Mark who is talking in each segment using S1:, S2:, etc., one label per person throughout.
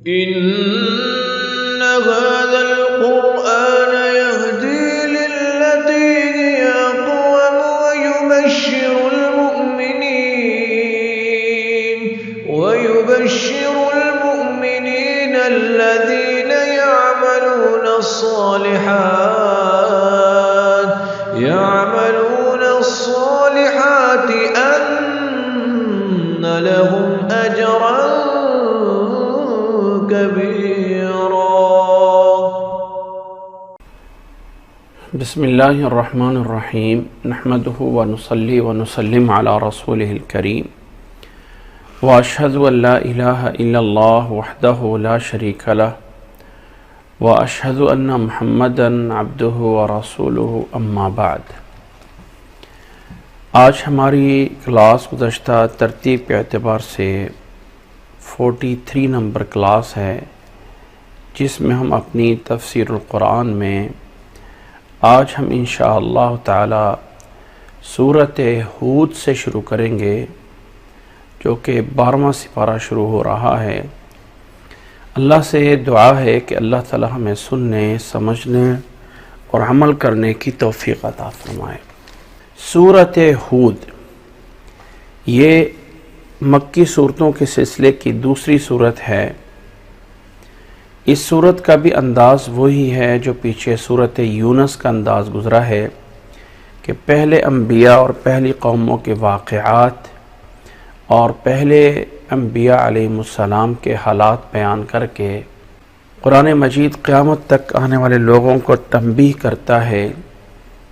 S1: إن هذا القرآن يهدي للتي هي أقوم ويبشر المؤمنين الذين يعملون الصالحات أن لهم أجرا كبيرا.
S2: بسم اللہ الرحمن الرحیم نحمده ونصلی ونسلم علی رسوله الکریم واشهد ان لا الہ الا اللہ وحدہ لا شریک لہ واشهد ان محمدا عبدہ ورسولہ اما بعد. آج ہماری کلاس گزشتہ ترتیب کے اعتبار سے 43 نمبر کلاس ہے، جس میں ہم اپنی تفسیر القرآن میں آج ہم انشاءاللہ تعالی سورۃ ہود سے شروع کریں گے، جو کہ 12واں سپارہ شروع ہو رہا ہے. اللہ سے یہ دعا ہے کہ اللہ تعالی ہمیں سننے، سمجھنے اور عمل کرنے کی توفیق عطا فرمائے. سورۃ ہود یہ مکی صورتوں کے سلسلے کی دوسری صورت ہے. اس صورت کا بھی انداز وہی ہے جو پیچھے سورۃ یونس کا انداز گزرا ہے، کہ پہلے انبیاء اور پہلی قوموں کے واقعات اور پہلے انبیاء علیہ السلام کے حالات بیان کر کے قرآن مجید قیامت تک آنے والے لوگوں کو تنبیہ کرتا ہے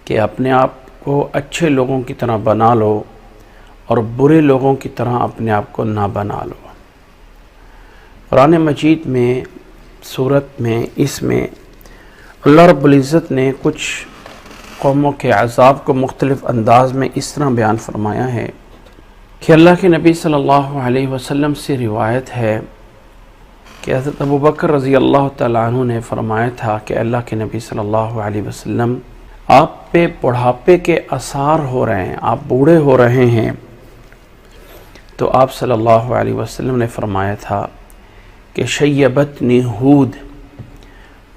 S2: کہ اپنے آپ کو اچھے لوگوں کی طرح بنا لو اور برے لوگوں کی طرح اپنے آپ کو نہ بنا لو. قرآن مجید میں سورت میں اس میں اللہ رب العزت نے کچھ قوموں کے عذاب کو مختلف انداز میں اس طرح بیان فرمایا ہے کہ اللہ کے نبی صلی اللہ علیہ وسلم سے روایت ہے کہ حضرت ابوبکر رضی اللہ تعالیٰ عنہ نے فرمایا تھا کہ اللہ کے نبی صلی اللہ علیہ وسلم آپ پہ بڑھاپے کے آثار ہو رہے ہیں، آپ بوڑھے ہو رہے ہیں. تو آپ صلی اللہ علیہ وسلم نے فرمایا تھا کہ شیبتنی ہود،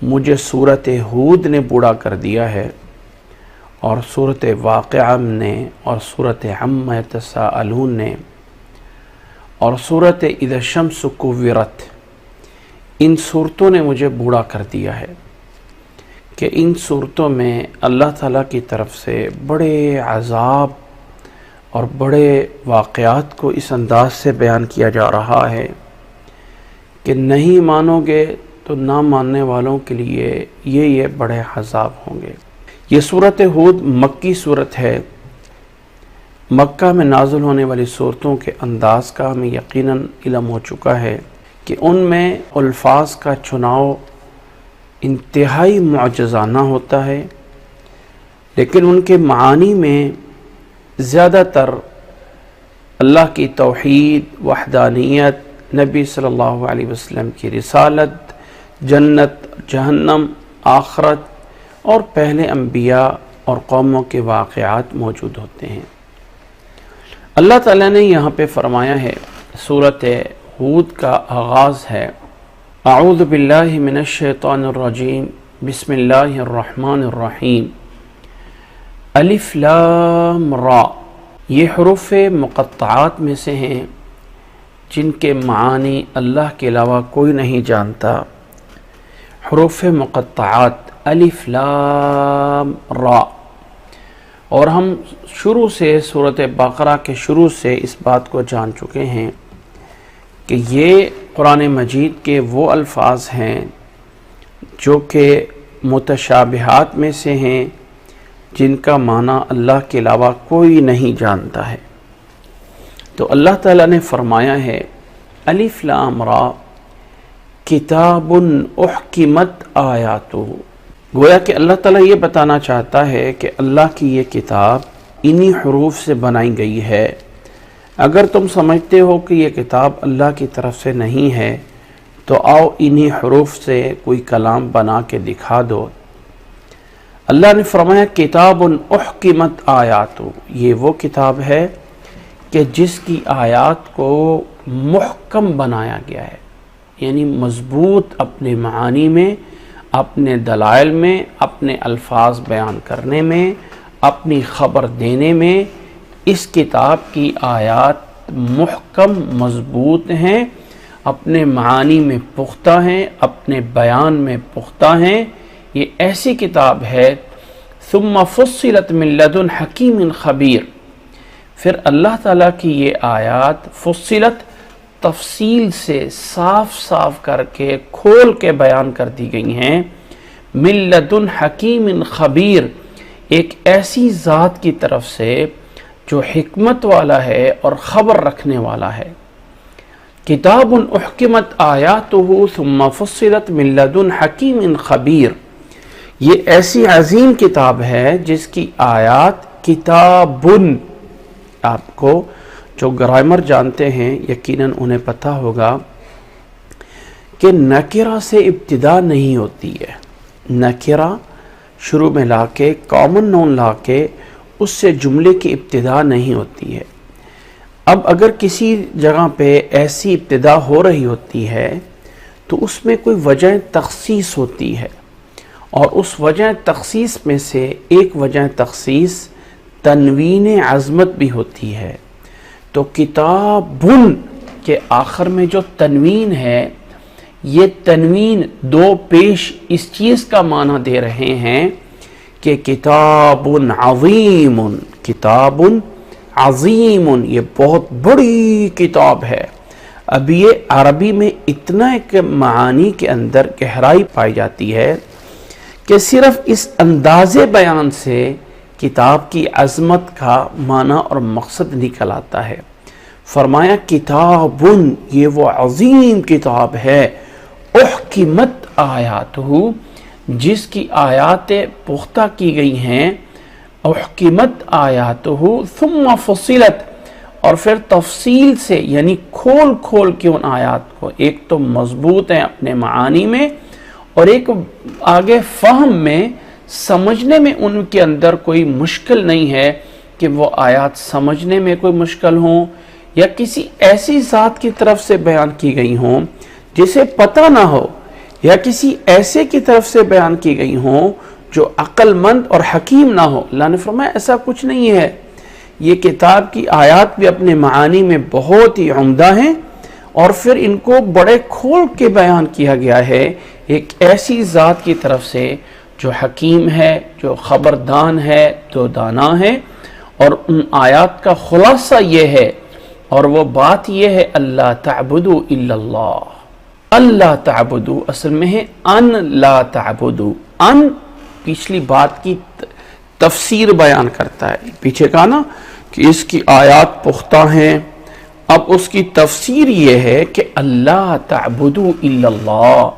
S2: مجھے سورۃ ہود نے بوڑھا کر دیا ہے، اور سورۃ واقعہ نے اور سورۃ عما یتساءلون نے اور سورۃ اذا الشمس کورت، ان صورتوں نے مجھے بوڑھا کر دیا ہے. کہ ان صورتوں میں اللہ تعالیٰ کی طرف سے بڑے عذاب اور بڑے واقعات کو اس انداز سے بیان کیا جا رہا ہے کہ نہیں مانو گے تو نہ ماننے والوں کے لیے یہ بڑے عذاب ہوں گے. یہ سورۃ ہود مکی صورت ہے. مکہ میں نازل ہونے والی صورتوں کے انداز کا ہمیں یقیناً علم ہو چکا ہے کہ ان میں الفاظ کا چناؤ انتہائی معجزانہ ہوتا ہے، لیکن ان کے معانی میں زیادہ تر اللہ کی توحید، وحدانیت، نبی صلی اللہ علیہ وسلم کی رسالت، جنت، جہنم، آخرت اور پہلے انبیاء اور قوموں کے واقعات موجود ہوتے ہیں. اللہ تعالیٰ نے یہاں پہ فرمایا ہے، سورۃ ہود کا آغاز ہے اعوذ باللہ من الشیطان الرجیم بسم اللہ الرحمن الرحیم الف لام را. یہ حروف مقطعات میں سے ہیں جن کے معانی اللہ کے علاوہ کوئی نہیں جانتا. حروف مقطعات الف لام را. اور ہم شروع سے سورۃ بقرہ کے شروع سے اس بات کو جان چکے ہیں کہ یہ قرآن مجید کے وہ الفاظ ہیں جو کہ متشابہات میں سے ہیں، جن کا معنی اللہ کے علاوہ کوئی نہیں جانتا ہے. تو اللہ تعالیٰ نے فرمایا ہے الف لام را کتاب احکمت آیاتہ. گویا کہ اللہ تعالیٰ یہ بتانا چاہتا ہے کہ اللہ کی یہ کتاب انہی حروف سے بنائی گئی ہے. اگر تم سمجھتے ہو کہ یہ کتاب اللہ کی طرف سے نہیں ہے تو آؤ انہی حروف سے کوئی کلام بنا کے دکھا دو. اللہ نے فرمایا کتاب احکمت آیاتہ، یہ وہ کتاب ہے کہ جس کی آیات کو محکم بنایا گیا ہے. یعنی مضبوط اپنے معانی میں، اپنے دلائل میں، اپنے الفاظ بیان کرنے میں، اپنی خبر دینے میں اس کتاب کی آیات محکم مضبوط ہیں، اپنے معانی میں پختہ ہیں، اپنے بیان میں پختہ ہیں۔ یہ ایسی کتاب ہے ثم فصلت من لدن حکیم خبیر، پھر اللہ تعالیٰ کی یہ آیات فصلت تفصیل سے صاف صاف کر کے کھول کے بیان کر دی گئی ہیں، من لدن حکیم خبیر، ایک ایسی ذات کی طرف سے جو حکمت والا ہے اور خبر رکھنے والا ہے۔ کتاب احکمت آیاتہ ثم فصلت من لدن حکیم خبیر، یہ ایسی عظیم کتاب ہے جس کی آیات کتابن، آپ کو جو گرامر جانتے ہیں یقیناً انہیں پتہ ہوگا کہ نکرہ سے ابتدا نہیں ہوتی ہے، نکرہ شروع میں لا کے کامن نون لا کے اس سے جملے کی ابتدا نہیں ہوتی ہے۔ اب اگر کسی جگہ پہ ایسی ابتدا ہو رہی ہوتی ہے تو اس میں کوئی وجہ تخصیص ہوتی ہے، اور اس وجہ تخصیص میں سے ایک وجہ تخصیص تنوین عظمت بھی ہوتی ہے۔ تو کتابن کے آخر میں جو تنوین ہے، یہ تنوین دو پیش اس چیز کا معنی دے رہے ہیں کہ کتاب عظیم، کتاب عظیم، یہ بہت بڑی کتاب ہے۔ اب یہ عربی میں اتنا ایک معانی کے اندر گہرائی پائی جاتی ہے کہ صرف اس انداز بیان سے کتاب کی عظمت کا معنی اور مقصد نکل آتا ہے۔ فرمایا کتابن، یہ وہ عظیم کتاب ہے، احکمت آیاتہ، جس کی آیاتیں پختہ کی گئی ہیں، احکمت آیاتہ ثم فصلت، اور پھر تفصیل سے یعنی کھول کھول کے ان آیات کو، ایک تو مضبوط ہیں اپنے معانی میں، اور ایک آگے فہم میں، سمجھنے میں ان کے اندر کوئی مشکل نہیں ہے کہ وہ آیات سمجھنے میں کوئی مشکل ہوں، یا کسی ایسی ذات کی طرف سے بیان کی گئی ہوں جسے پتہ نہ ہو، یا کسی ایسے کی طرف سے بیان کی گئی ہوں جو عقل مند اور حکیم نہ ہو۔ اللہ نے فرمایا ایسا کچھ نہیں ہے، یہ کتاب کی آیات بھی اپنے معانی میں بہت ہی عمدہ ہیں، اور پھر ان کو بڑے کھول کے بیان کیا گیا ہے ایک ایسی ذات کی طرف سے جو حکیم ہے، جو خبردان ہے، جو دانا ہے۔ اور ان آیات کا خلاصہ یہ ہے، اور وہ بات یہ ہے، اللہ تعبدوا الا اللہ، اللہ تعبدوا اصل میں ہے ان لا تعبدوا، ان پچھلی بات کی تفسیر بیان کرتا ہے، پیچھے کہا نا کہ اس کی آیات پختہ ہیں، اب اس کی تفسیر یہ ہے کہ اللہ تعبدوا الا اللہ،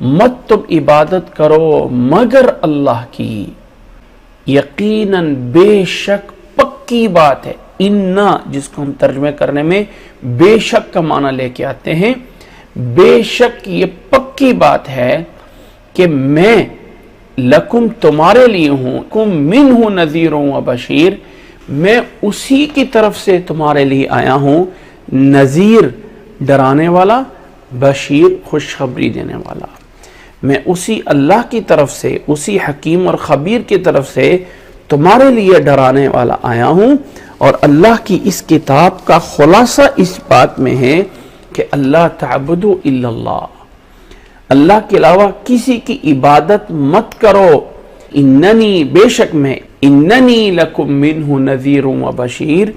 S2: مت تم عبادت کرو مگر اللہ کی، یقیناً بے شک پکی بات ہے، انا جس کو ہم ترجمے کرنے میں بے شک کا معنی لے کے آتے ہیں، بے شک یہ پکی بات ہے کہ میں لکم تمہارے لیے ہوں، کم منہ نذیر و بشیر، میں اسی کی طرف سے تمہارے لیے آیا ہوں، نذیر ڈرانے والا، بشیر خوشخبری دینے والا، میں اسی اللہ کی طرف سے، اسی حکیم اور خبیر کی طرف سے تمہارے لیے ڈرانے والا آیا ہوں۔ اور اللہ کی اس کتاب کا خلاصہ اس بات میں ہے کہ اللہ تعبدوا الا اللہ، اللہ کے علاوہ کسی کی عبادت مت کرو، اننی بے شک میں، اننی لکم منہ نذیر و بشیر،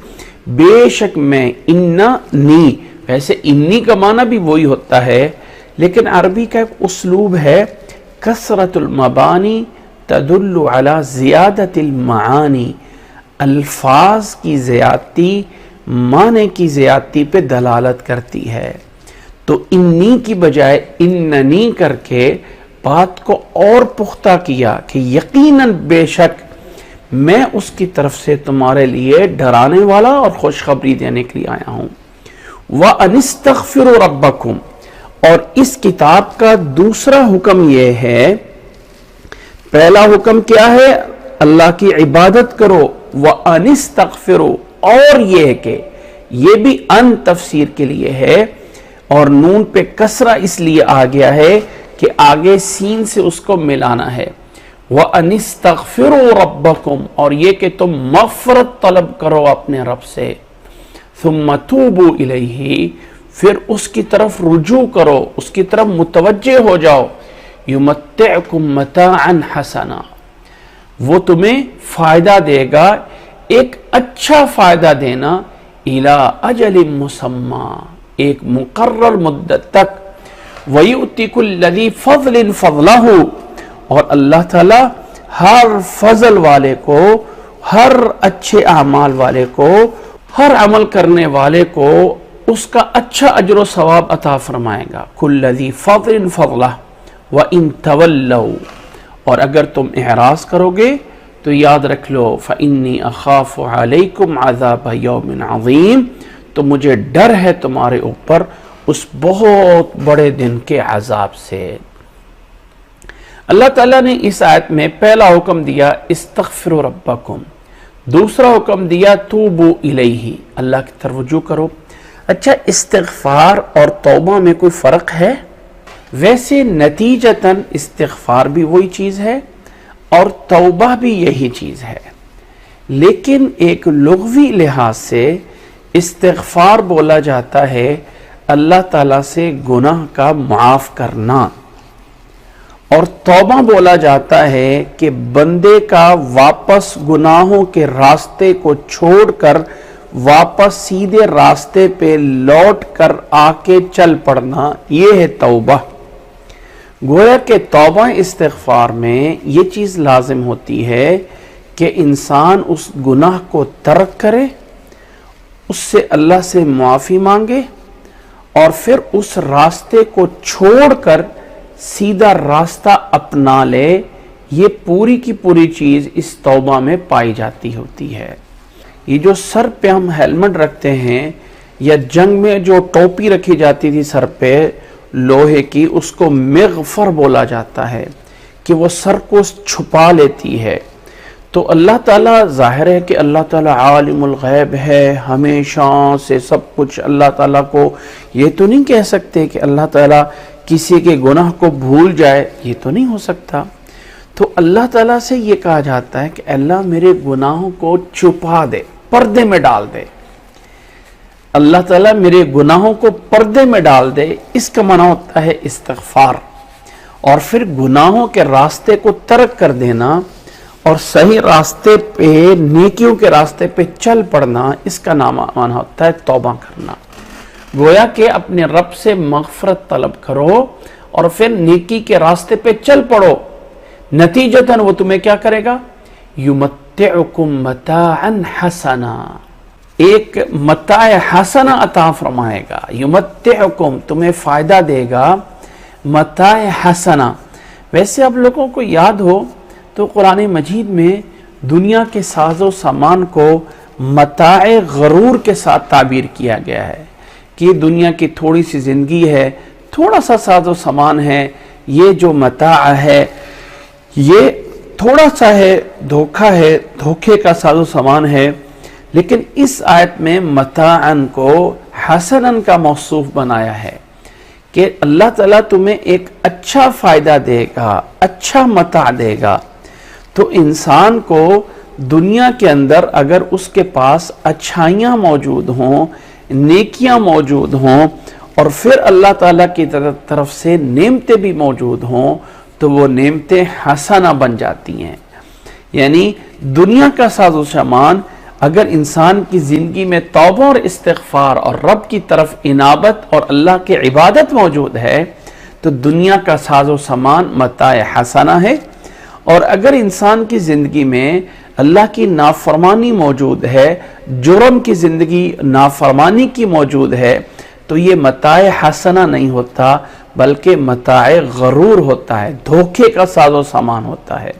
S2: بے شک میں، اننی ویسے انی کا معنی بھی وہی ہوتا ہے، لیکن عربی کا ایک اسلوب ہے کثرت المبانی تدل علی زیادت المعانی، الفاظ کی زیادتی معنی کی زیادتی پہ دلالت کرتی ہے، تو انی کی بجائے اننی کر کے بات کو اور پختہ کیا کہ یقیناً بے شک میں اس کی طرف سے تمہارے لیے ڈرانے والا اور خوشخبری دینے کے لیے آیا ہوں۔ وَأَنِ اسْتَغْفِرُوا رَبَّكُمْ، اور اس کتاب کا دوسرا حکم یہ ہے، پہلا حکم کیا ہے؟ اللہ کی عبادت کرو، وَأَنِ اسْتَغْفِرُوا، اور یہ ہے کہ یہ بھی ان تفسیر کے لیے ہے، اور نون پہ کسرہ اس لیے آ گیا ہے کہ آگے سین سے اس کو ملانا ہے۔ وَأَنِ اسْتَغْفِرُوا رَبَّكُمْ، اور یہ کہ تم مغفرت طلب کرو اپنے رب سے، ثُمَّ تُوبُوا إِلَيْهِ، پھر اس کی طرف رجوع کرو، اس کی طرف متوجہ ہو جاؤ، يُمَتِّعْكُمْ مَتَاعًا حَسَنًا، وہ تمہیں فائدہ دے گا، ایک اچھا فائدہ دینا، إِلَىٰ أَجَلٍ مُّسَمًّى، ایک مقرر مدت تک، وَيُؤْتِ كُلَّ ذِي فَضْلٍ فَضْلَهُ، اور اللہ تعالیٰ ہر فضل والے کو، ہر اچھے اعمال والے کو، ہر عمل کرنے والے کو اس کا اچھا اجر و ثواب عطا فرمائے گا۔ كُلَّ ذِي فَضْلٍ فَضْلَهُ وَإِن تَوَلَّوْا، اور اگر تم اعراض کرو گے تو یاد رکھ لو فَإِنِّي أَخَافُ عَلَيْكُمْ عَذَابَ يَوْمٍ عَظِيمٍ، تو مجھے ڈر ہے تمہارے اوپر اس بہت بڑے دن کے عذاب سے۔ اللہ تعالیٰ نے اس آیت میں پہلا حکم دیا استغفروا ربکم، دوسرا حکم دیا توبوا الیہ، اللہ کی طرف رجوع کرو۔ اچھا، استغفار اور توبہ میں کوئی فرق ہے؟ ویسے نتیجتاً استغفار بھی وہی چیز ہے اور توبہ بھی یہی چیز ہے، لیکن ایک لغوی لحاظ سے استغفار بولا جاتا ہے اللہ تعالیٰ سے گناہ کا معاف کرنا، اور توبہ بولا جاتا ہے کہ بندے کا واپس گناہوں کے راستے کو چھوڑ کر واپس سیدھے راستے پہ لوٹ کر آ کے چل پڑنا، یہ ہے توبہ۔ گویا کہ توبہ استغفار میں یہ چیز لازم ہوتی ہے کہ انسان اس گناہ کو ترک کرے، اس سے اللہ سے معافی مانگے، اور پھر اس راستے کو چھوڑ کر سیدھا راستہ اپنا لے۔ یہ پوری کی پوری چیز اس توبہ میں پائی جاتی ہوتی ہے۔ یہ جو سر پہ ہم ہیلمٹ رکھتے ہیں، یا جنگ میں جو ٹوپی رکھی جاتی تھی سر پہ لوہے کی، اس کو مغفر بولا جاتا ہے کہ وہ سر کو چھپا لیتی ہے۔ تو اللہ تعالیٰ، ظاہر ہے کہ اللہ تعالیٰ عالم الغیب ہے، ہمیشہ سے سب کچھ اللہ تعالیٰ کو یہ تو نہیں کہہ سکتے کہ اللہ تعالیٰ کسی کے گناہ کو بھول جائے، یہ تو نہیں ہو سکتا۔ تو اللہ تعالیٰ سے یہ کہا جاتا ہے کہ اللہ میرے گناہوں کو چھپا دے، پردے میں ڈال دے، اللہ تعالیٰ میرے گناہوں کو پردے میں ڈال دے، اس کا معنی ہوتا ہے استغفار۔ اور پھر گناہوں کے راستے کو ترک کر دینا اور صحیح راستے پہ، نیکیوں کے راستے پہ چل پڑنا، اس کا معنی ہوتا ہے توبہ کرنا۔ گویا کہ اپنے رب سے مغفرت طلب کرو اور پھر نیکی کے راستے پہ چل پڑو، نتیجتاً وہ تمہیں کیا کرے گا؟ یمتعکم متاعا حسنا، ایک متاع حسنا عطا فرمائے گا۔ یمتعکم، تمہیں فائدہ دے گا، متاع حسنا۔ ویسے آپ لوگوں کو یاد ہو تو قرآن مجید میں دنیا کے ساز و سامان کو متاع غرور کے ساتھ تعبیر کیا گیا ہے کہ دنیا کی تھوڑی سی زندگی ہے، تھوڑا سا ساز و سامان ہے، یہ جو متاع ہے یہ تھوڑا سا ہے، دھوکہ ہے، دھوکے کا ساز و سامان ہے۔ لیکن اس آیت میں متاعن کو حسنن کا موصوف بنایا ہے کہ اللہ تعالیٰ تمہیں ایک اچھا فائدہ دے گا، اچھا متاع دے گا۔ تو انسان کو دنیا کے اندر اگر اس کے پاس اچھائیاں موجود ہوں، نیکیاں موجود ہوں، اور پھر اللہ تعالیٰ کی طرف سے نعمتیں بھی موجود ہوں، تو وہ نعمتیں حسنہ بن جاتی ہیں۔ یعنی دنیا کا ساز و سامان اگر انسان کی زندگی میں توبہ اور استغفار اور رب کی طرف انابت اور اللہ کی عبادت موجود ہے تو دنیا کا ساز و سامان متاع حسنہ ہے، اور اگر انسان کی زندگی میں اللہ کی نافرمانی موجود ہے، جرم کی زندگی نافرمانی کی موجود ہے، تو یہ متاع حسنہ نہیں ہوتا بلکہ متاع غرور ہوتا ہے، دھوکے کا ساز و سامان ہوتا ہے۔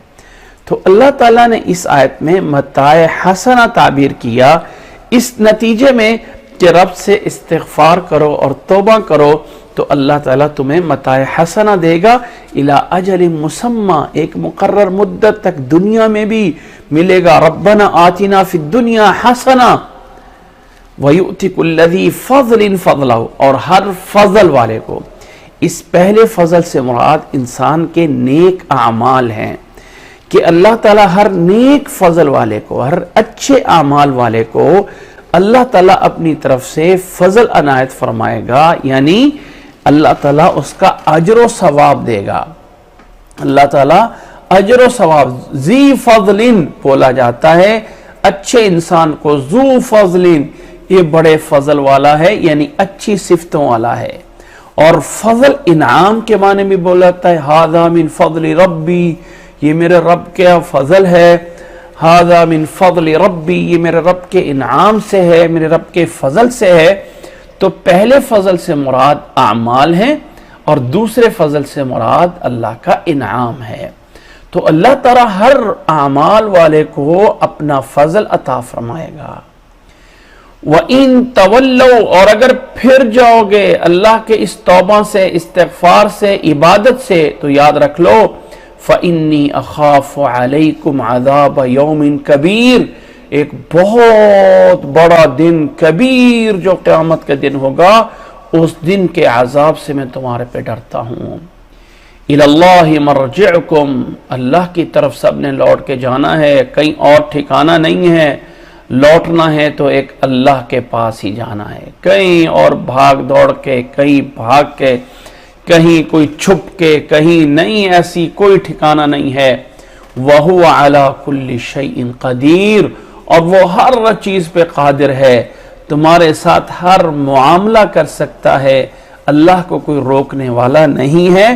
S2: تو اللہ تعالیٰ نے اس آیت میں متاع حسنہ تعبیر کیا اس نتیجے میں کہ رب سے استغفار کرو اور توبہ کرو تو اللہ تعالیٰ تمہیں متاع حسنہ دے گا، الی اجل مسمی، ایک مقرر مدت تک دنیا میں بھی ملے گا۔ ربنا آتنا فی الدنیا حسنہ وَيُؤْتِ كُلَّ ذِي فَضْلٍ فَضْلَهُ، اور ہر فضل والے کو، اس پہلے فضل سے مراد انسان کے نیک اعمال ہیں کہ اللہ تعالیٰ ہر نیک فضل والے کو، ہر اچھے اعمال والے کو اللہ تعالیٰ اپنی طرف سے فضل عنایت فرمائے گا، یعنی اللہ تعالیٰ اس کا اجر و ثواب دے گا۔ اللہ تعالیٰ اجر و ثواب، ذی فضلن بولا جاتا ہے اچھے انسان کو، ذو فضلن یہ بڑے فضل والا ہے، یعنی اچھی صفتوں والا ہے۔ اور فضل انعام کے معنی میں بولا جاتا ہے، ھذا من فضل ربی، یہ میرے رب کا فضل ہے، ھذا من فضل ربی، یہ میرے رب کے انعام سے ہے، میرے رب کے فضل سے ہے۔ تو پہلے فضل سے مراد اعمال ہیں اور دوسرے فضل سے مراد اللہ کا انعام ہے۔ تو اللہ تعالیٰ ہر اعمال والے کو اپنا فضل عطا فرمائے گا۔ وَإِن تَوَلَّوْا، اور اگر پھر جاؤ گے اللہ کے اس توبہ سے، استغفار سے، عبادت سے، تو یاد رکھ لو فَإِنِّي أَخَافُ عَلَيْكُمْ عَذَابَ يَوْمٍ كَبِيرٍ، ایک بہت بڑا دن، کبیر جو قیامت کا دن ہوگا، اس دن کے عذاب سے میں تمہارے پہ ڈرتا ہوں۔ إِلَى اللَّهِ مَرْجِعُكُمْ، اللہ کی طرف سب نے لوٹ کے جانا ہے، کہیں اور ٹھکانہ نہیں ہے۔ لوٹنا ہے تو ایک اللہ کے پاس ہی جانا ہے، کہیں اور بھاگ دوڑ کے، کہیں بھاگ کے، کہیں کوئی چھپ کے، کہیں نہیں، ایسی کوئی ٹھکانہ نہیں ہے۔ وَهُوَ عَلَى كُلِّ شَيْءٍ قَدِيرٌ، اور وہ ہر چیز پہ قادر ہے، تمہارے ساتھ ہر معاملہ کر سکتا ہے، اللہ کو کوئی روکنے والا نہیں ہے،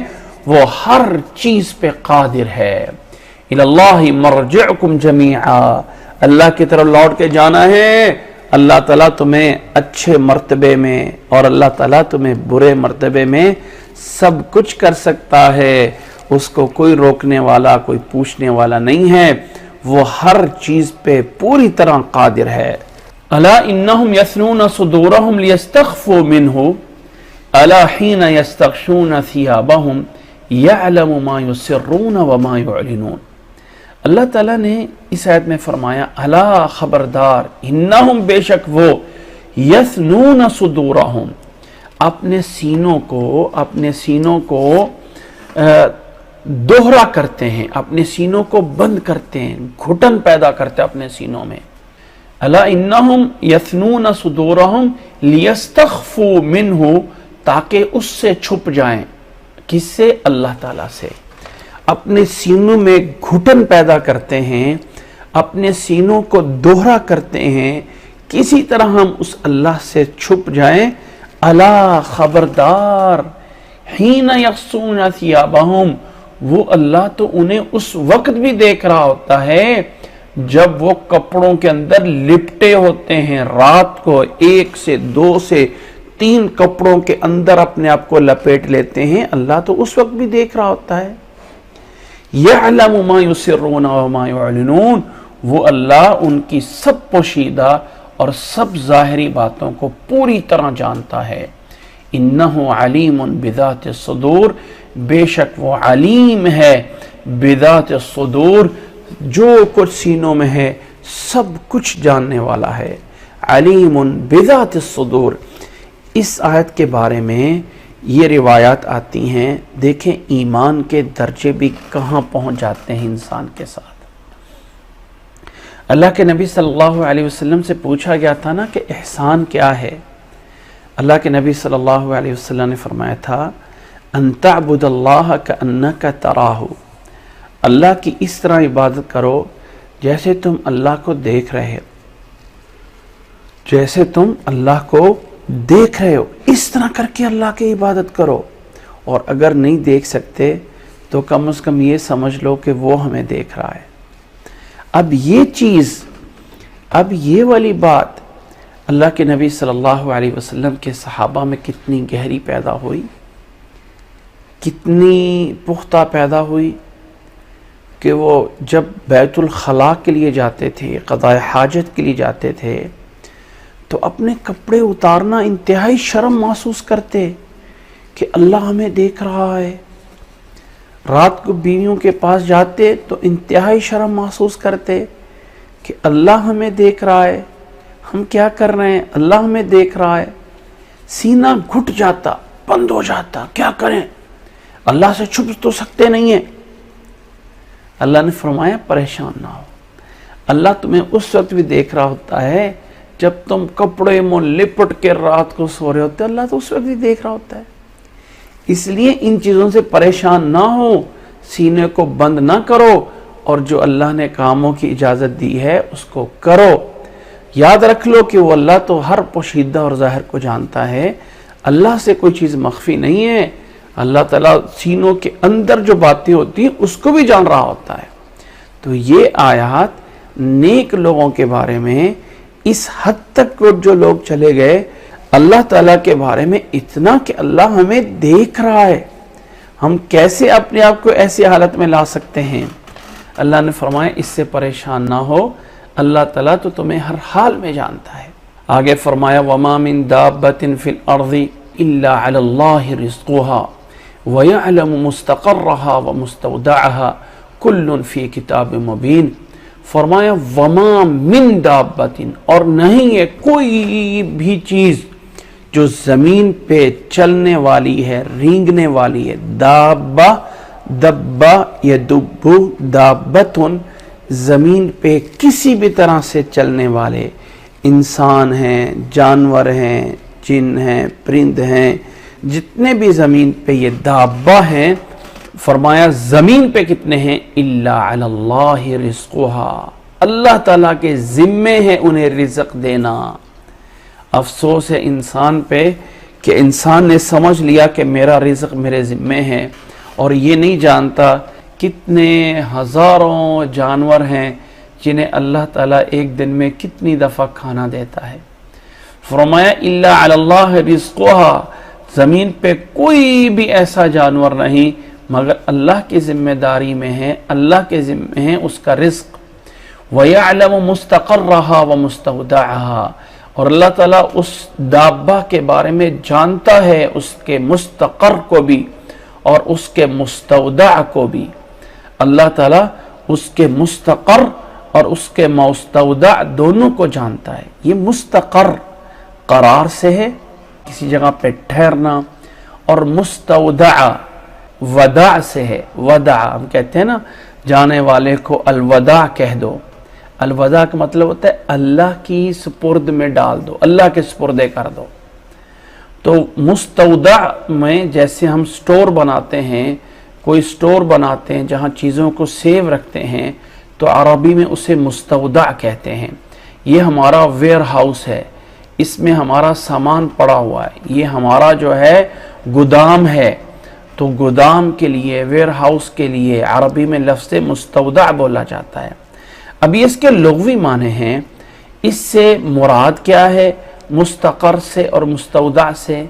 S2: وہ ہر چیز پہ قادر ہے۔ إِلَى اللَّهِ مَرْجِعُكُمْ جَمِيعًا، اللہ کی طرف لوٹ کے جانا ہے۔ اللہ تعالیٰ تمہیں اچھے مرتبے میں اور اللہ تعالیٰ تمہیں برے مرتبے میں سب کچھ کر سکتا ہے، اس کو کوئی روکنے والا، کوئی پوچھنے والا نہیں ہے، وہ ہر چیز پہ پوری طرح قادر ہے۔ أَلَا إِنَّهُمْ يَثْنُونَ صُدُورَهُمْ لِيَسْتَخْفُوا مِنْهُ أَلَا حِينَ يَسْتَغْشُونَ ثِيَابَهُمْ يَعْلَمُ مَا يُسِرُّونَ وَمَا يُعْلِنُونَ۔ اللہ تعالیٰ نے اس آیت میں فرمایا، الا خبردار، انہم بے شک وہ، یثنون صدورہم اپنے سینوں کو دوہرا کرتے ہیں، اپنے سینوں کو بند کرتے ہیں، گھٹن پیدا کرتے ہیں اپنے سینوں میں۔ الا انہم یثنون صدورہم لیستخفوا منہ، تاکہ اس سے چھپ جائیں، کس سے؟ اللہ تعالیٰ سے۔ اپنے سینوں میں گھٹن پیدا کرتے ہیں، اپنے سینوں کو دوہرا کرتے ہیں، کسی طرح ہم اس اللہ سے چھپ جائیں۔ الا خبردار، حین یغشون ثیابہم، وہ اللہ تو انہیں اس وقت بھی دیکھ رہا ہوتا ہے جب وہ کپڑوں کے اندر لپٹے ہوتے ہیں، رات کو 1 سے 2 سے 3 کپڑوں کے اندر اپنے آپ کو لپیٹ لیتے ہیں، اللہ تو اس وقت بھی دیکھ رہا ہوتا ہے۔ یعلم ما یسرون وما یعلنون، وہ اللہ ان کی سب پوشیدہ اور سب ظاہری باتوں کو پوری طرح جانتا ہے۔ انہ علیم بذات الصدور، بے شک وہ علیم ہے بذات الصدور، جو کچھ سینوں میں ہے سب کچھ جاننے والا ہے۔ علیم بذات الصدور، اس آیت کے بارے میں یہ روایات آتی ہیں، دیکھیں ایمان کے درجے بھی کہاں پہنچ جاتے ہیں انسان کے ساتھ۔ اللہ کے نبی صلی اللہ علیہ وسلم سے پوچھا گیا تھا نا کہ احسان کیا ہے؟ اللہ کے نبی صلی اللہ علیہ وسلم نے فرمایا تھا، ان تعبد اللہ کأنک تراہ، اللہ کی اس طرح عبادت کرو جیسے تم اللہ کو دیکھ رہے ہو، جیسے تم اللہ کو دیکھ رہے ہو، اس طرح کر کے اللہ کی عبادت کرو۔ اور اگر نہیں دیکھ سکتے تو کم از کم یہ سمجھ لو کہ وہ ہمیں دیکھ رہا ہے۔ اب یہ چیز، اب یہ والی بات اللہ کے نبی صلی اللہ علیہ وسلم کے صحابہ میں کتنی گہری پیدا ہوئی، کتنی پختہ پیدا ہوئی، کہ وہ جب بیت الخلاء کے لیے جاتے تھے، قضاء حاجت کے لیے جاتے تھے، تو اپنے کپڑے اتارنا انتہائی شرم محسوس کرتے کہ اللہ ہمیں دیکھ رہا ہے۔ رات کو بیویوں کے پاس جاتے تو انتہائی شرم محسوس کرتے کہ اللہ ہمیں دیکھ رہا ہے، ہم کیا کر رہے ہیں، اللہ ہمیں دیکھ رہا ہے، سینہ گھٹ جاتا، بند ہو جاتا، کیا کریں، اللہ سے چھپ تو سکتے نہیں ہیں۔ اللہ نے فرمایا پریشان نہ ہو، اللہ تمہیں اس وقت بھی دیکھ رہا ہوتا ہے جب تم کپڑے میں لپٹ کے رات کو سو رہے ہوتے، اللہ تو اس وقت بھی دیکھ رہا ہوتا ہے۔ اس لیے ان چیزوں سے پریشان نہ ہو، سینے کو بند نہ کرو، اور جو اللہ نے کاموں کی اجازت دی ہے اس کو کرو۔ یاد رکھ لو کہ وہ اللہ تو ہر پوشیدہ اور ظاہر کو جانتا ہے، اللہ سے کوئی چیز مخفی نہیں ہے۔ اللہ تعالیٰ سینوں کے اندر جو باتیں ہوتی ہیں اس کو بھی جان رہا ہوتا ہے۔ تو یہ آیات نیک لوگوں کے بارے میں اس حد تک جو لوگ چلے گئے اللہ تعالیٰ کے بارے میں اتنا کہ اللہ ہمیں دیکھ رہا ہے، ہم کیسے اپنے آپ کو ایسی حالت میں لا سکتے ہیں؟ اللہ نے فرمایا اس سے پریشان نہ ہو، اللہ تعالیٰ تو تمہیں ہر حال میں جانتا ہے۔ آگے فرمایا وَمَا مِن دَابَّةٍ فِي الْأَرْضِ إِلَّا عَلَى اللَّهِ رِزْقُهَا وَيَعْلَمُ مُسْتَقَرَّهَا وَمُسْتَوْدَعَهَا كُلٌّ فِي كِتَابٍ مُبِينٍ۔ فرمایا وَمَا مِن دَابَّةٍ، اور نہیں ہے کوئی بھی چیز جو زمین پہ چلنے والی ہے، رینگنے والی ہے۔ دابہ دبا یدب دابتن، زمین پہ کسی بھی طرح سے چلنے والے انسان ہیں، جانور ہیں، جن ہیں، پرند ہیں، جتنے بھی زمین پہ یہ دابہ ہیں، فرمایا زمین پہ کتنے ہیں؟ الا علی اللہ رزقھا، اللہ تعالیٰ کے ذمے ہے انہیں رزق دینا۔ افسوس ہے انسان پہ کہ انسان نے سمجھ لیا کہ میرا رزق میرے ذمے ہے، اور یہ نہیں جانتا کتنے ہزاروں جانور ہیں جنہیں اللہ تعالیٰ ایک دن میں کتنی دفعہ کھانا دیتا ہے۔ فرمایا الا علی اللہ رزقھا، زمین پہ کوئی بھی ایسا جانور نہیں مگر اللہ کی ذمہ داری میں ہے، اللہ کے ذمہ ہے اس کا رزق۔ وَيَعْلَمُ مُسْتَقَرَّهَا وَمُسْتَوْدَعَهَا، اور اللہ تعالیٰ اس دابہ کے بارے میں جانتا ہے، اس کے مستقر کو بھی اور اس کے مستودع کو بھی۔ اللہ تعالیٰ اس کے مستقر اور اس کے مستودع دونوں کو جانتا ہے۔ یہ مستقر قرار سے ہے، کسی جگہ پہ ٹھہرنا، اور مستودع وداع سے ہے۔ وداع ہم کہتے ہیں نا جانے والے کو الوداع کہہ دو، الوداع کا مطلب ہوتا ہے اللہ کی سپرد میں ڈال دو، اللہ کے سپردے کر دو۔ تو مستودع میں جیسے ہم سٹور بناتے ہیں، کوئی سٹور بناتے ہیں جہاں چیزوں کو سیو رکھتے ہیں، تو عربی میں اسے مستودع کہتے ہیں۔ یہ ہمارا ویئر ہاؤس ہے، اس میں ہمارا سامان پڑا ہوا ہے، یہ ہمارا جو ہے گودام ہے۔ تو گودام کے لیے، ویئر ہاؤس کے لیے عربی میں لفظ مستودع بولا جاتا ہے۔ اب یہ اس کے لغوی معنی ہیں، اس سے مراد کیا ہے مستقر سے اور مستودع سے؟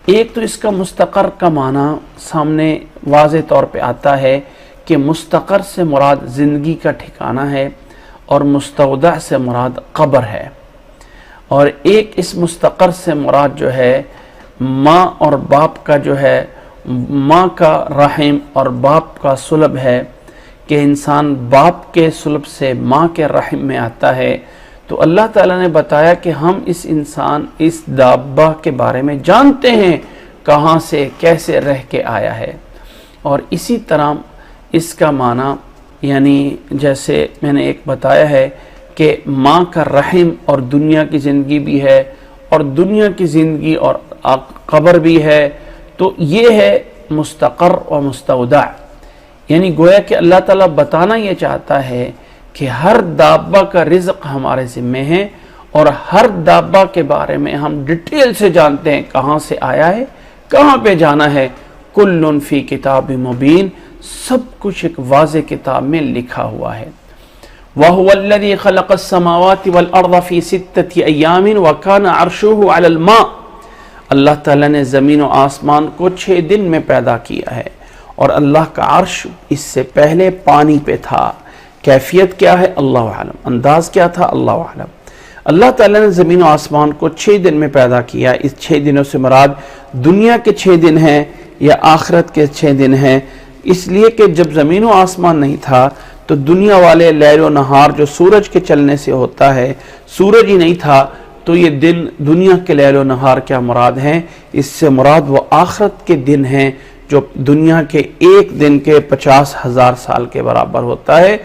S2: ایک تو اس کا مستقر کا معنی سامنے واضح طور پہ آتا ہے کہ مستقر سے مراد زندگی کا ٹھکانہ ہے، اور مستودع سے مراد قبر ہے۔ اور ایک اس مستقر سے مراد جو ہے ماں اور باپ کا جو ہے، ماں کا رحم اور باپ کا صلب ہے، کہ انسان باپ کے صلب سے ماں کے رحم میں آتا ہے۔ تو اللہ تعالیٰ نے بتایا کہ ہم اس دابہ کے بارے میں جانتے ہیں کہاں سے کیسے رہ کے آیا ہے۔ اور اسی طرح اس کا معنی یعنی جیسے میں نے ایک بتایا ہے کہ ماں کا رحم اور دنیا کی زندگی بھی ہے، اور دنیا کی زندگی اور قبر بھی ہے، تو یہ ہے مستقر و مستودع۔ یعنی گویا کہ اللہ تعالیٰ بتانا یہ چاہتا ہے کہ ہر دابہ کا رزق ہمارے ذمے ہے، اور ہر دابہ کے بارے میں ہم ڈیٹیل سے جانتے ہیں کہاں سے آیا ہے، کہاں پہ جانا ہے۔ کل فی کتاب مبین، سب کچھ ایک واضح کتاب میں لکھا ہوا ہے۔ وَهُوَ الَّذِي خَلَقَ السَّمَاوَاتِ وَالْأَرْضَ فِي سِتَّةِ أَيَّامٍ وَكَانَ عَرْشُهُ عَلَى الْمَاءِ، اللہ تعالیٰ نے زمین و آسمان کو 6 دن میں پیدا کیا ہے، اور اللہ کا عرش اس سے پہلے پانی پہ تھا۔ کیفیت کیا ہے اللہ عالم، انداز کیا تھا اللہ عالم۔ اللہ تعالیٰ نے زمین و آسمان کو 6 دن میں پیدا کیا۔ اس 6 دنوں سے مراد دنیا کے 6 دن ہیں یا آخرت کے 6 دن ہیں، اس لیے کہ جب زمین و آسمان نہیں تھا تو دنیا والے لیل و نہار جو سورج کے چلنے سے ہوتا ہے، سورج ہی نہیں تھا تو یہ دن دنیا کے لیل و نہار کیا مراد ہیں؟ اس سے مراد وہ آخرت کے دن ہیں جو دنیا کے ایک دن کے 50,000 سال کے برابر ہوتا ہے۔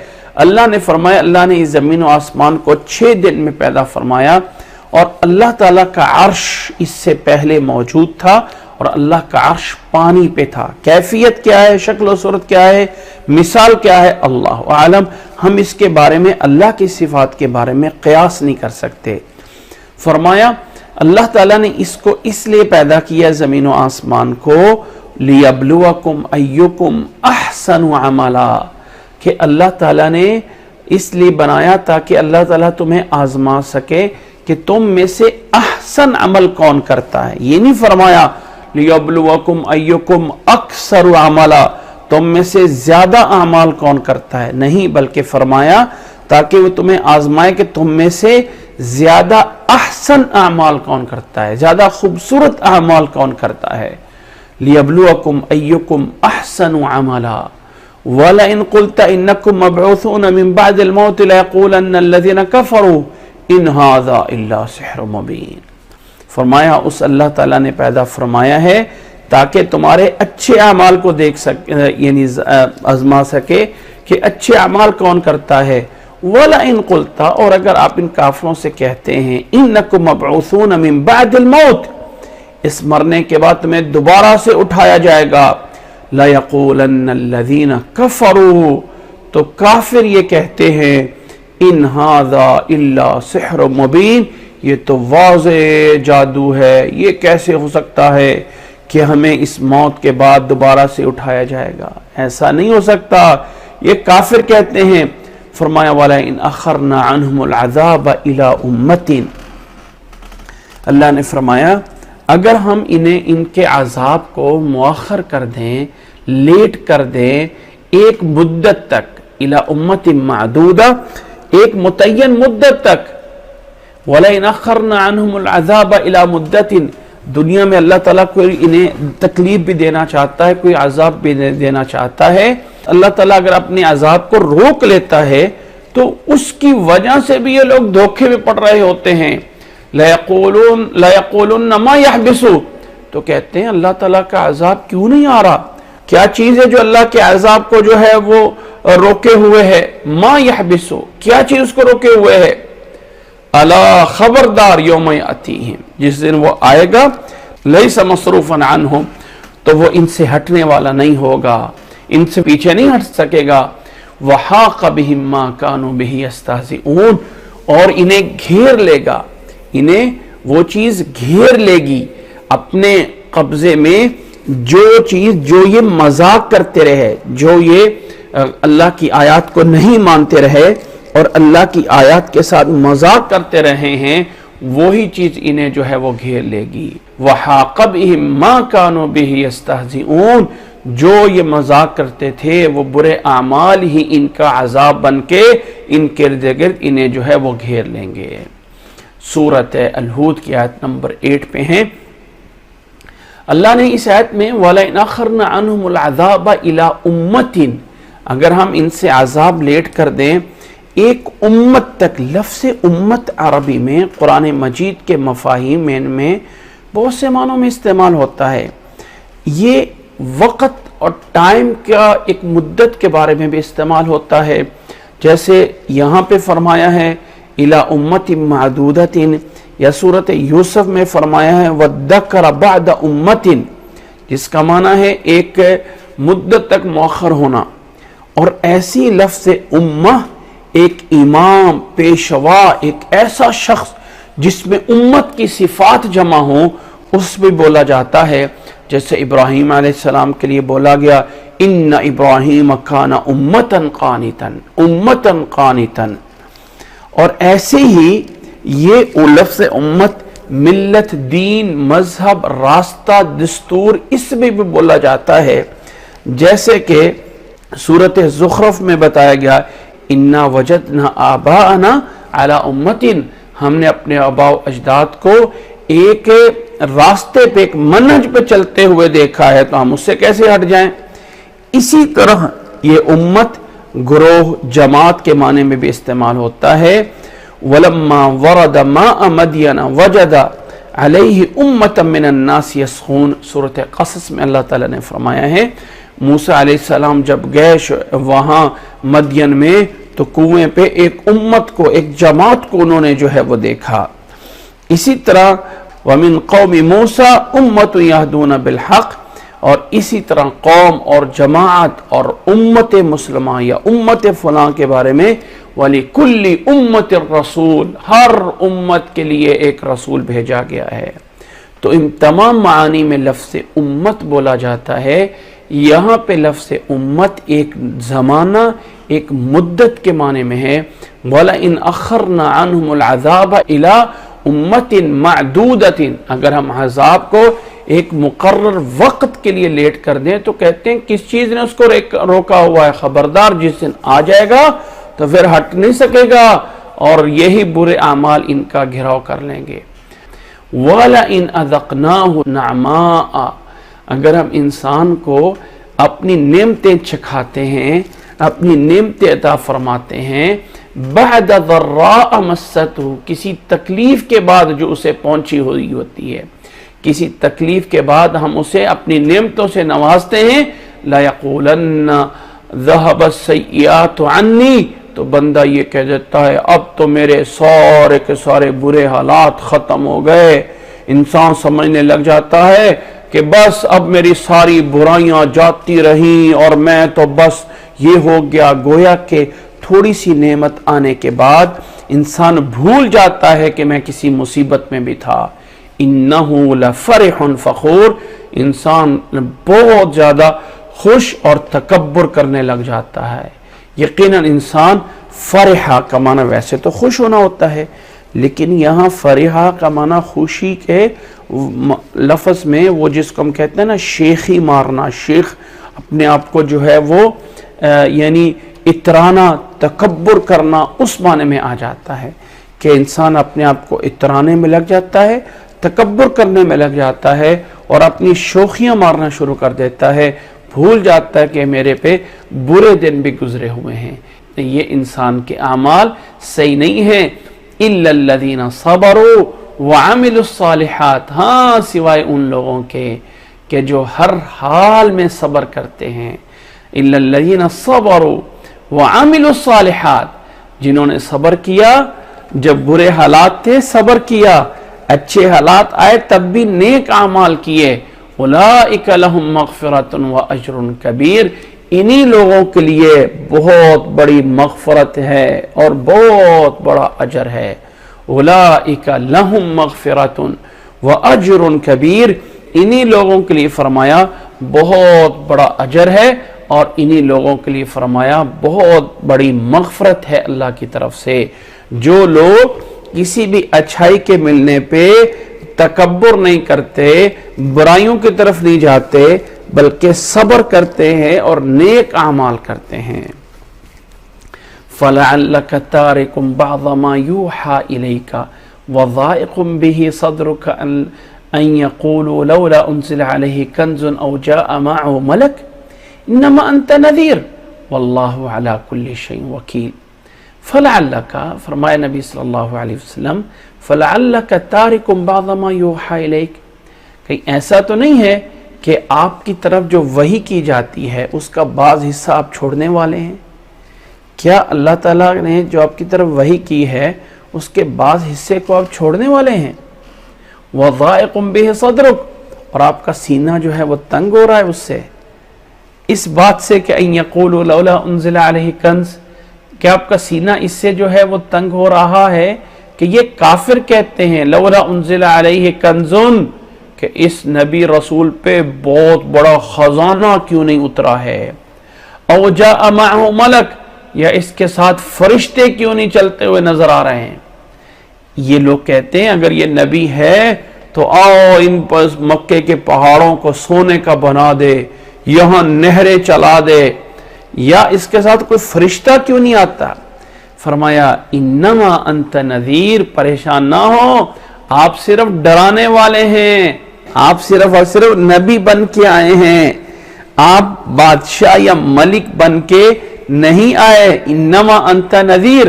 S2: اللہ نے فرمایا، اللہ نے اس زمین و آسمان کو 6 دن میں پیدا فرمایا، اور اللہ تعالیٰ کا عرش اس سے پہلے موجود تھا، اور اللہ کا عرش پانی پہ تھا۔ کیفیت کیا ہے، شکل و صورت کیا ہے، مثال کیا ہے، اللہ عالم۔ ہم اس کے بارے میں، اللہ کی صفات کے بارے میں قیاس نہیں کر سکتے۔ فرمایا اللہ تعالیٰ نے اس کو اس لیے پیدا کیا زمین و آسمان کو، لِيَبْلُوَكُمْ أَيُّكُمْ أَحْسَنُ عَمَلًا، کہ اللہ تعالیٰ نے اس لیے بنایا تاکہ اللہ تعالیٰ تمہیں آزما سکے کہ تم میں سے احسن عمل کون کرتا ہے۔ یہ نہیں فرمایا لِيَبْلُوَكُمْ أَيُّكُمْ أَكْثَرُ عَمَلًا، تم میں سے زیادہ اعمال کون کرتا ہے، نہیں، بلکہ فرمایا تاکہ وہ تمہیں آزمائے کہ تم میں سے زیادہ احسن اعمال کون کرتا ہے، زیادہ خوبصورت اعمال کون کرتا ہے۔ لِيَبْلُوَكُمْ أَيُّكُمْ أَحْسَنُ عَمَلًا وَلَئِن قُلْتَ إِنَّكُمْ مَبْعُوثُونَ مِن بَعْدِ الْمَوْتِ لَيَقُولَنَّ الَّذِينَ كَفَرُوا إِنْ هَذَا إِلَّا سِحْرٌ مُبِينٌ۔ فرمایا اس اللہ تعالیٰ نے پیدا فرمایا ہے تاکہ تمہارے اچھے اعمال کو دیکھ سکے، یعنی آزما سکے کہ اچھے اعمال کون کرتا ہے۔ وَلَئِن قُلْتَ، اور اگر آپ ان کافروں سے کہتے ہیں إِنَّكُمْ مَبْعُوثُونَ مِن بَعْدِ الْمَوْتِ، اس مرنے کے بعد تمہیں دوبارہ سے اٹھایا جائے گا، لَيَقُولَنَّ الَّذِينَ كَفَرُوا، تو کافر یہ کہتے ہیں إِنْ هَذَا إِلَّا سِحْرٌ مُبِينٌ، یہ تو واضح جادو ہے، یہ کیسے ہو سکتا ہے کہ ہمیں اس موت کے بعد دوبارہ سے اٹھایا جائے گا، ایسا نہیں ہو سکتا، یہ کافر کہتے ہیں۔ فرمایا وَلَئِنْ أَخَّرْنَا عَنْهُمُ الْعَذَابَ إِلَىٰ أُمَّةٍ، اللہ نے فرمایا اگر ہم انہیں ان کے عذاب کو مؤخر کر دیں، لیٹ کر دیں ایک مدت تک، إِلَىٰ أُمَّةٍ مَعْدُودَةٍ، ایک متعین مدت تک، وَلَئِنْ أَخَّرْنَا عَنْهُمُ الْعَذَابَ إِلَىٰ مُدَّةٍ، دنیا میں اللہ تعالیٰ کوئی انہیں تکلیف بھی دینا چاہتا ہے، کوئی عذاب بھی دینا چاہتا ہے، اللہ تعالیٰ اگر اپنے عذاب کو روک لیتا ہے تو اس کی وجہ سے بھی یہ لوگ دھوکے میں پڑ رہے ہوتے ہیں۔ لَيَقُولُنَّ مَا يَحْبِسُ، تو کہتے ہیں اللہ تعالیٰ کا عذاب کیوں نہیں آ رہا، کیا چیز ہے جو اللہ کے عذاب کو جو ہے وہ روکے ہوئے ہے، ما يحبسو، کیا چیز اس کو روکے ہوئے ہے، الا خبردار یوم یاتیہم، جس دن وہ آئے گا، لیس مصروفا عنہم، تو وہ ان سے ہٹنے والا نہیں ہوگا، ان سے پیچھے نہیں ہٹ سکے گا، وحاق بہم ما کانوا بہ یستہزئون، اور انہیں گھیر لے گا، انہیں وہ چیز گھیر لے گی اپنے قبضے میں، جو چیز جو یہ مذاق کرتے رہے، جو یہ اللہ کی آیات کو نہیں مانتے رہے اور اللہ کی آیات کے ساتھ مذاق کرتے رہے ہیں، وہی چیز انہیں جو ہے وہ گھیر لے گی۔ وَحَاقَ بِهِم مَا كَانُوا بِهِ يَسْتَهْزِئُونَ، جو یہ مذاق کرتے تھے وہ برے اعمال ہی ان کا عذاب بن کے ان کے ارد گرد انہیں جو ہے وہ گھیر لیں گے۔ سورۃ الہود کی آیت نمبر 8 پہ ہیں، اللہ نے اس آیت میں وَلَئِنْ أَخَّرْنَا عَنْهُمُ الْعَذَابَ إِلَىٰ أُمَّةٍ، اگر ہم ان سے عذاب لیٹ کر دیں ایک امت تک، لفظ امت عربی میں قرآن مجید کے مفاہیم میں بہت سے معنوں میں استعمال ہوتا ہے، یہ وقت اور ٹائم کا ایک مدت کے بارے میں بھی استعمال ہوتا ہے، جیسے یہاں پہ فرمایا ہے اِلَىٰ أُمَّةٍ مَعْدُودَةٍ، یا سورۃ یوسف میں فرمایا ہے وَذَّكَرَ بَعْدَ أُمَّةٍ، جس کا معنی ہے ایک مدت تک مؤخر ہونا، اور ایسی لفظ امہ ایک امام، پیشوا، ایک ایسا شخص جس میں امت کی صفات جمع ہوں، اس میں بولا جاتا ہے، جیسے ابراہیم علیہ السلام کے لیے بولا گیا ان ابراہیم کان امتن قانتن، امتن قانتن، اور ایسے ہی یہ لفظ امت ملت، دین، مذہب، راستہ، دستور، اس میں بھی بولا جاتا ہے، جیسے کہ سورۃ زخرف میں بتایا گیا انا وجدنا آباءنا علی امتن، ہم نے اپنے آباء و اجداد کو ایک راستے پہ، ایک منہج پہ چلتے ہوئے دیکھا ہے، تو ہم اس سے کیسے ہٹ جائیں۔ اسی طرح یہ امت گروہ، جماعت کے معنی میں بھی استعمال ہوتا ہے۔ وَلَمَّا وَرَدَ مَاءَ مَدْيَنَ وَجَدَ عَلَيْهِ أُمَّةً مِّنَ النَّاسِ يَسْقُونَ۔ سورۃ قصص میں اللہ تعالیٰ نے فرمایا ہے موسیٰ علیہ السلام جب گئے وہاں مدین میں تو کنویں پہ ایک امت کو، ایک جماعت کو انہوں نے جو ہے وہ دیکھا۔ اسی طرح وَمِن قَوْمِ مُوسَىٰ أُمَّةٌ يَهْدُونَ بِالْحَقِّ، اور اسی طرح قوم اور جماعت اور امت مسلمہ یا امت فلاں کے بارے میں وَلِكُلِّ أُمَّةٍ رَسُولٌ، ہر امت کے لیے ایک رسول بھیجا گیا ہے۔ تو ان تمام معانی میں لفظ امت بولا جاتا ہے۔ یہاں پہ لفظ امت ایک زمانہ، ایک مدت کے معنی میں ہے۔ وَلَئِنْ أَخَّرْنَا عَنْهُمُ الْعَذَابَ إِلَىٰ أُمَّةٍ مَعْدُودَةٍ، اگر ہم عذاب کو ایک مقرر وقت کے لیے لیٹ کر دیں تو کہتے ہیں کس چیز نے اس کو روکا ہوا ہے، خبردار جس دن آ جائے گا تو پھر ہٹ نہیں سکے گا اور یہی برے اعمال ان کا گھراؤ کر لیں گے۔ وَلَئِنْ أَذَقْنَاهُ نَعْمَاءَ، اگر ہم انسان کو اپنی نعمتیں چکھاتے ہیں، اپنی نعمتیں عطا فرماتے ہیں، بعد ضراء مستہ، کسی تکلیف کے بعد جو اسے پہنچی ہوئی ہوتی ہے، کسی تکلیف کے بعد ہم اسے اپنی نعمتوں سے نوازتے ہیں، لَيَقُولَنَّ ذَهَبَ السَّيِّئَاتُ عَنِّي، تو بندہ یہ کہہ دیتا ہے اب تو میرے سارے کے سارے برے حالات ختم ہو گئے۔ انسان سمجھنے لگ جاتا ہے کہ بس اب میری ساری برائیاں جاتی رہیں اور میں تو بس یہ ہو گیا۔ گویا کہ تھوڑی سی نعمت آنے کے بعد انسان بھول جاتا ہے کہ میں کسی مصیبت میں بھی تھا۔ انہو لفرح فخور، انسان بہت زیادہ خوش اور تکبر کرنے لگ جاتا ہے۔ یقیناً انسان فرحہ کا معنی ویسے تو خوش ہونا ہوتا ہے، لیکن یہاں فرحہ کا معنی خوشی کے لفظ میں وہ جس کو ہم کہتے ہیں نا شیخی مارنا، شیخ اپنے آپ کو جو ہے وہ یعنی اترانا، تکبر کرنا، اس معنی میں آ جاتا ہے کہ انسان اپنے آپ کو اترانے میں لگ جاتا ہے، تکبر کرنے میں لگ جاتا ہے اور اپنی شوخیاں مارنا شروع کر دیتا ہے، بھول جاتا ہے کہ میرے پہ برے دن بھی گزرے ہوئے ہیں۔ یہ انسان کے اعمال صحیح نہیں ہیں۔ إِلَّا الَّذِينَ صَبَرُوا وَعَمِلُوا الصَّالِحَاتِ، ہاں سوائے ان لوگوں کے کہ جو ہر حال میں صبر کرتے ہیں۔ إِلَّا الَّذِينَ صَبَرُوا وَعَمِلُوا الصَّالِحَاتِ، جنہوں نے صبر کیا، جب برے حالات تھے صبر کیا، اچھے حالات آئے تب بھی نیک اعمال کیے، اولئک لہم مغفرۃ واجر کبیر، انہی لوگوں کے لیے بہت بڑی مغفرت ہے اور بہت بڑا اجر ہے۔ اولئک لہم مغفرۃ واجر کبیر، انہی لوگوں کے لیے فرمایا بہت بڑا اجر ہے اور انہی لوگوں کے لیے فرمایا بہت بڑی مغفرت ہے اللہ کی طرف سے۔ جو لوگ کسی بھی اچھائی کے ملنے پہ تکبر نہیں کرتے، برائیوں کی طرف نہیں جاتے، بلکہ صبر کرتے ہیں اور نیک اعمال کرتے ہیں۔ فَلَعَلَّكَ تَارِكٌ بَعْضَ مَا يُوحَىٰ إِلَيْكَ وَضَائِقٌ بِهِ صَدْرُكَ أَن يَقُولُوا لَوْلَا أُنزِلَ عَلَيْهِ كَنزٌ أَوْ جَاءَ مَعَهُ مَلَكٌ إِنَّمَا أَنتَ نَذِيرٌ وَاللَّهُ عَلَىٰ كُلِّ شَيْءٍ وَكِيلٌ۔ فَلَعَلَّكَ، فرمایا نبی صلی اللہ علیہ وسلم، فَلَعَلَّكَ تَارِكٌ بَعْضَ مَا يُوحَىٰ إِلَيْكَ، کہیں ایسا تو نہیں ہے کہ آپ کی طرف جو وحی کی جاتی ہے اس کا بعض حصہ آپ چھوڑنے والے ہیں؟ کیا اللہ تعالیٰ نے جو آپ کی طرف وحی کی ہے اس کے بعض حصے کو آپ چھوڑنے والے ہیں؟ وَضَائِقٌ بِهِ صَدْرُكَ، اور آپ کا سینہ جو ہے وہ تنگ ہو رہا ہے اس سے، اس بات سے کہ أَن يَقُولُوا لَوْلَا أُنزِلَ عَلَيْهِ كَنْزٌ، کہ آپ کا سینہ اس سے جو ہے وہ تنگ ہو رہا ہے کہ یہ کافر کہتے ہیں لولا انزل علیہ کنزن، کہ اس نبی رسول پہ بہت بڑا خزانہ کیوں نہیں اترا ہے، او جاء معہ ملک، یا اس کے ساتھ فرشتے کیوں نہیں چلتے ہوئے نظر آ رہے ہیں۔ یہ لوگ کہتے ہیں اگر یہ نبی ہے تو آؤ ان پر مکے کے پہاڑوں کو سونے کا بنا دے، یہاں نہریں چلا دے، یا اس کے ساتھ کوئی فرشتہ کیوں نہیں آتا؟ فرمایا انما انت نذیر، پریشان نہ ہو، آپ صرف ڈرانے والے ہیں، آپ صرف اور صرف نبی بن کے آئے ہیں، آپ بادشاہ یا ملک بن کے نہیں آئے۔ انما انت نذیر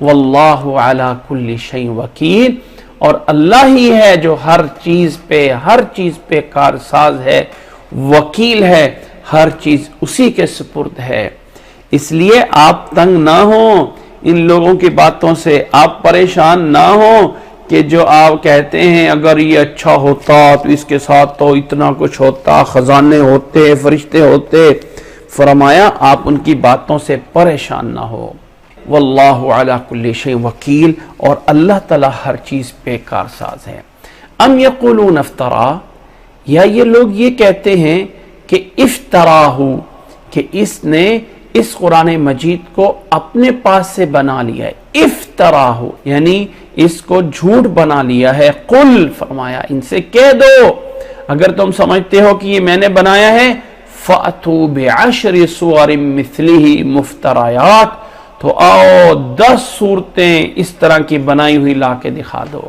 S2: واللہ علی کل شیء وکیل، اور اللہ ہی ہے جو ہر چیز پہ کارساز ہے، وکیل ہے، ہر چیز اسی کے سپرد ہے۔ اس لیے آپ تنگ نہ ہوں ان لوگوں کی باتوں سے، آپ پریشان نہ ہوں کہ جو آپ کہتے ہیں اگر یہ اچھا ہوتا تو اس کے ساتھ تو اتنا کچھ ہوتا، خزانے ہوتے، فرشتے ہوتے۔ فرمایا آپ ان کی باتوں سے پریشان نہ ہو۔ واللہ علی کل شیء وکیل، اور اللہ تعالی ہر چیز پہ کارساز ہے۔ ام یقولون افترا، یا یہ لوگ یہ کہتے ہیں کہ افطراہ، کہ اس نے اس قرآن مجید کو اپنے پاس سے بنا لیا ہے۔ افطراہ یعنی اس کو جھوٹ بنا لیا ہے۔ قل، فرمایا ان سے کہہ دو اگر تم سمجھتے ہو کہ یہ میں نے بنایا ہے، فَأْتُوا بِعَشْرِ سُوَرٍ مِثْلِهِ مُفْتَرَيَاتٍ، تو آؤ 10 صورتیں اس طرح کی بنائی ہوئی لا کے دکھا دو،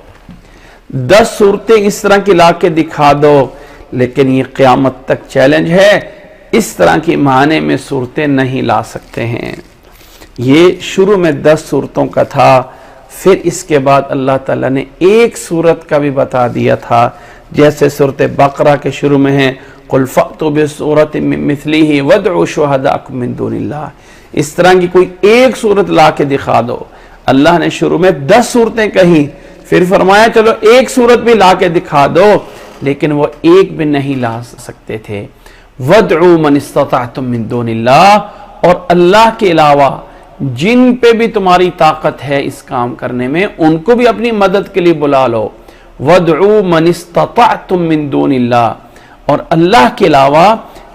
S2: 10 صورتیں اس طرح کی لا کے دکھا دو۔ لیکن یہ قیامت تک چیلنج ہے، اس طرح کی معنی میں صورتیں نہیں لا سکتے ہیں۔ یہ شروع میں 10 صورتوں کا تھا، پھر اس کے بعد اللہ تعالیٰ نے ایک صورت کا بھی بتا دیا تھا، جیسے سورۃ بقرہ کے شروع میں ہے قُلْ فَأْتُوا بِسُورَةٍ مِّن مِّثْلِهِ وَادْعُوا شُهَدَاءَكُم مِّن دُونِ اللَّهِ، اس طرح کی کوئی ایک صورت لا کے دکھا دو۔ اللہ نے شروع میں 10 صورتیں کہیں، پھر فرمایا چلو ایک صورت بھی لا کے دکھا دو، لیکن وہ ایک بھی نہیں لا سکتے تھے۔ وَادْعُوا مَنِ اسْتَطَعْتُم مِّن دُونِ اللَّهِ، اور اللہ کے علاوہ جن پہ بھی تمہاری طاقت ہے اس کام کرنے میں، ان کو بھی اپنی مدد کے لیے بلا لو۔ وَادْعُوا مَنِ اسْتَطَعْتُم مِّن دُونِ اللَّهِ، اور اللہ کے علاوہ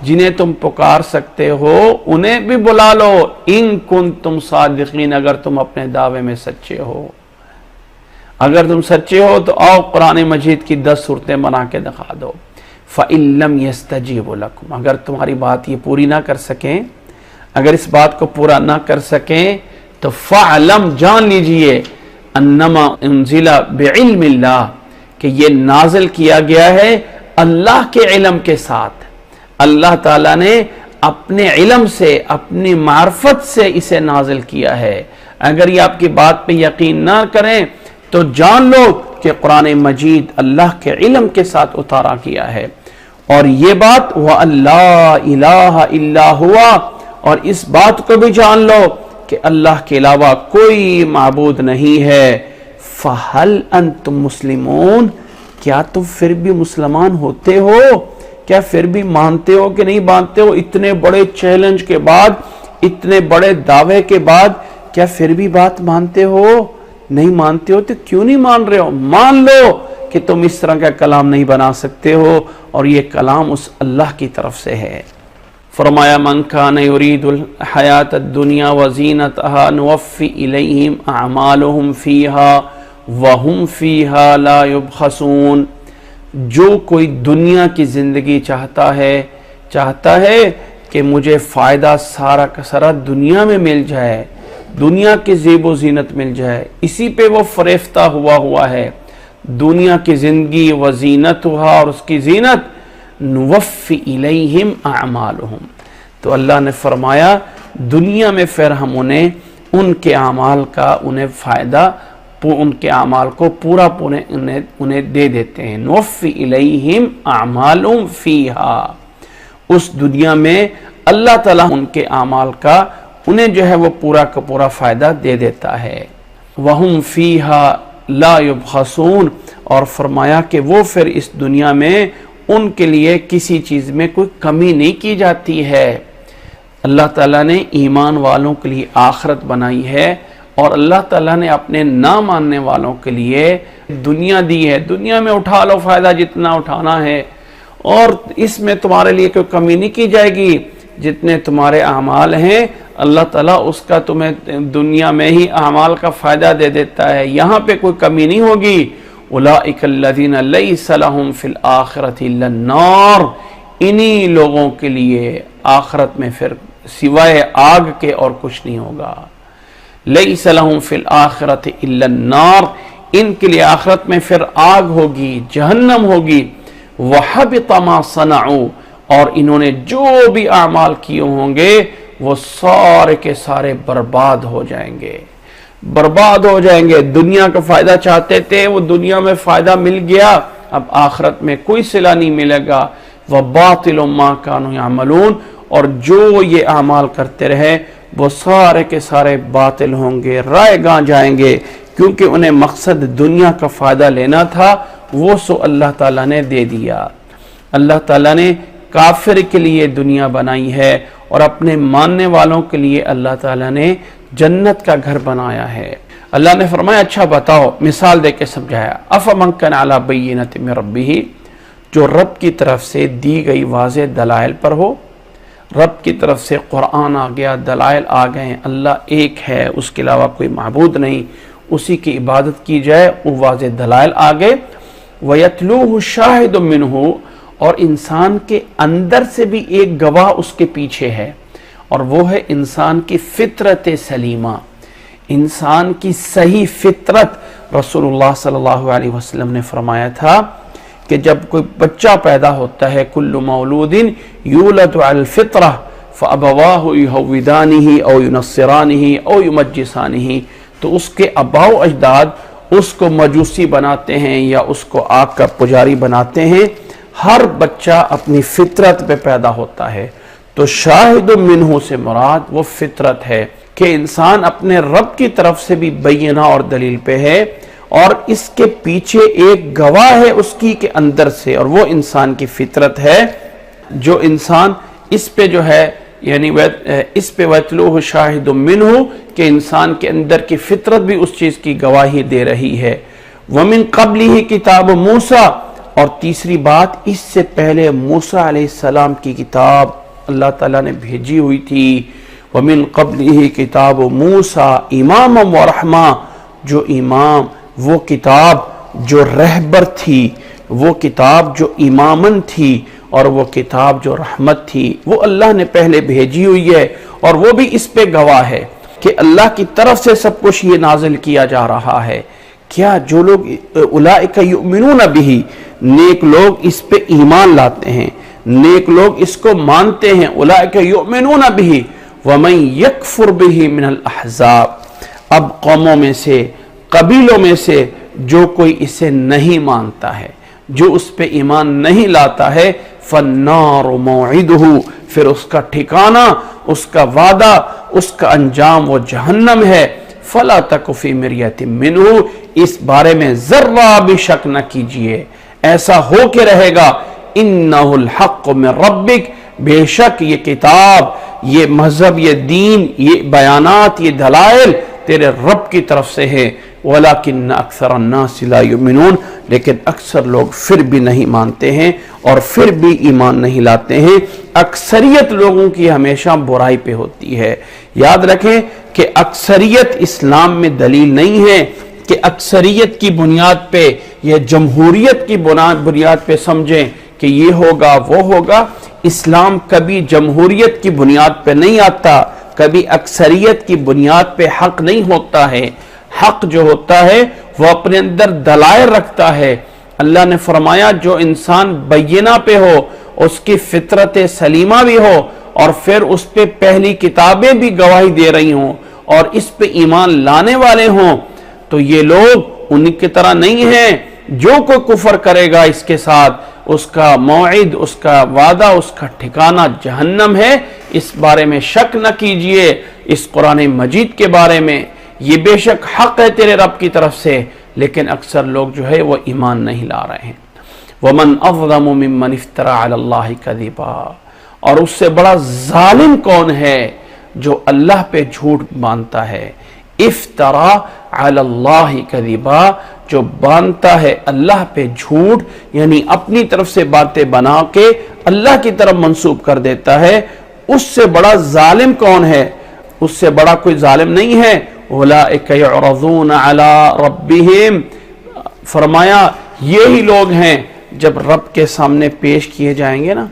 S2: جنہیں تم پکار سکتے ہو انہیں بھی بلا لو، ان کنتم صادقین، اگر تم اپنے دعوے میں سچے ہو۔ اگر تم سچے ہو تو آؤ قرآن مجید کی 10 صورتیں بنا کے دکھا دو۔ فَإِن لَّمْ يَسْتَجِيبُوا لَكُمْ، اگر تمہاری بات یہ پوری نہ کر سکیں، اگر اس بات کو پورا نہ کر سکیں تو فَعْلَمْ، جان لیجئے، انما انزل بعلم اللہ، کہ یہ نازل کیا گیا ہے اللہ کے علم کے ساتھ۔ اللہ تعالیٰ نے اپنے علم سے، اپنی معرفت سے اسے نازل کیا ہے۔ اگر یہ آپ کی بات پہ یقین نہ کریں تو جان لو کہ قرآن مجید اللہ کے علم کے ساتھ اتارا کیا ہے۔ اور یہ بات وَأَلَّا إِلَٰهَ إِلَّا هُوَ، اور اس بات کو بھی جان لو کہ اللہ کے علاوہ کوئی معبود نہیں ہے۔ فَهَلْ أَنْتُمْ مُسْلِمُونَ، کیا تم پھر بھی مسلمان ہوتے ہو؟ کیا پھر بھی مانتے ہو کہ نہیں مانتے ہو؟ اتنے بڑے چیلنج کے بعد، اتنے بڑے دعوے کے بعد کیا پھر بھی بات مانتے ہو؟ نہیں مانتے ہو تو کیوں نہیں مان رہے ہو؟ مان لو کہ تم اس طرح کا کلام نہیں بنا سکتے ہو، اور یہ کلام اس اللہ کی طرف سے ہے۔ فرمایا من کان یرید الحیات الدنیا وزینتها نوفی الیہم اعمالهم فیہا وہم فیہا لا یبخسون، جو کوئی دنیا کی زندگی چاہتا ہے کہ مجھے فائدہ سارا کا سارا دنیا میں مل جائے، دنیا کی زیب و زینت مل جائے، اسی پہ وہ فریفتہ ہوا ہے، دنیا کی زندگی و زینتها، اور اس کی زینت، نوفی الیہم اعمالہم، تو اللہ نے فرمایا دنیا میں پھر ہم انہیں ان کے اعمال کا انہیں فائدہ، ان کے اعمال کو پورا انہیں دے دیتے ہیں۔ نوفی الیہم اعمالہم فیہا، اس دنیا میں اللہ تعالیٰ ان کے اعمال کا انہیں جو ہے وہ پورا کا پورا فائدہ دے دیتا ہے۔ وہم فیہا لا یبخسون، اور فرمایا کہ وہ پھر اس دنیا میں ان کے لیے کسی چیز میں کوئی کمی نہیں کی جاتی ہے۔ اللہ تعالیٰ نے ایمان والوں کے لیے آخرت بنائی ہے، اور اللہ تعالیٰ نے اپنے نہ ماننے والوں کے لیے دنیا دی ہے۔ دنیا میں اٹھا لو فائدہ جتنا اٹھانا ہے، اور اس میں تمہارے لیے کوئی کمی نہیں کی جائے گی۔ جتنے تمہارے اعمال ہیں اللہ تعالیٰ اس کا تمہیں دنیا میں ہی اعمال کا فائدہ دے دیتا ہے، یہاں پہ کوئی کمی نہیں ہوگی۔ اولئک الذین لیس لہم فی الآخرۃ الا النار، انہی لوگوں کے لیے آخرت میں پھر سوائے آگ کے اور کچھ نہیں ہوگا۔ لیس لہم فی الآخرۃ الا النار، ان کے لیے آخرت میں پھر آگ ہوگی، جہنم ہوگی۔ وحبط ما صنعوا، اور انہوں نے جو بھی اعمال کیے ہوں گے وہ سارے کے سارے برباد ہو جائیں گے۔ برباد ہو جائیں گے. دنیا کا فائدہ چاہتے تھے, وہ دنیا میں فائدہ مل گیا, اب آخرت میں کوئی صلہ نہیں ملے گا. وَبَاطِلٌ مَا كَانُوا يَعْمَلُونَ, اور جو یہ اعمال کرتے رہے وہ سارے کے سارے باطل ہوں گے, رائے گاں جائیں گے, کیونکہ انہیں مقصد دنیا کا فائدہ لینا تھا, وہ سو اللہ تعالیٰ نے دے دیا. اللہ تعالیٰ نے کافر کے لیے دنیا بنائی ہے اور اپنے ماننے والوں کے لیے اللہ تعالیٰ نے جنت کا گھر بنایا ہے. اللہ نے فرمایا اچھا بتاؤ, مثال دے کے سمجھایا, أَفَمَنْ كَانَ عَلَى بَيِّنَةٍ مِّن رَبِّهِ, جو رب کی طرف سے دی گئی واضح دلائل پر ہو. رب کی طرف سے قرآن آ گیا, دلائل آ گئے, اللہ ایک ہے, اس کے علاوہ کوئی معبود نہیں, اسی کی عبادت کی جائے, وہ واضح دلائل آ گئے. وَيَتْلُوهُ شَاهِدٌ مِّنْهُ, اور انسان کے اندر سے بھی ایک گواہ اس کے پیچھے ہے, اور وہ ہے انسان کی فطرت سلیمہ, انسان کی صحیح فطرت. رسول اللہ صلی اللہ علیہ وسلم نے فرمایا تھا کہ جب کوئی بچہ پیدا ہوتا ہے, کل مولود یولد علی الفطرہ فابواہ یہودانہ او ینصرانہ او یمجسانہ, تو اس کے آباء و اجداد اس کو مجوسی بناتے ہیں یا اس کو آگ کا پجاری بناتے ہیں. ہر بچہ اپنی فطرت پہ پیدا ہوتا ہے. تو شاہد منہ سے مراد وہ فطرت ہے کہ انسان اپنے رب کی طرف سے بھی بینہ اور دلیل پہ ہے, اور اس کے پیچھے ایک گواہ ہے اس کی کے اندر سے, اور وہ انسان کی فطرت ہے. جو انسان اس پہ جو ہے یعنی اس پہ وَيَتْلُوهُ شَاهِدٌ مِّنْهُ, کہ انسان کے اندر کی فطرت بھی اس چیز کی گواہی دے رہی ہے. وَمِن قَبْلِهِ کتاب موسیٰ, اور تیسری بات, اس سے پہلے موسیٰ علیہ السلام کی کتاب اللہ تعالیٰ نے بھیجی ہوئی تھی. وَمِن قَبْلِهِ کتاب موسیٰ اماما ورحمہ, جو امام, وہ کتاب جو رہبر تھی, وہ کتاب جو امامن تھی, اور وہ کتاب جو رحمت تھی, وہ اللہ نے پہلے بھیجی ہوئی ہے, اور وہ بھی اس پہ گواہ ہے کہ اللہ کی طرف سے سب کچھ یہ نازل کیا جا رہا ہے. کیا جو لوگ اولئک یؤمنون بہ, نیک لوگ اس پہ ایمان لاتے ہیں, نیک لوگ اس کو مانتے ہیں. اولئک یؤمنون بہ ومن یکفر بہ من الاحزاب, اب قوموں میں سے, قبیلوں میں سے جو کوئی اسے نہیں مانتا ہے, جو اس پہ ایمان نہیں لاتا ہے, فالنار موعدہ, پھر اس کا ٹھکانہ, اس کا وعدہ, اس کا انجام وہ جہنم ہے. فلا تک فی مریۃ منہ, اس بارے میں ذرہ بھی شک نہ کیجئے, ایسا ہو کے رہے گا. انہ الحق من ربک, بے شک یہ کتاب, یہ مذہب, یہ دین, یہ بیانات, یہ دلائل تیرے رب کی طرف سے ہے. وَلَكِنَّ أَكْثَرَ النَّاسِ لَا يُؤْمِنُونَ, لیکن اکثر لوگ پھر بھی نہیں مانتے ہیں اور پھر بھی ایمان نہیں لاتے ہیں. اکثریت لوگوں کی ہمیشہ برائی پہ ہوتی ہے. یاد رکھیں کہ اکثریت اسلام میں دلیل نہیں ہے کہ اکثریت کی بنیاد پہ یا جمہوریت کی بنیاد پہ سمجھیں کہ یہ ہوگا وہ ہوگا. اسلام کبھی جمہوریت کی بنیاد پہ نہیں آتا, کبھی اکثریت کی بنیاد پہ حق نہیں ہوتا ہے. حق جو ہوتا ہے وہ اپنے اندر دلائل رکھتا ہے. اللہ نے فرمایا جو انسان بینہ پہ ہو, اس کی فطرت سلیمہ بھی ہو, اور پھر اس پہ پہلی کتابیں بھی گواہی دے رہی ہوں, اور اس پہ ایمان لانے والے ہوں, تو یہ لوگ ان کی طرح نہیں ہیں. جو کوئی کفر کرے گا اس کے ساتھ, اس کا موعد, اس کا وعدہ, اس کا ٹھکانہ جہنم ہے. اس بارے میں شک نہ کیجئے اس قرآن مجید کے بارے میں, یہ بے شک حق ہے تیرے رب کی طرف سے, لیکن اکثر لوگ جو ہے وہ ایمان نہیں لا رہے ہیں. وَمَنْ أَظْلَمُ مِمَّنِ افْتَرَى عَلَى اللَّهِ كَذِبًا, اور اس سے بڑا ظالم کون ہے جو اللہ پہ جھوٹ باندھتا ہے. افطرا علی اللہ کذبا, جو باندھتا ہے اللہ پہ جھوٹ, یعنی اپنی طرف سے باتیں بنا کے اللہ کی طرف منسوب کر دیتا ہے. اس سے بڑا ظالم کون ہے؟ اس سے بڑا کوئی ظالم نہیں ہے. اولئک یعرضون علی ربہم, فرمایا یہی لوگ ہیں جب رب کے سامنے پیش کیے جائیں گے نا.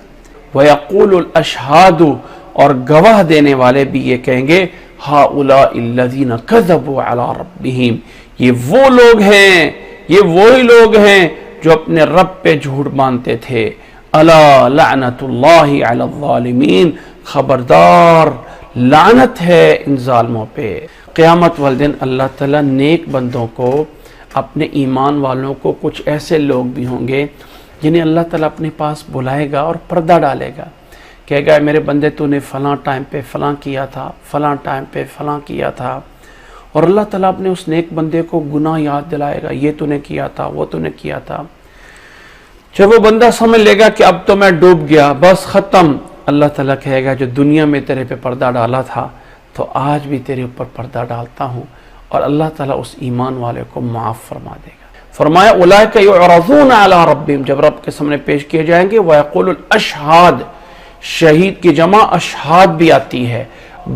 S2: وَيَقُولُ الْأَشْهَادُ, اور گواہ دینے والے بھی یہ کہیں گے هَؤُلَاءِ الَّذِينَ كَذَبُوا عَلَى رَبِّهِمْ, یہ وہ لوگ ہیں, یہ وہی لوگ ہیں جو اپنے رب پہ جھوٹ باندھتے تھے. أَلَا لَعْنَةُ اللَّهِ عَلَى الظَّالِمِينَ, خبردار لعنت ہے ان ظالموں پہ۔ قیامت والے دن اللہ تعالیٰ نیک بندوں کو، اپنے ایمان والوں کو، کچھ ایسے لوگ بھی ہوں گے جنہیں اللہ تعالیٰ اپنے پاس بلائے گا اور پردہ ڈالے گا، کہے گا میرے بندے تو نے فلاں ٹائم پہ فلاں کیا تھا، فلاں ٹائم پہ فلاں کیا تھا، اور اللہ تعالیٰ اپنے اس نیک بندے کو گناہ یاد دلائے گا، یہ تو نے کیا تھا، وہ تو نے کیا تھا۔ جب وہ بندہ سمجھ لے گا کہ اب تو میں ڈوب گیا، بس ختم، اللہ تعالیٰ کہے گا جو دنیا میں تیرے پہ پردہ ڈالا تھا تو آج بھی تیرے اوپر پردہ ڈالتا ہوں، اور اللہ تعالیٰ اس ایمان والے کو معاف فرما دے گا۔ فرمایا اولئک یعرضون علی ربہم، جب رب کے سامنے پیش کیے جائیں گے، ویقول الاشہاد، شہید کی جمع اشہاد بھی آتی ہے،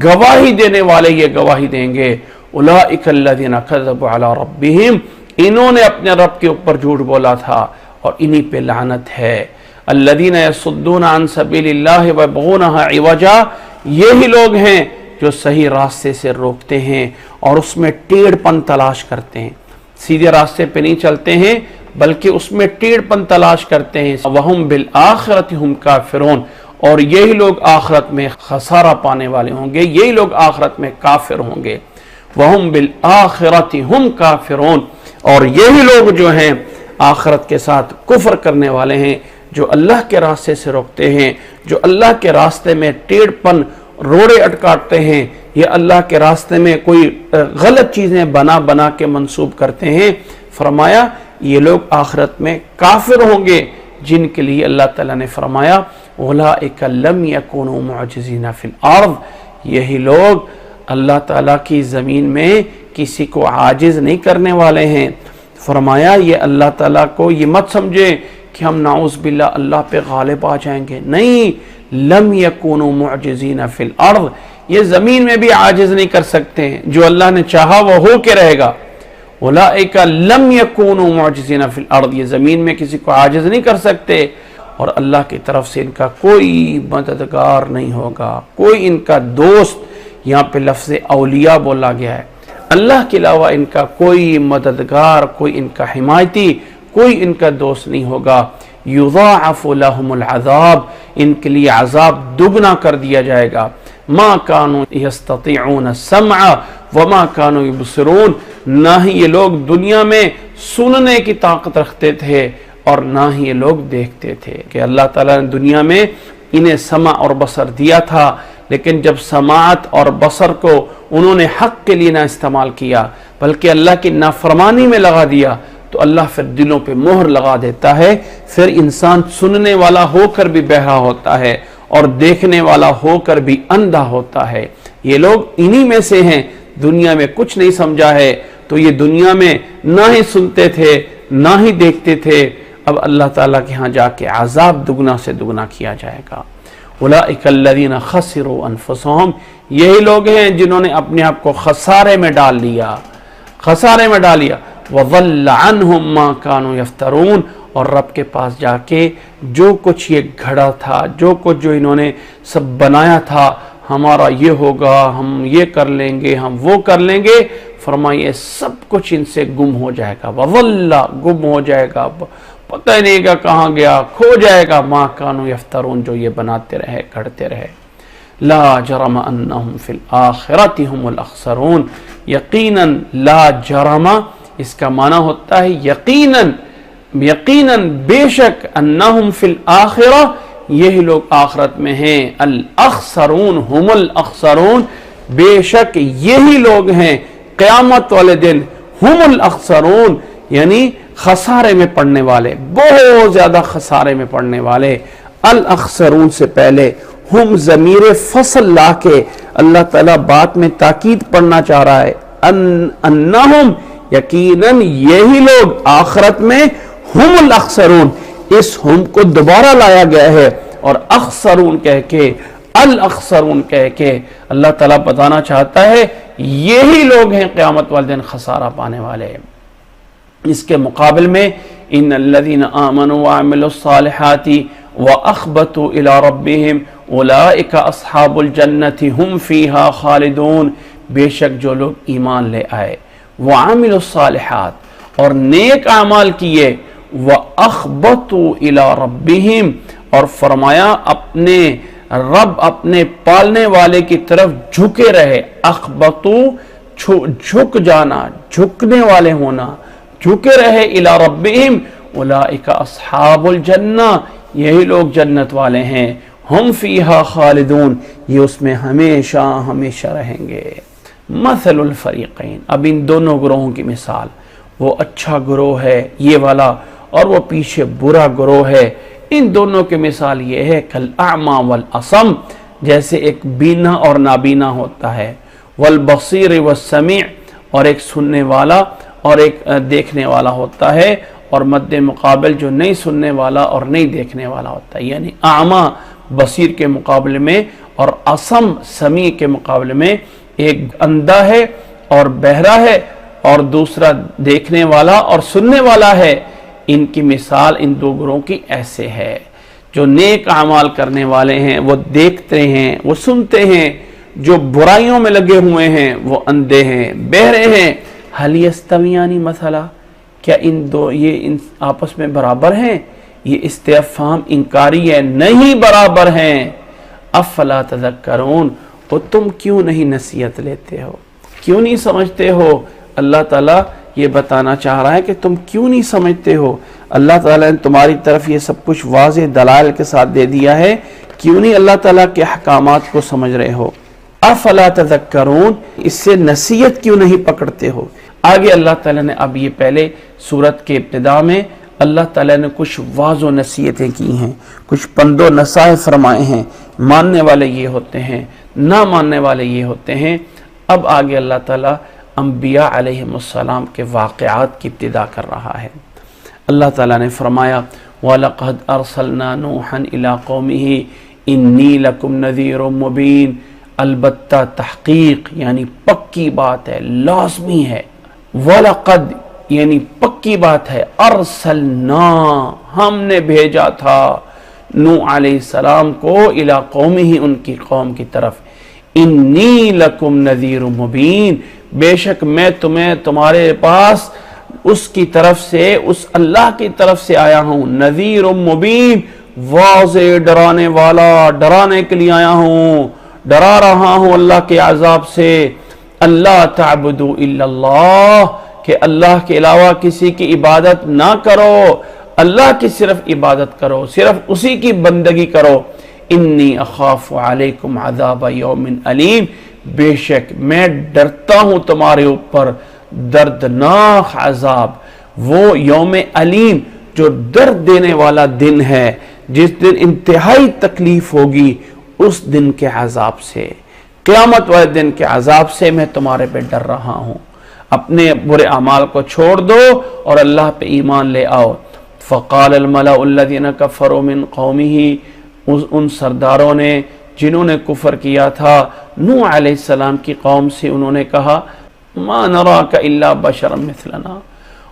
S2: گواہی دینے والے یہ گواہی دیں گے، اولئک الذین کذبوا علی ربہم، انہوں نے اپنے رب کے اوپر جھوٹ بولا تھا اور انہی پہ لعنت ہے۔ الذین یصدون عن سبیل اللہ ویبغونہا عوجا، یہی لوگ ہیں جو صحیح راستے سے روکتے ہیں اور اس میں ٹیڑھ پن تلاش کرتے ہیں، سیدھے راستے پہ نہیں چلتے ہیں بلکہ اس میں ٹیڑھ پن تلاش کرتے ہیں۔ وَهُمْ بِالْآخِرَةِ هُمْ کافرون، اور یہی لوگ آخرت میں خسارہ پانے والے ہوں گے، یہی لوگ آخرت میں کافر ہوں گے۔ وَهُمْ بِالْآخِرَةِ هُمْ کافرون، اور یہی لوگ جو ہیں آخرت کے ساتھ کفر کرنے والے ہیں، جو اللہ کے راستے سے روکتے ہیں، جو اللہ کے راستے میں ٹیڑھ پن روڑے اٹکاتے ہیں، یہ اللہ کے راستے میں کوئی غلط چیزیں بنا بنا کے منسوب کرتے ہیں۔ فرمایا یہ لوگ آخرت میں کافر ہوں گے، جن کے لیے اللہ تعالیٰ نے فرمایا اولئک لم یکونوا معجزین فی الارض، یہی لوگ اللہ تعالیٰ کی زمین میں کسی کو عاجز نہیں کرنے والے ہیں۔ فرمایا یہ اللہ تعالیٰ کو یہ مت سمجھے کہ ہم نعوذ باللہ اللہ پہ غالب آ جائیں گے، نہیں، لم یکونوا معجزین فی الارض، یہ زمین میں بھی عاجز نہیں کر سکتے ہیں، جو اللہ نے چاہا وہ ہو کے رہے گا۔ اولئک لم یکونوا معجزین فی الارض، یہ زمین میں کسی کو عاجز نہیں کر سکتے، اور اللہ کی طرف سے ان کا کوئی مددگار نہیں ہوگا، کوئی ان کا دوست، یہاں پہ لفظ اولیاء بولا گیا ہے، اللہ کے علاوہ ان کا کوئی مددگار، کوئی ان کا حمایتی، کوئی ان کا دوست نہیں ہوگا۔ یضاعف لهم العذاب، ان کے لیے عذاب دگنا کر دیا جائے گا۔ ما كانوا يستطيعون السمع وما كانوا يبصرون، نہ ہی یہ لوگ دنیا میں سننے کی طاقت رکھتے تھے اور نہ ہی یہ لوگ دیکھتے تھے، کہ اللہ تعالیٰ نے دنیا میں انہیں سمع اور بصر دیا تھا، لیکن جب سماعت اور بصر کو انہوں نے حق کے لیے نہ استعمال کیا بلکہ اللہ کی نافرمانی میں لگا دیا، تو اللہ پھر دلوں پہ مہر لگا دیتا ہے، پھر انسان سننے والا ہو کر بھی بہرا ہوتا ہے اور دیکھنے والا ہو کر بھی اندھا ہوتا ہے۔ یہ لوگ انہی میں سے ہیں، دنیا میں کچھ نہیں سمجھا ہے تو یہ دنیا میں نہ ہی سنتے تھے نہ ہی دیکھتے تھے، اب اللہ تعالیٰ کے ہاں جا کے عذاب دگنا سے دگنا کیا جائے گا۔ اولئک الذین خسروا انفسهم، یہی لوگ ہیں جنہوں نے اپنے آپ کو خسارے میں ڈال لیا، خسارے میں ڈال لیا۔ وَضَلَّ عَنْهُمْ مَا كَانُوا يَفْتَرُونَ، اور رب کے پاس جا کے جو کچھ یہ گھڑا تھا، جو کچھ جو انہوں نے سب بنایا تھا، ہمارا یہ ہوگا، ہم یہ کر لیں گے، ہم وہ کر لیں گے، فرمائیے سب کچھ ان سے گم ہو جائے گا۔ وَضَلَّ، گم ہو جائے گا، پتہ ہی نہیں گا کہاں گیا، کھو جائے گا، مَا كَانُوا يَفْتَرُونَ، جو یہ بناتے رہے، گھڑتے رہے۔ لا جرم انہم فی الآخرۃ ہم الاخسرون، یقیناً، لا جرم اس کا معنی ہوتا ہے یقیناً، یقیناً بے شک، انہم فی الآخرہ، یہی لوگ آخرت میں ہیں، الاخسرون ہم الاخسرون، بے شک یہی لوگ ہیں قیامت والے دن، ہم الاخسرون، یعنی خسارے میں پڑنے والے، بہت زیادہ خسارے میں پڑنے والے۔ الاخسرون سے پہلے ہم ضمیر فصل لا کے اللہ تعالیٰ بات میں تاکید پڑھنا چاہ رہا ہے، انہم، یقیناً یہی لوگ آخرت میں، ہم الاخسرون، اس ہم کو دوبارہ لایا گیا ہے اور اخسرون کہہ کے، الاخسرون کہہ کے اللہ تعالیٰ بتانا چاہتا ہے یہی لوگ ہیں قیامت والے دن خسارہ پانے والے۔ اس کے مقابل میں ان الذین آمنوا وعملوا الصالحات واخبتوا الی ربہم اولئک اصحاب الجنۃ ہم فیہا خالدون، بے شک جو لوگ ایمان لے آئے، وعملوا الصالحات، اور نیک اعمال کیے، وَأَخْبَتُوا إِلَىٰ رَبِّهِمْ، اور فرمایا اپنے رب اپنے پالنے والے کی طرف جھکے رہے. اخبتو جھک جانا, جھکنے والے ہونا, جھکے رہے. الی ربہم اولئک اصحاب الجنہ, یہی لوگ جنت والے ہیں. ہم فیہا خالدون, یہ اس میں ہمیشہ ہمیشہ رہیں گے. مثل الفریقین, اب ان دونوں گروہوں کی مثال, وہ اچھا گروہ ہے یہ والا اور وہ پیچھے برا گروہ ہے, ان دونوں کی مثال یہ ہے کالاعمی والاصم, جیسے ایک بینا اور نابینا ہوتا ہے, والبصیر والسمیع, اور ایک سننے والا اور ایک دیکھنے والا ہوتا ہے, اور مد مقابل جو نہیں سننے والا اور نہیں دیکھنے والا ہوتا ہے. یعنی اعمی بصیر کے مقابلے میں اور اصم سمیع کے مقابلے میں ایک اندھا ہے اور بہرا ہے اور دوسرا دیکھنے والا اور سننے والا ہے. ان کی مثال ان دو گروہوں کی ایسے ہے. جو نیک اعمال کرنے والے ہیں وہ دیکھتے ہیں, وہ سنتے ہیں, جو برائیوں میں لگے ہوئے ہیں وہ اندھے ہیں, بہرے ہیں. حل یستویان مثلا, کیا یہ آپس میں برابر ہیں؟ یہ استفہام انکاری ہے, نہیں برابر ہیں. افلا تذکرون, تو تم کیوں نہیں نصیحت لیتے ہو, کیوں نہیں سمجھتے ہو؟ اللہ تعالیٰ یہ بتانا چاہ رہا ہے کہ تم کیوں نہیں سمجھتے ہو. اللہ تعالیٰ نے تمہاری طرف یہ سب کچھ واضح دلائل کے ساتھ دے دیا ہے, کیوں نہیں اللہ تعالیٰ کے احکامات کو سمجھ رہے ہو؟ افلا تذکرون, اس سے نصیحت کیوں نہیں پکڑتے ہو؟ آگے اللہ تعالیٰ نے اب یہ پہلے سورت کے ابتدا میں اللہ تعالیٰ نے کچھ واضح و نصیحتیں کی ہیں, کچھ پند و نصائح فرمائے ہیں. ماننے والے یہ ہوتے ہیں, نہ ماننے والے یہ ہوتے ہیں. اب آگے اللہ تعالیٰ انبیاء علیہم السلام کے واقعات کی ابتدا کر رہا ہے. اللہ تعالیٰ نے فرمایا وَلَقَدْ أَرْسَلْنَا نُوحًا إِلَىٰ قَوْمِهِ إِنِّي لَكُمْ نَذِيرٌ مُبِينٌ, البتہ تحقیق یعنی پکی بات ہے, لازمی ہے. وَلَقَدْ یعنی پکی بات ہے. ارسلنا, ہم نے بھیجا تھا نوح علیہ السلام کو, الی قومہ, ان کی قوم کی طرف. انی لکم نذیر مبین, بے شک میں تمہیں تمہارے پاس اس کی طرف سے, اس اللہ کی طرف سے آیا ہوں. نذیر مبین, واضح ڈرانے والا, ڈرانے کے لیے آیا ہوں, ڈرا رہا ہوں اللہ کے عذاب سے. اللہ تعبدوا الا اللہ, کہ اللہ کے علاوہ کسی کی عبادت نہ کرو, اللہ کی صرف عبادت کرو, صرف اسی کی بندگی کرو. انی اخاف علیکم عذاب یوم علیم, بے شک میں ڈرتا ہوں تمہارے اوپر دردناک عذاب, وہ یوم علیم جو درد دینے والا دن ہے, جس دن انتہائی تکلیف ہوگی, اس دن کے عذاب سے, قیامت والے دن کے عذاب سے میں تمہارے پہ ڈر رہا ہوں. اپنے برے اعمال کو چھوڑ دو اور اللہ پہ ایمان لے آؤ. فقال الملأ الذین کفروا من قومہ, ان سرداروں نے جنہوں نے کفر کیا تھا نوح علیہ السلام کی قوم سے, انہوں نے کہا ما نراک الا بشرا مثلنا,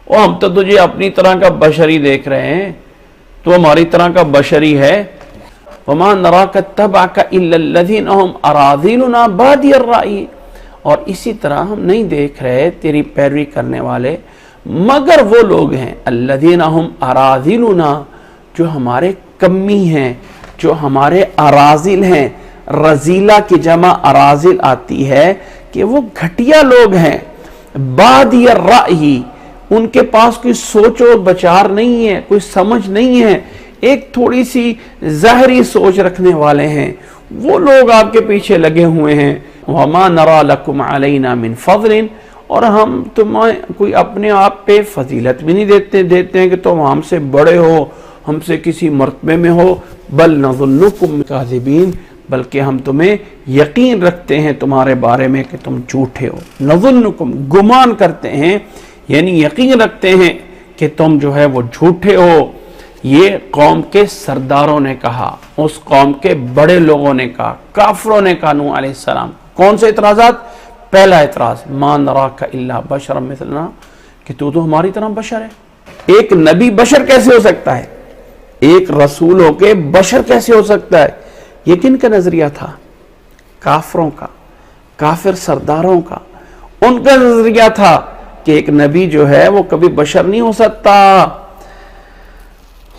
S2: اور ہم تو تجھے اپنی طرح کا بشری دیکھ رہے ہیں, تو ہماری طرح کا بشری ہے. وما نراک اتبعک الا الذین هم اراذلنا بادی الرأی, اور اسی طرح ہم نہیں دیکھ رہے تیری پیروی کرنے والے مگر وہ لوگ ہیں الذین هم اراذلنا, جو ہمارے کمی ہیں, جو ہمارے اراذل ہیں. رزیلہ کی جمع اراذل آتی ہے کہ وہ گھٹیا لوگ ہیں. بادی الرأی, ان کے پاس کوئی سوچ و بچار نہیں ہے, کوئی سمجھ نہیں ہے, ایک تھوڑی سی ظاہری سوچ رکھنے والے ہیں, وہ لوگ آپ کے پیچھے لگے ہوئے ہیں. وما نرى لكم علينا من فضل, اور ہم تمہیں کوئی اپنے آپ پہ فضیلت بھی نہیں دیتے ہیں کہ تم ہم سے بڑے ہو, ہم سے کسی مرتبے میں ہو. بل نظنکم کاذبین, بلکہ ہم تمہیں یقین رکھتے ہیں تمہارے بارے میں کہ تم جھوٹے ہو. نظنکم, گمان کرتے ہیں, یعنی یقین رکھتے ہیں کہ تم جو ہے وہ جھوٹے ہو. یہ قوم کے سرداروں نے کہا, اس قوم کے بڑے لوگوں نے کہا, کافروں نے کہا نوح علیہ السلام. کون سے اعتراضات؟ پہلا اعتراض ما نراک الا بشرا مثلنا, کہ تو ہماری طرح بشر ہے. ایک نبی بشر کیسے ہو سکتا ہے؟ ایک رسول ہو کے بشر کیسے ہو سکتا ہے؟ یہ کن کا نظریہ تھا؟ کافروں کا, کافر سرداروں کا. ان کا نظریہ تھا کہ ایک نبی جو ہے وہ کبھی بشر نہیں ہو سکتا.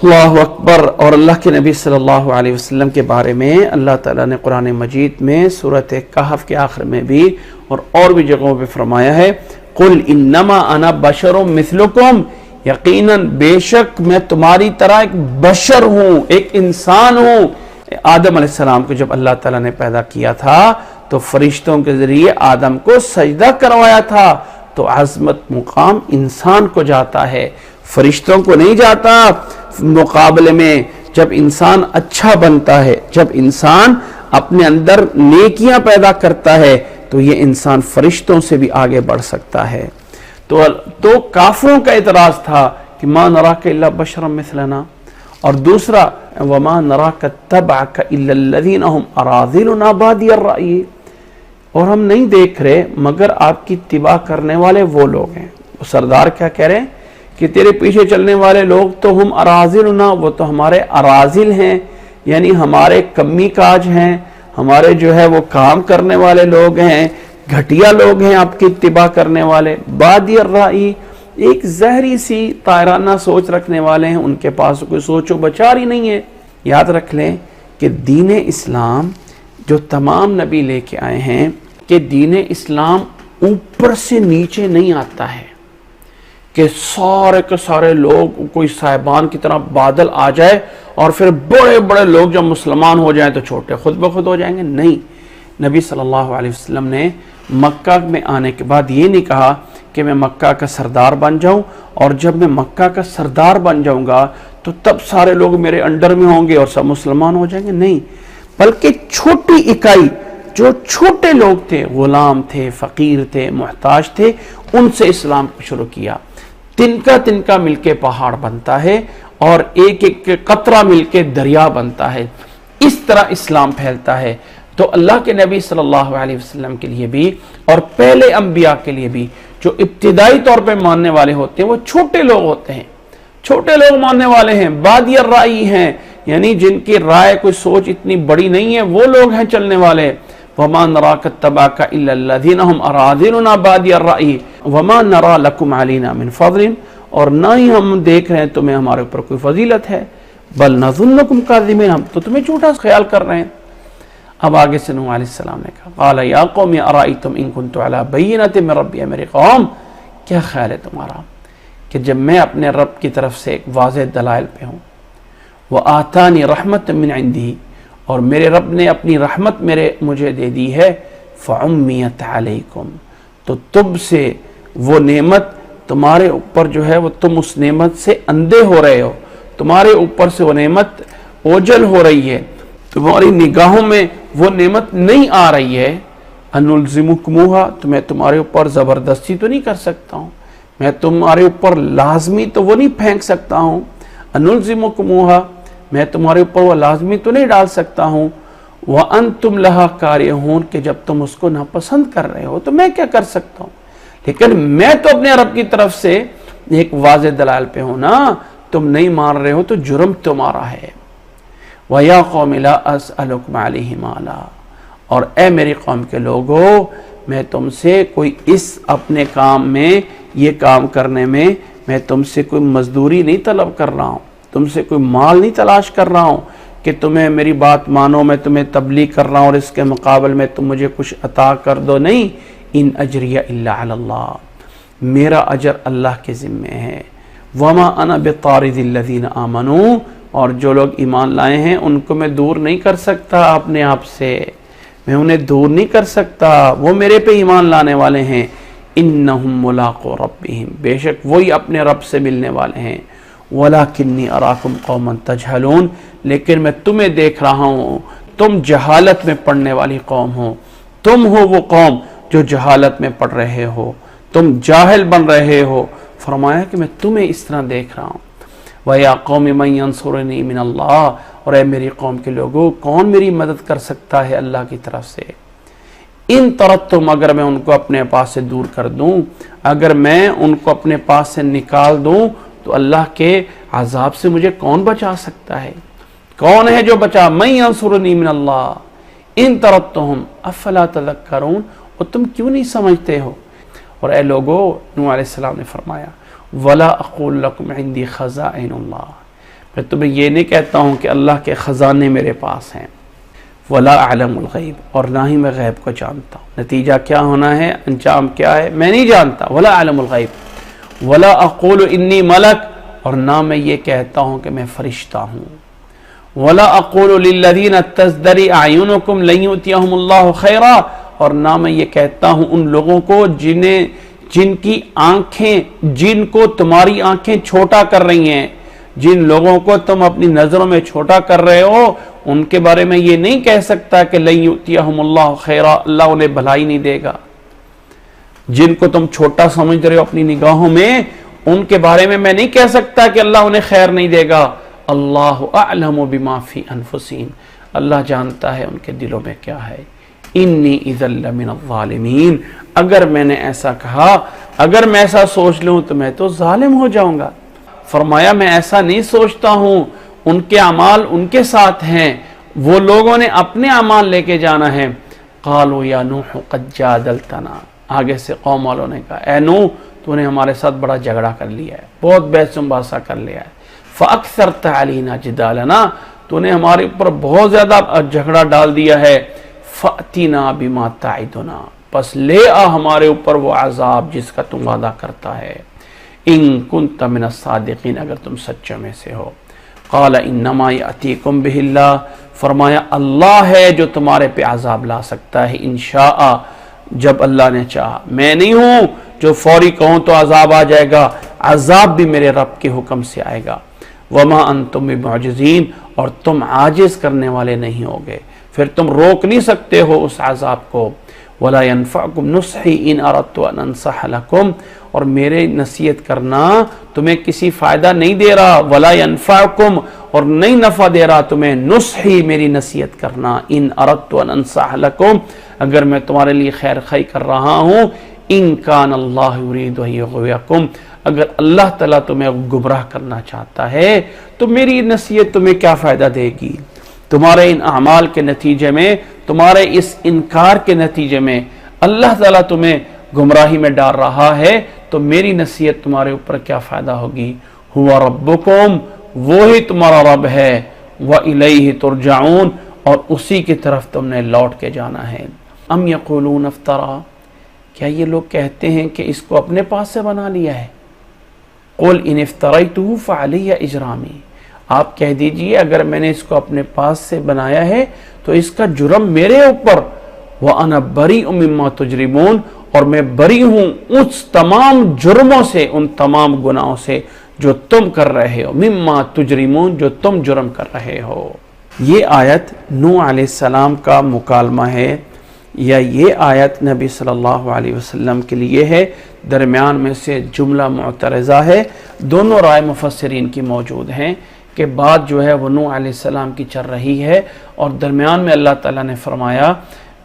S2: اللہ اکبر۔ اور اللہ کے نبی صلی اللہ علیہ وسلم کے بارے میں اللہ تعالیٰ نے قرآن مجید میں سورۃ کہف کے آخر میں بھی اور بھی جگہوں پہ فرمایا ہے، قل انما انا بشر مثلکم، یقیناً بے شک میں تمہاری طرح ایک بشر ہوں، ایک انسان ہوں۔ آدم علیہ السلام کو جب اللہ تعالیٰ نے پیدا کیا تھا تو فرشتوں کے ذریعے آدم کو سجدہ کروایا تھا، تو عظمت مقام انسان کو جاتا ہے، فرشتوں کو نہیں جاتا۔ مقابلے میں جب انسان اچھا بنتا ہے، جب انسان اپنے اندر نیکیاں پیدا کرتا ہے، تو یہ انسان فرشتوں سے بھی آگے بڑھ سکتا ہے۔ تو کافروں کا اعتراض تھا کہ ما نراک الا بشرا مثلنا، اور دوسرا وما نراک اتبعک الا الذین هم اراذلنا بادی الرأی، اور ہم نہیں دیکھ رہے مگر آپ کی اتباع کرنے والے وہ لوگ ہیں۔ وہ سردار کیا کہہ رہے ہیں کہ تیرے پیچھے چلنے والے لوگ تو ہم اراذلنا، وہ تو ہمارے اراذل ہیں، یعنی ہمارے کمی کاج ہیں، ہمارے جو ہے وہ کام کرنے والے لوگ ہیں، گھٹیا لوگ ہیں آپ کی اتباع کرنے والے۔ بادی الرأی، ایک زہری سی طائرانہ سوچ رکھنے والے ہیں، ان کے پاس کوئی سوچ و بچار ہی نہیں ہے۔ یاد رکھ لیں کہ دین اسلام جو تمام نبی لے کے آئے ہیں کہ دین اسلام اوپر سے نیچے نہیں آتا ہے کہ سارے کے سارے لوگ کوئی صاحبان کی طرح بادل آ جائے اور پھر بڑے بڑے لوگ جب مسلمان ہو جائیں تو چھوٹے خود بخود ہو جائیں گے۔ نہیں، نبی صلی اللہ علیہ وسلم نے مکہ میں آنے کے بعد یہ نہیں کہا کہ میں مکہ کا سردار بن جاؤں اور جب میں مکہ کا سردار بن جاؤں گا تو تب سارے لوگ میرے انڈر میں ہوں گے اور سب مسلمان ہو جائیں گے۔ نہیں، بلکہ چھوٹی اکائی جو چھوٹے لوگ تھے، غلام تھے، فقیر تھے، محتاج تھے، ان سے اسلام کو شروع کیا۔ تنکا تنکا مل کے پہاڑ بنتا ہے اور ایک ایک قطرہ مل کے دریا بنتا ہے، اس طرح اسلام پھیلتا ہے۔ تو اللہ کے نبی صلی اللہ علیہ وسلم کے لیے بھی اور پہلے انبیاء کے لیے بھی جو ابتدائی طور پہ ماننے والے ہوتے ہیں وہ چھوٹے لوگ ہوتے ہیں، چھوٹے لوگ ماننے والے ہیں، بادی الرأی ہیں، یعنی جن کی رائے کوئی سوچ اتنی بڑی نہیں ہے، وہ لوگ ہیں چلنے والے۔ وَمَا نَرَاكَ اتَّبَعَكَ إِلَّا الَّذِينَ هُمْ أَرَاذِلُنَا بَادِيَ الرَّأْيِ وَمَا نَرَى لَكُمْ عَلَيْنَا مِنْ فَضْلٍ، اور نہ ہی ہم دیکھ رہے ہیں تمہیں ہمارے اوپر کوئی فضیلت ہے، بل نَظُنُّكُمْ كَاذِبِينَ، ہم تو تمہیں جھوٹا خیال کر رہے ہیں۔ اب آگے سے نوح علیہ السلام نے کہا قَالَ يَا قَوْمِ أَرَأَيْتُمْ إِن كُنتُ عَلَى بَيِّنَةٍ مِّن رَّبِّي، میرے قوم کیا خیال ہے تمہارا کہ جب میں اپنے رب کی طرف سے ایک واضح دلائل پہ ہوں، وَآتَانِي رَحْمَةً مِّنْ عِندِهِ، اور میرے رب نے اپنی رحمت مجھے دے دی ہے، فَعُمِّيَتْ عَلَيْكُمْ، تو تم سے وہ نعمت تمہارے اوپر جو ہے وہ تم اس نعمت سے اندھے ہو رہے ہو، تمہارے اوپر سے وہ نعمت اوجل ہو رہی ہے، تمہاری نگاہوں میں وہ نعمت نہیں آ رہی ہے۔ أَنُلْزِمُكُمُوهَا، تو میں تمہارے اوپر زبردستی تو نہیں کر سکتا ہوں، میں تمہارے اوپر لازمی تو وہ نہیں پھینک سکتا ہوں، أَنُلْزِمُكُمُوهَا، میں تمہارے اوپر وہ لازمی تو نہیں ڈال سکتا ہوں، وَأَنْتُمْ لَهَا كَارِهُونَ، کہ جب تم اس کو ناپسند کر رہے ہو تو میں کیا کر سکتا ہوں، لیکن میں تو اپنے رب کی طرف سے ایک واضح دلائل پہ ہوں نا، تم نہیں مان رہے ہو تو جرم تمہارا ہے۔ وَيَا قَوْمِ لَا أَسْأَلُكُمْ عَلَيْهِ مَالًا، اور اے میری قوم کے لوگو، میں تم سے کوئی اس اپنے کام میں، یہ کام کرنے میں تم سے کوئی مزدوری نہیں طلب کر رہا ہوں، تم سے کوئی مال نہیں تلاش کر رہا ہوں کہ تمہیں میری بات مانو، میں تمہیں تبلیغ کر رہا ہوں اور اس کے مقابل میں تم مجھے کچھ عطا کر دو، نہیں۔ ان اجریہ الا علی اللہ، میرا اجر اللہ کے ذمے ہے۔ وما انا بطارد الذین آمنوا، اور جو لوگ ایمان لائے ہیں ان کو میں دور نہیں کر سکتا اپنے آپ سے، میں انہیں دور نہیں کر سکتا، وہ میرے پہ ایمان لانے والے ہیں۔ انہم ملاقو ربہم، بے شک وہی اپنے رب سے ملنے والے ہیں۔ ولکنی اراکم قوما تجہلون، لیکن میں تمہیں دیکھ رہا ہوں تم جہالت میں پڑنے والی قوم ہو، تم ہو وہ قوم جو جہالت میں پڑ رہے ہو، تم جاہل بن رہے ہو۔ فرمایا کہ میں تمہیں اس طرح دیکھ رہا ہوں۔ وَيَا قَوْمِ مَنْ يَنْصُرُنِي مِنَ اللَّهِ، اور اے میری قوم کے لوگوں، کون میری مدد کر سکتا ہے اللہ کی طرف سے؟ ان طردتم، اگر میں ان کو اپنے پاس سے دور کر دوں، اگر میں ان کو اپنے پاس سے نکال دوں تو اللہ کے عذاب سے مجھے کون بچا سکتا ہے؟ کون ہے جو بچا؟ مَنْ يَنْصُرُنِي مِنَ اللَّهِ ان طردتم افلا تذکرون، اور تم کیوں نہیں سمجھتے ہو؟ اور اے لوگو، نوح علیہ السلام نے فرمایا وَلَا أَقُولُ لَكُمْ عِنْدِي خَزَائِنُ اللَّهِ، میں تمہیں یہ نہیں کہتا ہوں کہ اللہ کے خزانے میرے پاس ہیں، ولا اعلم الغیب، اور نہ ہی میں غیب کو جانتا ہوں، نتیجہ کیا ہونا ہے، انجام کیا ہے، میں نہیں جانتا، ولا اعلم الغیب، ولا اقول انی ملک، اور نہ میں یہ کہتا ہوں کہ میں فرشتہ ہوں، ولا اقول للذین تزدری اعینکم لن یؤتیہم اللہ خیرا، اور نہ میں یہ کہتا ہوں ان لوگوں کو جن کی آنکھیں، جن کو تمہاری آنکھیں چھوٹا کر رہی ہیں، جن لوگوں کو تم اپنی نظروں میں چھوٹا کر رہے ہو، ان کے بارے میں یہ نہیں کہہ سکتا کہ لن یؤتیہم اللہ خیرا، اللہ انہیں بھلائی نہیں دے گا۔ جن کو تم چھوٹا سمجھ رہے ہو اپنی نگاہوں میں، ان کے بارے میں نہیں کہہ سکتا کہ اللہ انہیں خیر نہیں دے گا۔ اللہ اعلم بما فی انفسہم، اللہ جانتا ہے ان کے دلوں میں کیا ہے۔ انی اذا لمن الظالمین، اگر میں نے ایسا کہا، اگر میں ایسا سوچ لوں تو میں تو ظالم ہو جاؤں گا۔ فرمایا میں ایسا نہیں سوچتا ہوں، ان کے اعمال ان کے ساتھ ہیں، وہ لوگوں نے اپنے اعمال لے کے جانا ہے۔ قالوا یا نوح قد جادلتنا، آگے سے قوم والوں نے کہا اے نوح تو نے ہمارے ساتھ بڑا جھگڑا کر لیا ہے، بہت بحث مباحثہ کر لیا ہے۔ فاکثرت علینا جدالنا، تو نے ہمارے اوپر بہت زیادہ جھگڑا ڈال دیا ہے۔ فأتنا بما تعدنا، پس لے آ ہمارے اوپر وہ عذاب جس کا تم وعدہ کرتا ہے۔ ان کنت من الصادقین، اگر تم سچے میں سے ہو۔ قال انما یأتیکم بہ اللہ، فرمایا اللہ ہے جو تمہارے پہ عذاب لا سکتا ہے انشاء، جب اللہ نے چاہا، میں نہیں ہوں جو فوری کہوں تو عذاب آ جائے گا، عذاب بھی میرے رب کے حکم سے آئے گا۔ وما انتم بمعجزین، اور تم عاجز کرنے والے نہیں ہوگے، پھر تم روک نہیں سکتے ہو اس عذاب کو۔ ولا ينفعكم نصحي ان اردت ان انصح لكم، اور میرے نصیحت کرنا تمہیں کسی فائدہ نہیں دے رہا۔ ولا ينفعكم، اور نہیں نفع دے رہا تمہیں، نصحی میری نصیحت کرنا، ان اردت ان انصح لكم، اگر میں تمہارے لیے خیر خواہی کر رہا ہوں۔ ان کان اللہ یرید ان یغویکم، اگر اللہ تعالیٰ تمہیں گمراہ کرنا چاہتا ہے تو میری نصیحت تمہیں کیا فائدہ دے گی؟ تمہارے ان اعمال کے نتیجے میں، تمہارے اس انکار کے نتیجے میں اللہ تعالیٰ تمہیں گمراہی میں ڈال رہا ہے، تو میری نصیحت تمہارے اوپر کیا فائدہ ہوگی؟ ہوا ربکم، وہی تمہارا رب ہے، وَإِلَيْهِ تُرْجَعُونَ، اور اسی کی طرف تم نے لوٹ کے جانا ہے۔ ام یقولون افترا، کیا یہ لوگ کہتے ہیں کہ اس کو اپنے پاس سے بنا لیا ہے؟ قل ان افتریتہ فعلی اجرامی، آپ کہہ دیجئے اگر میں نے اس کو اپنے پاس سے بنایا ہے تو اس کا جرم میرے اوپر، وَأَنَا بَرِيءٌ مِّمَّا تُجْرِمُونَ، اور میں بری ہوں اس تمام جرموں سے، ان تمام گناہوں سے جو تم کر رہے ہو، مِّمَّا تُجْرِمُونَ، جو تم جرم کر رہے ہو۔ یہ آیت نوح علیہ السلام کا مکالمہ ہے، یا یہ آیت نبی صلی اللہ علیہ وسلم کے لیے ہے، درمیان میں سے جملہ معترضہ ہے، دونوں رائے مفسرین کی موجود ہیں کہ بات جو ہے وہ نوح علیہ السلام کی چل رہی ہے، اور درمیان میں اللہ تعالیٰ نے فرمایا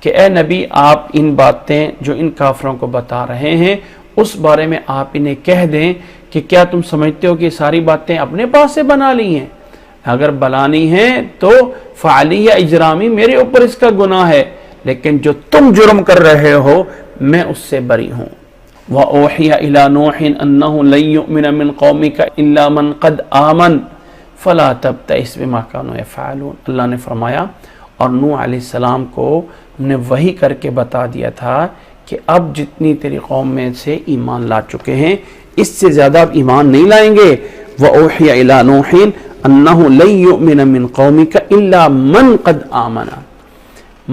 S2: کہ اے نبی آپ ان باتیں جو ان کافروں کو بتا رہے ہیں اس بارے میں آپ انہیں کہہ دیں کہ کیا تم سمجھتے ہو کہ ساری باتیں اپنے پاس سے بنا لی ہیں؟ اگر بلانی ہیں تو فعلی اجرامی، میرے اوپر اس کا گناہ ہے، لیکن جو تم جرم کر رہے ہو میں اس سے بری ہوں۔ وَأُوحِيَ إِلَى نُوحٍ أَنَّهُ لَن يُؤْمِنَ مِن قَوْمِكَ إِلَّا مَن قَدْ آمَنَ فَلَا تَبْتَئِسْ بِمَا كَانُوا يَفْعَلُونَ، اللہ نے فرمایا اور نوح علیہ السلام کو ہم نے وحی کر کے بتا دیا تھا کہ اب جتنی تیری قوم میں سے ایمان لا چکے ہیں اس سے زیادہ اب ایمان نہیں لائیں گے۔ وَأُوحِيَ إِلَى نُوحٍ أَنَّهُ لَن يُؤْمِنَ مِن قَوْمِكَ إِلَّا مَن قَدْ آمَنَ،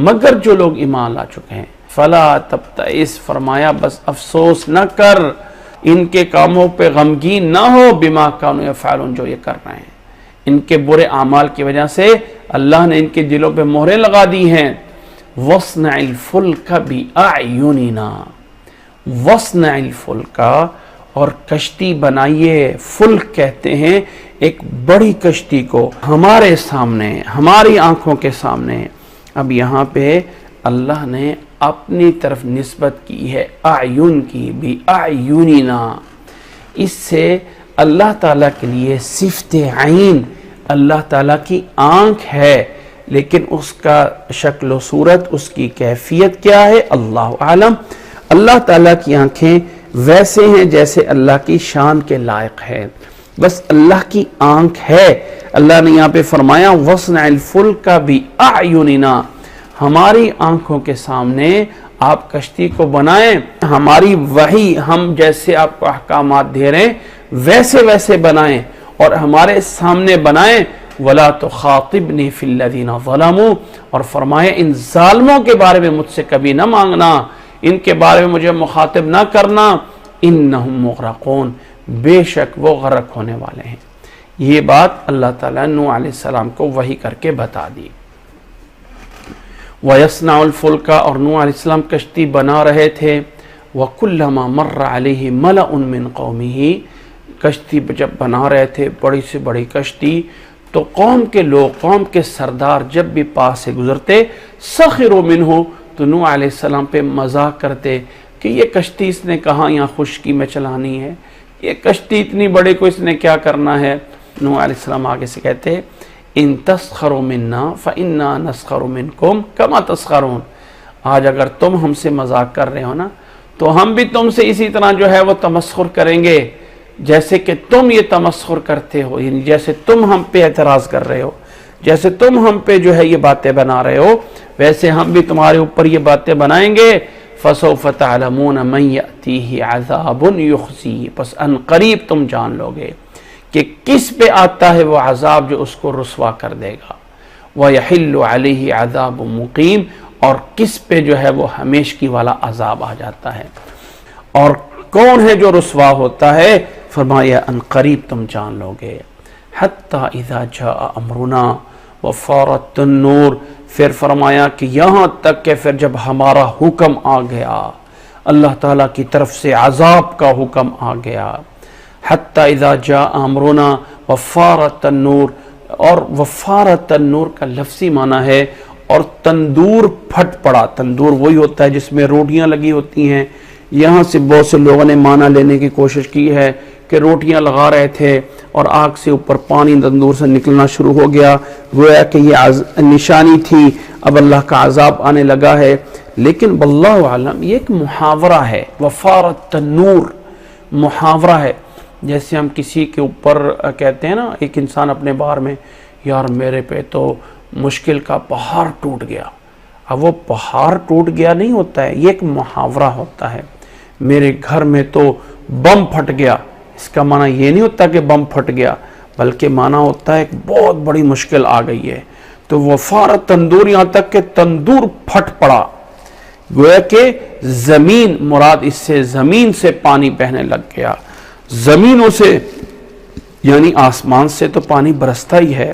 S2: مگر جو لوگ ایمان لا چکے ہیں۔ فلا تبتئس، فرمایا بس افسوس نہ کر، ان کے کاموں پہ غمگین نہ ہو، بما کانوا یفعلون، جو یہ کر رہے ہیں، ان کے برے اعمال کی وجہ سے اللہ نے ان کے دلوں پہ مہریں لگا دی ہیں۔ وَاصْنَعِ الْفُلْكَ بِأَعْيُنِنَا، وَاصْنَعِ الْفُلْكَ، اور کشتی بنائیے، فلک کہتے ہیں ایک بڑی کشتی کو، ہمارے سامنے، ہماری آنکھوں کے سامنے۔ اب یہاں پہ اللہ نے اپنی طرف نسبت کی ہے اعین کی، بھی اعیننا، اس سے اللہ تعالیٰ کے لیے صفت عین، اللہ تعالیٰ کی آنکھ ہے، لیکن اس کا شکل و صورت، اس کی کیفیت کیا ہے اللہ عالم۔ اللہ تعالیٰ کی آنکھیں ویسے ہیں جیسے اللہ کی شان کے لائق ہے۔ بس اللہ کی آنکھ ہے. اللہ نے یہاں پہ فرمایا وَاصْنَعِ الْفُلْكَ بِأَعْيُنِنَا، ہماری آنکھوں کے سامنے آپ کشتی کو بنائیں. ہماری وحی، ہم جیسے آپ کو احکامات دے رہے ہیں ویسے ویسے بنائیں اور ہمارے سامنے بنائیں. وَلَا تُخَاطِبْنِي فِي الَّذِينَ ظَلَمُوا، اور فرمائے ان ظالموں کے بارے میں مجھ سے کبھی نہ مانگنا، ان کے بارے میں مجھے مخاطب نہ کرنا. اِنَّهُمْ مُغْرَقُونَ، بے شک وہ غرق ہونے والے ہیں. یہ بات اللہ تعالیٰ نوح علیہ السلام کو وحی کر کے بتا دی. وَيَصْنَعُ الْفُلْكَ، اور نوح علیہ السلام کشتی بنا رہے تھے. وَكُلَّمَا مَرَّ عَلَيْهِ مَلَأٌ مِّن قَوْمِهِ، کشتی جب بنا رہے تھے بڑی سے بڑی کشتی، تو قوم کے لوگ، قوم کے سردار جب بھی پاس سے گزرتے سخروا منہ، تو نوح علیہ السلام پہ مذاق کرتے کہ یہ کشتی اس نے کہاں یہاں خشکی میں چلانی ہے، یہ کشتی اتنی بڑی کو اس نے کیا کرنا ہے. نوح علیہ السلام آگے سے کہتے ان تسخروا منا فإنا نسخر منکم کما تسخرون، آج اگر تم ہم سے مذاق کر رہے ہو نا تو ہم بھی تم سے اسی طرح جو ہے وہ تمسخر کریں گے جیسے کہ تم یہ تمسخر کرتے ہو، یعنی جیسے تم ہم پہ اعتراض کر رہے ہو، جیسے تم ہم پہ جو ہے یہ باتیں بنا رہے ہو، ویسے ہم بھی تمہارے اوپر یہ باتیں بنائیں گے. فَسَوْفَ تَعْلَمُونَ مَنْ يَأْتِيهِ عَذَابٌ يُخْزِيهِ، پس ان قریب تم جان لو گے کہ کس پہ آتا ہے وہ عذاب جو اس کو رسوا کر دے گا. وَيَحِلُّ عَلَيْهِ عَذَابٌ مُقِيمٌ، اور کس پہ جو ہے وہ ہمیشگی والا عذاب آ جاتا ہے. اور کون ہے جو رسوا ہوتا ہے؟ فرمایا ان قریب تم جان لو گے. حتی اذا جاء امرنا وفارت النور، پھر فرمایا کہ یہاں تک کہ پھر جب ہمارا حکم آ گیا، اللہ تعالیٰ کی طرف سے عذاب کا حکم آ گیا. حتی اذا جاء امرنا وفارت النور، اور وفارت النور کا لفظی معنی ہے اور تندور پھٹ پڑا. تندور وہی ہوتا ہے جس میں روٹیاں لگی ہوتی ہیں. یہاں سے بہت سے لوگوں نے معنی لینے کی کوشش کی ہے کہ روٹیاں لگا رہے تھے اور آگ سے اوپر پانی تندور سے نکلنا شروع ہو گیا، گویا کہ یہ نشانی تھی، اب اللہ کا عذاب آنے لگا ہے. لیکن واللہ عالم یہ ایک محاورہ ہے. وفارت النور محاورہ ہے. جیسے ہم کسی کے اوپر کہتے ہیں نا، ایک انسان اپنے بارے میں یار میرے پہ تو مشکل کا پہاڑ ٹوٹ گیا. اب وہ پہاڑ ٹوٹ گیا نہیں ہوتا ہے، یہ ایک محاورہ ہوتا ہے. میرے گھر میں تو بم پھٹ گیا، اس کا معنی یہ نہیں ہوتا کہ بم پھٹ گیا، بلکہ معنی ہوتا ہے ایک بہت بڑی مشکل آ گئی ہے. تو وفارت تندور، یہاں تک کہ تندور پھٹ پڑا، گویا کہ زمین مراد، اس سے زمین سے پانی بہنے لگ گیا. زمینوں سے یعنی آسمان سے تو پانی برستا ہی ہے،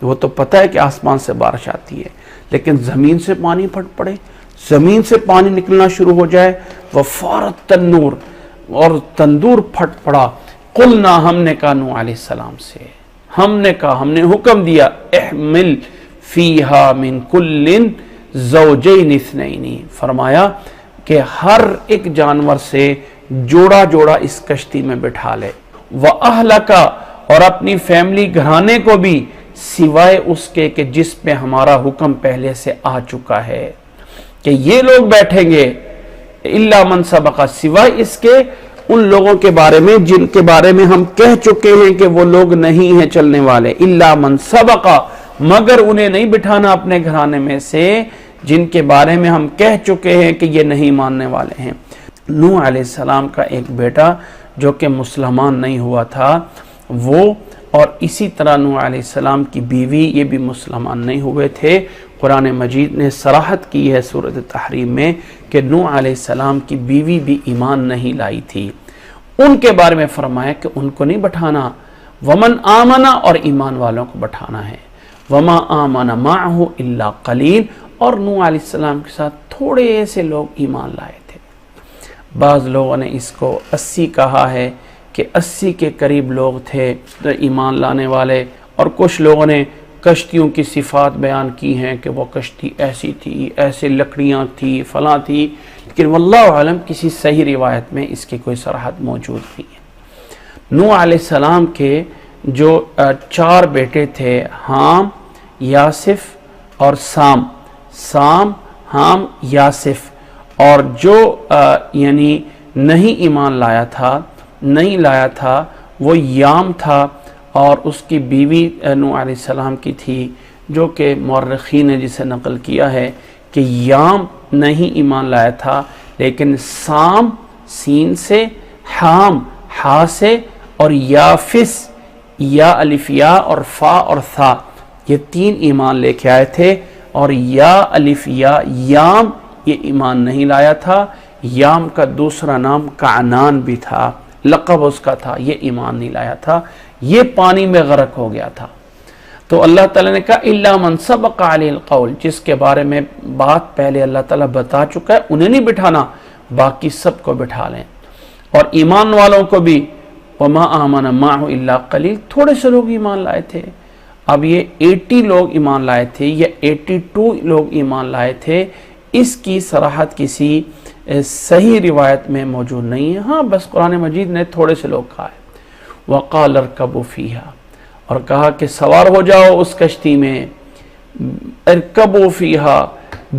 S2: وہ تو پتہ ہے کہ آسمان سے بارش آتی ہے، لیکن زمین سے پانی پھٹ پڑے، زمین سے پانی نکلنا شروع ہو جائے. وفارت تنور، اور تندور پھٹ پڑا. قلنا، ہم نے کہا نوح علیہ السلام سے، ہم نے کہا، ہم نے حکم دیا احمل فیہا من کل زوجین اثنین، فرمایا کہ ہر ایک جانور سے جوڑا جوڑا اس کشتی میں بٹھا لے. وَأَهْلَكَ، اور اپنی فیملی گھرانے کو بھی، سوائے اس کے کہ جس پہ ہمارا حکم پہلے سے آ چکا ہے کہ یہ لوگ بیٹھیں گے. الا من سبق، سوائے اس کے ان لوگوں کے بارے میں جن کے بارے میں ہم کہہ چکے ہیں کہ وہ لوگ نہیں ہیں چلنے والے. الا من سبق، مگر انہیں نہیں بٹھانا اپنے گھرانے میں سے جن کے بارے میں ہم کہہ چکے ہیں کہ یہ نہیں ماننے والے ہیں. نوح علیہ السلام کا ایک بیٹا جو کہ مسلمان نہیں ہوا تھا، وہ اور اسی طرح نوح علیہ السلام کی بیوی یہ بھی مسلمان نہیں ہوئے تھے. قرآن مجید نے صراحت کی ہے سورۃ تحریم میں کہ نوح علیہ السلام کی بیوی بھی ایمان نہیں لائی تھی. ان کے بارے میں فرمایا کہ ان کو نہیں بٹھانا. ومن آمنا، اور ایمان والوں کو بٹھانا ہے. وما آمن معه الا قلیل، اور نوح علیہ السلام کے ساتھ تھوڑے سے لوگ ایمان لائے تھے. بعض لوگوں نے اس کو 80 کہا ہے کہ 80 کے قریب لوگ تھے ایمان لانے والے، اور کچھ لوگوں نے کشتیوں کی صفات بیان کی ہیں کہ وہ کشتی ایسی تھی، ایسے لکڑیاں تھی، فلاں تھی، لیکن واللہ عالم کسی صحیح روایت میں اس کی کوئی صراحت موجود نہیں ہے. نوح علیہ السلام کے جو 4 بیٹے تھے، حام، یاسف اور سام. سام، حام، یاسف، اور جو یعنی نہیں ایمان لایا تھا وہ یام تھا اور اس کی بیوی نوح علیہ السلام کی تھی، جو کہ مورخین نے جسے نقل کیا ہے کہ یام نہیں ایمان لایا تھا، لیکن سام سین سے، حام ہا سے، اور یافس یا الف یا اور فا اور تھا، یہ 3 ایمان لے کے آئے تھے، اور یا الف یا یام یہ ایمان نہیں لایا تھا۔ یام کا دوسرا نام کعنان بھی تھا، لقب اس کا تھا، یہ ایمان نہیں لایا تھا، یہ پانی میں غرق ہو گیا تھا۔ تو اللہ تعالیٰ نے کہا الا من سبق علیہ القول، جس کے بارے میں بات پہلے اللہ تعالیٰ بتا چکا ہے، انہیں نہیں بٹھانا، باقی سب کو بٹھا لیں۔ اور ایمان والوں کو بھی وما آمن معه الا قلیل، تھوڑے سے لوگ ایمان لائے تھے۔ اب یہ 80 لوگ ایمان لائے تھے یا 82 لوگ ایمان لائے تھے، اس کی صراحت کسی صحیح روایت میں موجود نہیں ہے، ہاں بس قرآن مجید نے تھوڑے سے لوگ کہا ہے۔ وقال ارکبوا فیہا، اور کہا کہ سوار ہو جاؤ اس کشتی میں، ارکبوا فیہا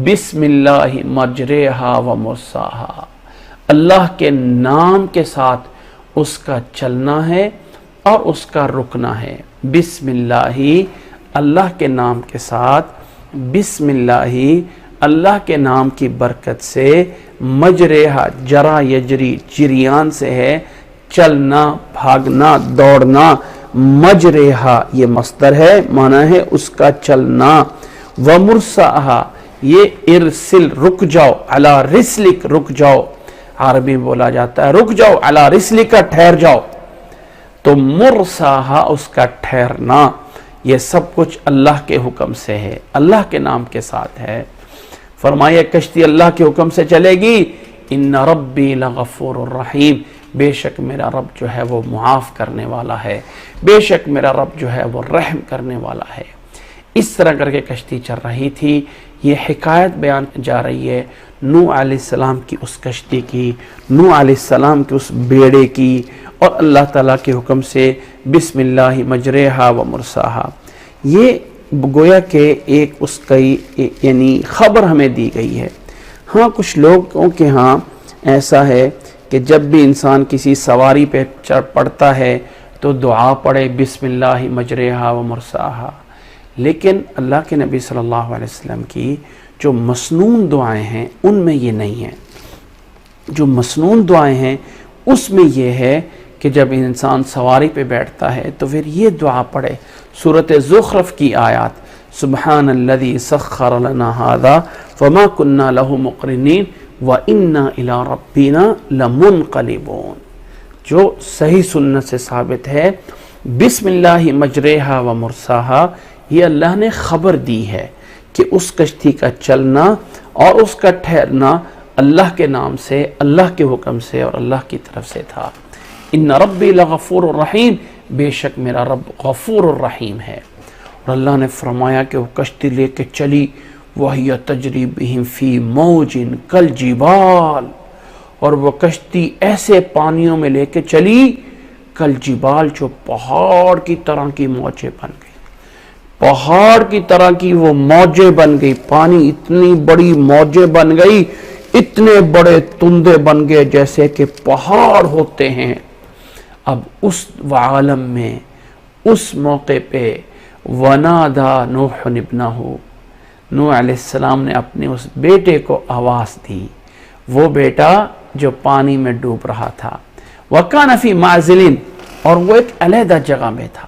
S2: بسم اللہ مجریہا ومرساہا، اللہ کے نام کے ساتھ اس کا چلنا ہے اور اس کا رکنا ہے۔ بسم اللہ، اللہ کے نام کے ساتھ، بسم اللہ اللہ کے نام کی برکت سے، مجریہا جرا یجری جریان سے ہے، چلنا، بھاگنا، دوڑنا، مجریہا یہ مصدر ہے، معنی ہے اس کا چلنا، ومرساہا یہ ارسل رک جاؤ، علی رسلک رک جاؤ، عربی میں بولا جاتا ہے رک جاؤ، علی رسلک ٹھہر جاؤ، تو مرساہا اس کا ٹھہرنا، یہ سب کچھ اللہ کے حکم سے ہے، اللہ کے نام کے ساتھ ہے۔ فرمایا کشتی اللہ کے حکم سے چلے گی، ان ربی لغفور الرحیم، بے شک میرا رب جو ہے وہ معاف کرنے والا ہے، بے شک میرا رب جو ہے وہ رحم کرنے والا ہے۔ اس طرح کر کے کشتی چل رہی تھی۔ یہ حکایت بیان جا رہی ہے نوح علیہ السلام کی اس کشتی کی، نوح علیہ السلام کے اس بیڑے کی، اور اللہ تعالیٰ کے حکم سے بسم اللہ مجریہا و مرساہا، یہ گویا کہ ایک اس کی یعنی خبر ہمیں دی گئی ہے۔ ہاں کچھ لوگوں کے ہاں ایسا ہے کہ جب بھی انسان کسی سواری پہ پڑتا ہے تو دعا پڑھے بسم اللہ مجریہا و مرساہا، لیکن اللہ کے نبی صلی اللہ علیہ وسلم کی جو مسنون دعائیں ہیں ان میں یہ نہیں ہے۔ جو مسنون دعائیں ہیں اس میں یہ ہے کہ جب انسان سواری پہ بیٹھتا ہے تو پھر یہ دعا پڑھے، سورۃ زخرف کی آیات، سبحان الذی سخر لنا ھذا وما كنا له مقرنین وَإِنَّا إِلَىٰ رَبِّنَا لَمُنْقَلِبُونَ، جو صحیح سنت سے ثابت ہے۔ بسم اللہ مجریہا و مرساہا، یہ اللہ نے خبر دی ہے کہ اس کشتی کا چلنا اور اس کا ٹھہرنا اللہ کے نام سے، اللہ کے حکم سے اور اللہ کی طرف سے تھا۔ ان ربی لغفور الرحیم، بے شک میرا رب غفور الرحیم ہے۔ اور اللہ نے فرمایا کہ وہ کشتی لے کے چلی، وَهِيَ تَجْرِي بِهِمْ فِي مَوْجٍ كَالْجِبَالِ، اور وہ کشتی ایسے پانیوں میں لے کے چلی، کالجبال جو پہاڑ کی طرح کی موجیں بن گئی، پہاڑ کی طرح کی وہ موجیں بن گئی، پانی اتنی بڑی موجیں بن گئی، اتنے بڑے تندے بن گئے جیسے کہ پہاڑ ہوتے ہیں۔ اب اس عالم میں اس موقع پہ وَنَادَى نُوحٌ ابْنَهُ، نوح علیہ السلام نے اپنے اس بیٹے کو آواز دی، وہ بیٹا جو پانی میں ڈوب رہا تھا، وَكَانَ فِي مَعْزِلٍ، اور وہ ایک علیحدہ جگہ میں تھا،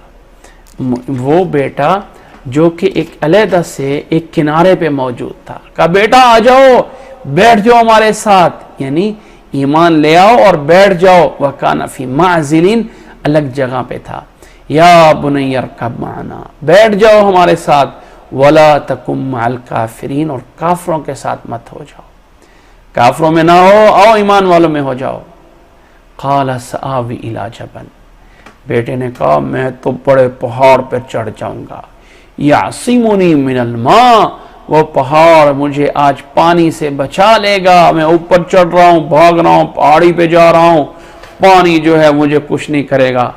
S2: وہ بیٹا جو کہ ایک علیحدہ سے ایک کنارے پہ موجود تھا، کہا بیٹا آ جاؤ، بیٹھ جاؤ ہمارے ساتھ، یعنی ایمان لے آؤ اور بیٹھ جاؤ۔ وَكَانَ فِي مَعْزِلٍ، الگ جگہ پہ تھا۔ یا بنی ارکب معنا، بیٹھ جاؤ ہمارے ساتھ، وَلَا تَكُن مَعَ الْكَافِرِينَ، اور کافروں کے ساتھ مت ہو جاؤ، کافروں میں نہ ہو، آؤ ایمان والوں میں ہو جاؤ۔ قَالَ سَآوِي إِلَىٰ جَبَلٍ، بیٹے نے کہا میں تو بڑے پہاڑ پر چڑھ جاؤں گا، يَعْصِمُنِي مِنَ الْمَاءِ، وہ پہاڑ مجھے آج پانی سے بچا لے گا، میں اوپر چڑھ رہا ہوں، بھاگ رہا ہوں، پہاڑی پہ جا رہا ہوں، پانی جو ہے مجھے کچھ نہیں کرے گا۔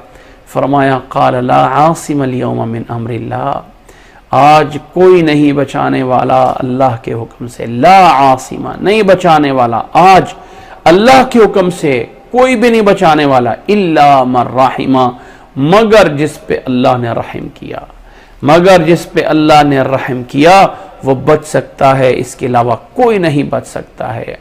S2: فرمایا قَالَ لَا عَاصِمَ الْيَوْمَ مِنْ أَمْرِ اللَّهِ، آج کوئی نہیں بچانے والا اللہ کے حکم سے، لا عاصمہ نہیں بچانے والا، آج اللہ کے حکم سے کوئی بھی نہیں بچانے والا، الا من رحمہ، مگر جس پہ اللہ نے رحم کیا، مگر جس پہ اللہ نے رحم کیا وہ بچ سکتا ہے، اس کے علاوہ کوئی نہیں بچ سکتا ہے۔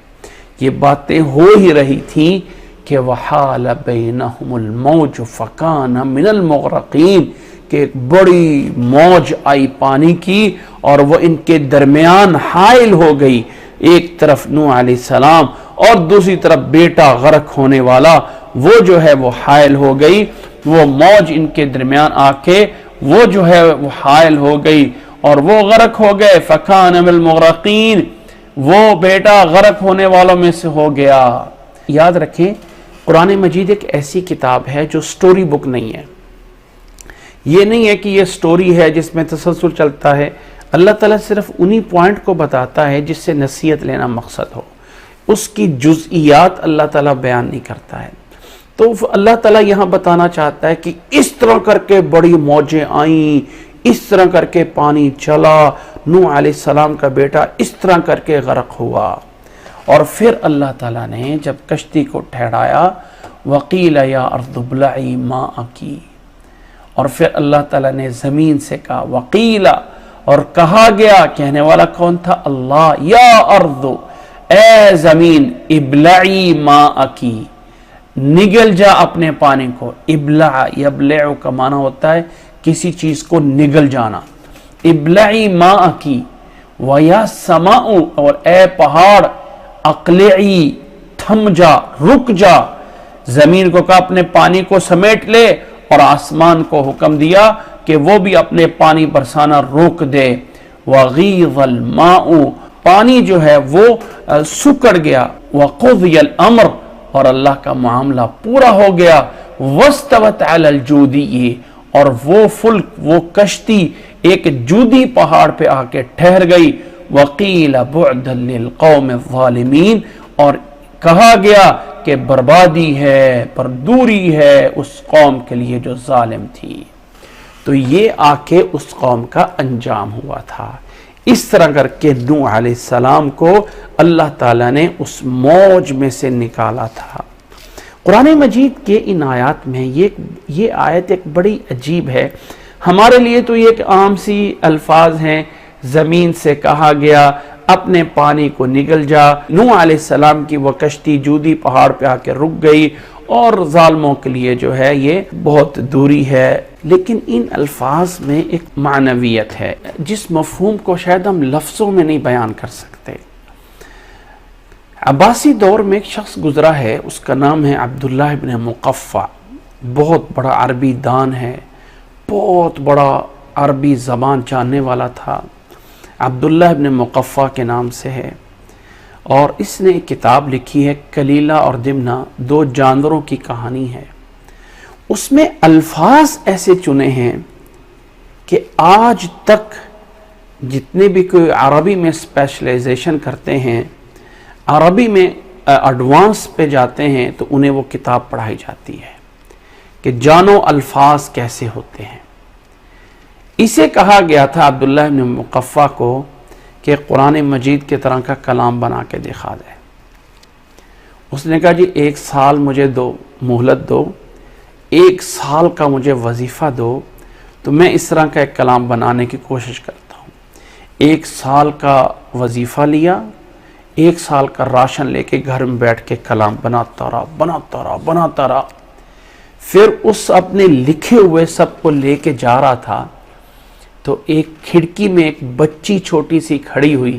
S2: یہ باتیں ہو ہی رہی تھیں کہ وحال بینہم الموج فکان من المغرقین، کہ ایک بڑی موج آئی پانی کی اور وہ ان کے درمیان حائل ہو گئی، ایک طرف نوح علیہ السلام اور دوسری طرف بیٹا غرق ہونے والا، وہ جو ہے وہ حائل ہو گئی، وہ موج ان کے درمیان آ کے وہ جو ہے وہ حائل ہو گئی اور وہ غرق ہو گئے۔ فکان من المغرقین، وہ بیٹا غرق ہونے والوں میں سے ہو گیا۔ یاد رکھیں قرآن مجید ایک ایسی کتاب ہے جو سٹوری بک نہیں ہے، یہ نہیں ہے کہ یہ سٹوری ہے جس میں تسلسل چلتا ہے۔ اللہ تعالیٰ صرف انہی پوائنٹ کو بتاتا ہے جس سے نصیحت لینا مقصد ہو، اس کی جزئیات اللہ تعالیٰ بیان نہیں کرتا ہے۔ تو اللہ تعالیٰ یہاں بتانا چاہتا ہے کہ اس طرح کر کے بڑی موجیں آئیں، اس طرح کر کے پانی چلا، نوح علیہ السلام کا بیٹا اس طرح کر کے غرق ہوا، اور پھر اللہ تعالیٰ نے جب کشتی کو ٹھہرایا وَقِيلَ يَا أَرْضُ ابْلَعِي مَاءَكِ، اور پھر اللہ تعالیٰ نے زمین سے کہا وَقِيلَ، اور کہا گیا، کہنے والا کون تھا؟ اللہ، یا ارض، اے زمین، ابلعی ماءکی، نگل جا اپنے پانی کو۔ ابلع، یبلع کا معنی ہوتا ہے کسی چیز کو نگل جانا۔ ابلعی ماءکی ویا سماء، اور اے پہاڑ، اقلعی، تھم جا، رک جا۔ زمین کو کہا اپنے پانی کو سمیٹ لے، اور آسمان کو حکم دیا کہ وہ بھی اپنے پانی برسانا روک دے۔ وغیض الماء، پانی جو ہے وہ سکڑ گیا۔ وقضی الامر، اور اللہ کا معاملہ پورا ہو گیا۔ واستوت علی الجودی، اور وہ فلک، وہ کشتی ایک جودی پہاڑ پہ آ کے ٹھہر گئی۔ وقیل بعدا للقوم الظالمین، اور کہا گیا کہ بربادی ہے، پر دوری ہے اس قوم کے لیے جو ظالم تھی۔ تو یہ آ کے اس قوم کا انجام ہوا تھا۔ اس طرح کر کے نوح علیہ السلام کو اللہ تعالیٰ نے اس موج میں سے نکالا تھا۔ قرآن مجید کے ان آیات میں یہ آیت ایک بڑی عجیب ہے۔ ہمارے لیے تو یہ ایک عام سی الفاظ ہیں، زمین سے کہا گیا اپنے پانی کو نگل جا۔ نوح علیہ السلام کی وہ کشتی جودی پہاڑ پہ آ کے رک گئی، اور ظالموں کے لیے جو ہے یہ بہت دوری ہے۔ لیکن ان الفاظ میں ایک معنویت ہے جس مفہوم کو شاید ہم لفظوں میں نہیں بیان کر سکتے۔ عباسی دور میں ایک شخص گزرا ہے، اس کا نام ہے عبداللہ ابن مقفع، بہت بڑا عربی دان ہے، بہت بڑا عربی زبان جاننے والا تھا، عبداللہ ابن مقفع کے نام سے ہے۔ اور اس نے ایک کتاب لکھی ہے کلیلہ اور دمنہ، دو جانوروں کی کہانی ہے۔ اس میں الفاظ ایسے چنے ہیں کہ آج تک جتنے بھی کوئی عربی میں اسپیشلائزیشن کرتے ہیں، عربی میں ایڈوانس پہ جاتے ہیں، تو انہیں وہ کتاب پڑھائی جاتی ہے کہ جانو الفاظ کیسے ہوتے ہیں۔ اسے کہا گیا تھا عبداللہ بن مقفع کو کہ قرآن مجید کی طرح کا کلام بنا کے دکھا دے۔ اس نے کہا جی 1 سال مجھے دو، مہلت دو، 1 سال کا مجھے وظیفہ دو، تو میں اس طرح کا ایک کلام بنانے کی کوشش کرتا ہوں۔ 1 سال کا وظیفہ لیا، 1 سال کا راشن لے کے گھر میں بیٹھ کے کلام بناتا رہا۔ پھر اس اپنے لکھے ہوئے سب کو لے کے جا رہا تھا، تو ایک کھڑکی میں ایک بچی چھوٹی سی کھڑی ہوئی،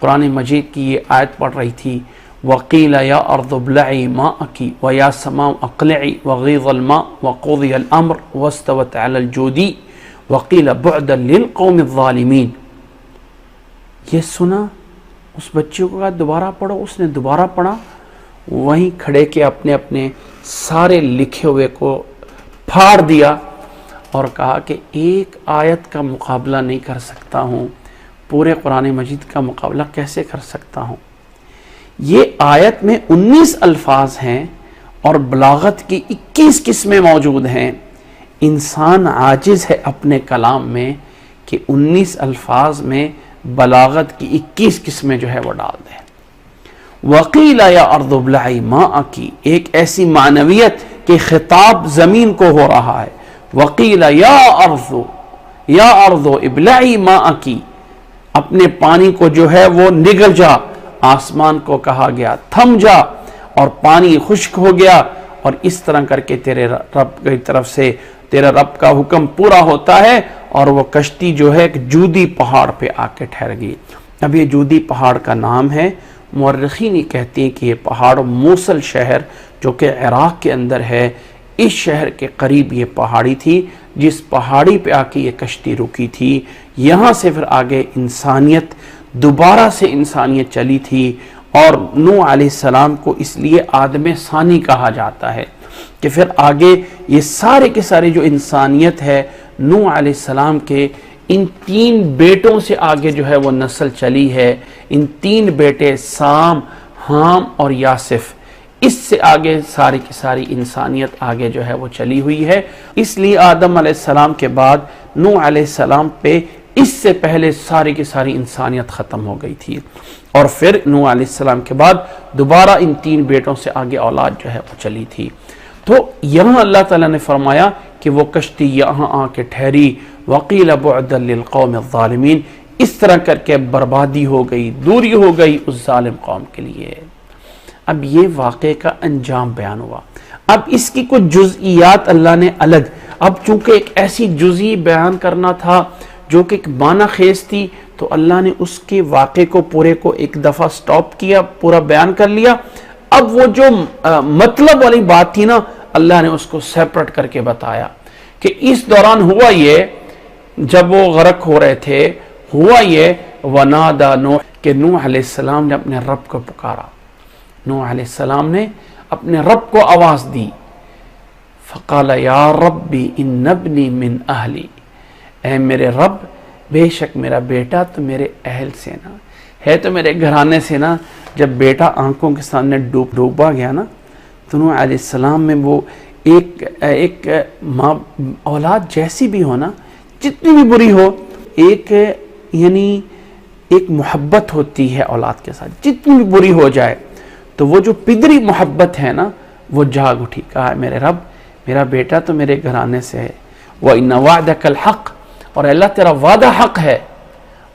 S2: قرآن مجید کی یہ آیت پڑھ رہی تھی، وَقِيلَ يَا أَرْضُ ابْلَعِي مَاءَكِ وَيَا سَمَاءُ أَقْلِعِي وَغِيضَ الْمَاءُ وَقُضِيَ الْأَمْرُ وَاسْتَوَتْ عَلَى الْجُودِي وَقِيلَ بُعْدًا لِلْقَوْمِ الظَّالِمِينَ۔ یہ سنا، اس بچے کو کہا دوبارہ پڑھو، اس نے دوبارہ پڑھا، وہیں کھڑے کے اپنے سارے لکھے ہوئے کو پھاڑ دیا اور کہا کہ ایک آیت کا مقابلہ نہیں کر سکتا ہوں، پورے قرآن مجید کا مقابلہ کیسے کر سکتا ہوں۔ یہ آیت میں 19 الفاظ ہیں اور بلاغت کی 21 قسمیں موجود ہیں۔ انسان عاجز ہے اپنے کلام میں کہ 19 الفاظ میں بلاغت کی 21 قسمیں جو ہے وہ ڈال دیں۔ وَقِيلَ يَا أَرْضُ ابْلَعِي مَاءَكِ، ایک ایسی معنویت کہ خطاب زمین کو ہو رہا ہے، وقیل یا ارض ابلعی ماءکی، اپنے پانی کو جو ہے وہ نگل جا، آسمان کو کہا گیا تھم جا، اور پانی خشک ہو گیا، اور اس طرح کر کے تیرے رب کی طرف سے تیرا رب کا حکم پورا ہوتا ہے، اور وہ کشتی جو ہے ایک جودی پہاڑ پہ آ کے ٹھہر گئی۔ اب یہ جودی پہاڑ کا نام ہے، مورخین کہتے ہیں کہ یہ پہاڑ موصل شہر جو کہ عراق کے اندر ہے، اس شہر کے قریب یہ پہاڑی تھی، جس پہاڑی پہ آ کے یہ کشتی رکی تھی۔ یہاں سے پھر آگے انسانیت دوبارہ سے انسانیت چلی تھی، اور نوح علیہ السلام کو اس لیے آدم ثانی کہا جاتا ہے کہ پھر آگے یہ سارے کے سارے جو انسانیت ہے نوح علیہ السلام کے ان 3 بیٹوں سے آگے جو ہے وہ نسل چلی ہے۔ ان 3 بیٹے سام، حام اور یاسف، اس سے آگے ساری کی ساری انسانیت آگے جو ہے وہ چلی ہوئی ہے۔ اس لیے آدم علیہ السلام کے بعد نوح علیہ السلام پہ اس سے پہلے ساری کی ساری انسانیت ختم ہو گئی تھی، اور پھر نوح علیہ السلام کے بعد دوبارہ ان 3 بیٹوں سے آگے اولاد جو ہے وہ چلی تھی۔ تو یہاں اللہ تعالیٰ نے فرمایا کہ وہ کشتی یہاں آ کے ٹھہری، وقیل بعدا للقوم الظالمین، اس طرح کر کے بربادی ہو گئی، دوری ہو گئی اس ظالم قوم کے لیے۔ اب یہ واقعے کا انجام بیان ہوا، اب اس کی کچھ جزئیات اللہ نے الگ، اب چونکہ ایک ایسی جزئی بیان کرنا تھا جو کہ ایک معنی خیز تھی، تو اللہ نے اس کے واقعے کو پورے کو ایک دفعہ سٹاپ کیا، پورا بیان کر لیا۔ اب وہ جو مطلب والی بات تھی نا، اللہ نے اس کو سیپریٹ کر کے بتایا کہ اس دوران ہوا یہ، جب وہ غرق ہو رہے تھے، ہوا یہ ونادا نوح، کہ نوح علیہ السلام نے اپنے رب کو پکارا، نوح علیہ السلام نے اپنے رب کو آواز دی، فقال یا ربی ان ابنی من اہلی، اے میرے رب بے شک میرا بیٹا تو میرے اہل سے نا ہے، تو میرے گھرانے سے نا۔ جب بیٹا آنکھوں کے سامنے ڈوبا گیا نا، تو نوح علیہ السلام میں وہ ایک ماں اولاد جیسی بھی ہو نا، جتنی بھی بری ہو، یعنی ایک محبت ہوتی ہے اولاد کے ساتھ، جتنی بھی بری ہو جائے، تو وہ جو پدری محبت ہے نا وہ جاگ اٹھی، کہا میرے رب میرا بیٹا تو میرے گھرانے سے ہے، وَإِنَّ وَعْدَكَ الْحَقِّ، اور اللہ تیرا وعدہ حق ہے،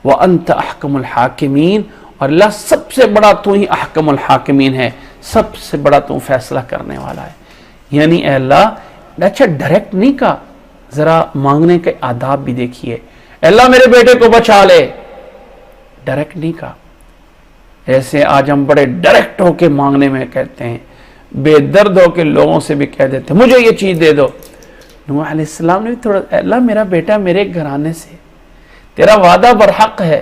S2: وَأَنْتَ أَحْكَمُ الْحَاكِمِينَ، اور اللہ سب سے بڑا تو ہی احکم الحاکمین ہے، سب سے بڑا تو فیصلہ کرنے والا ہے۔ یعنی اے اللہ، اچھا ڈائریکٹ نہیں کہا، ذرا مانگنے کے آداب بھی دیکھیے، اے اللہ میرے بیٹے کو بچا لے، ڈائریکٹ نہیں کہا۔ ایسے آج ہم بڑے ڈائریکٹ ہو کے مانگنے میں کہتے ہیں، بے درد ہو کے لوگوں سے بھی کہہ دیتے ہیں مجھے یہ چیز دے دو۔ نوح علیہ السلام نے بھی تھوڑا، اے اللہ میرا بیٹا میرے گھرانے سے، تیرا وعدہ برحق ہے،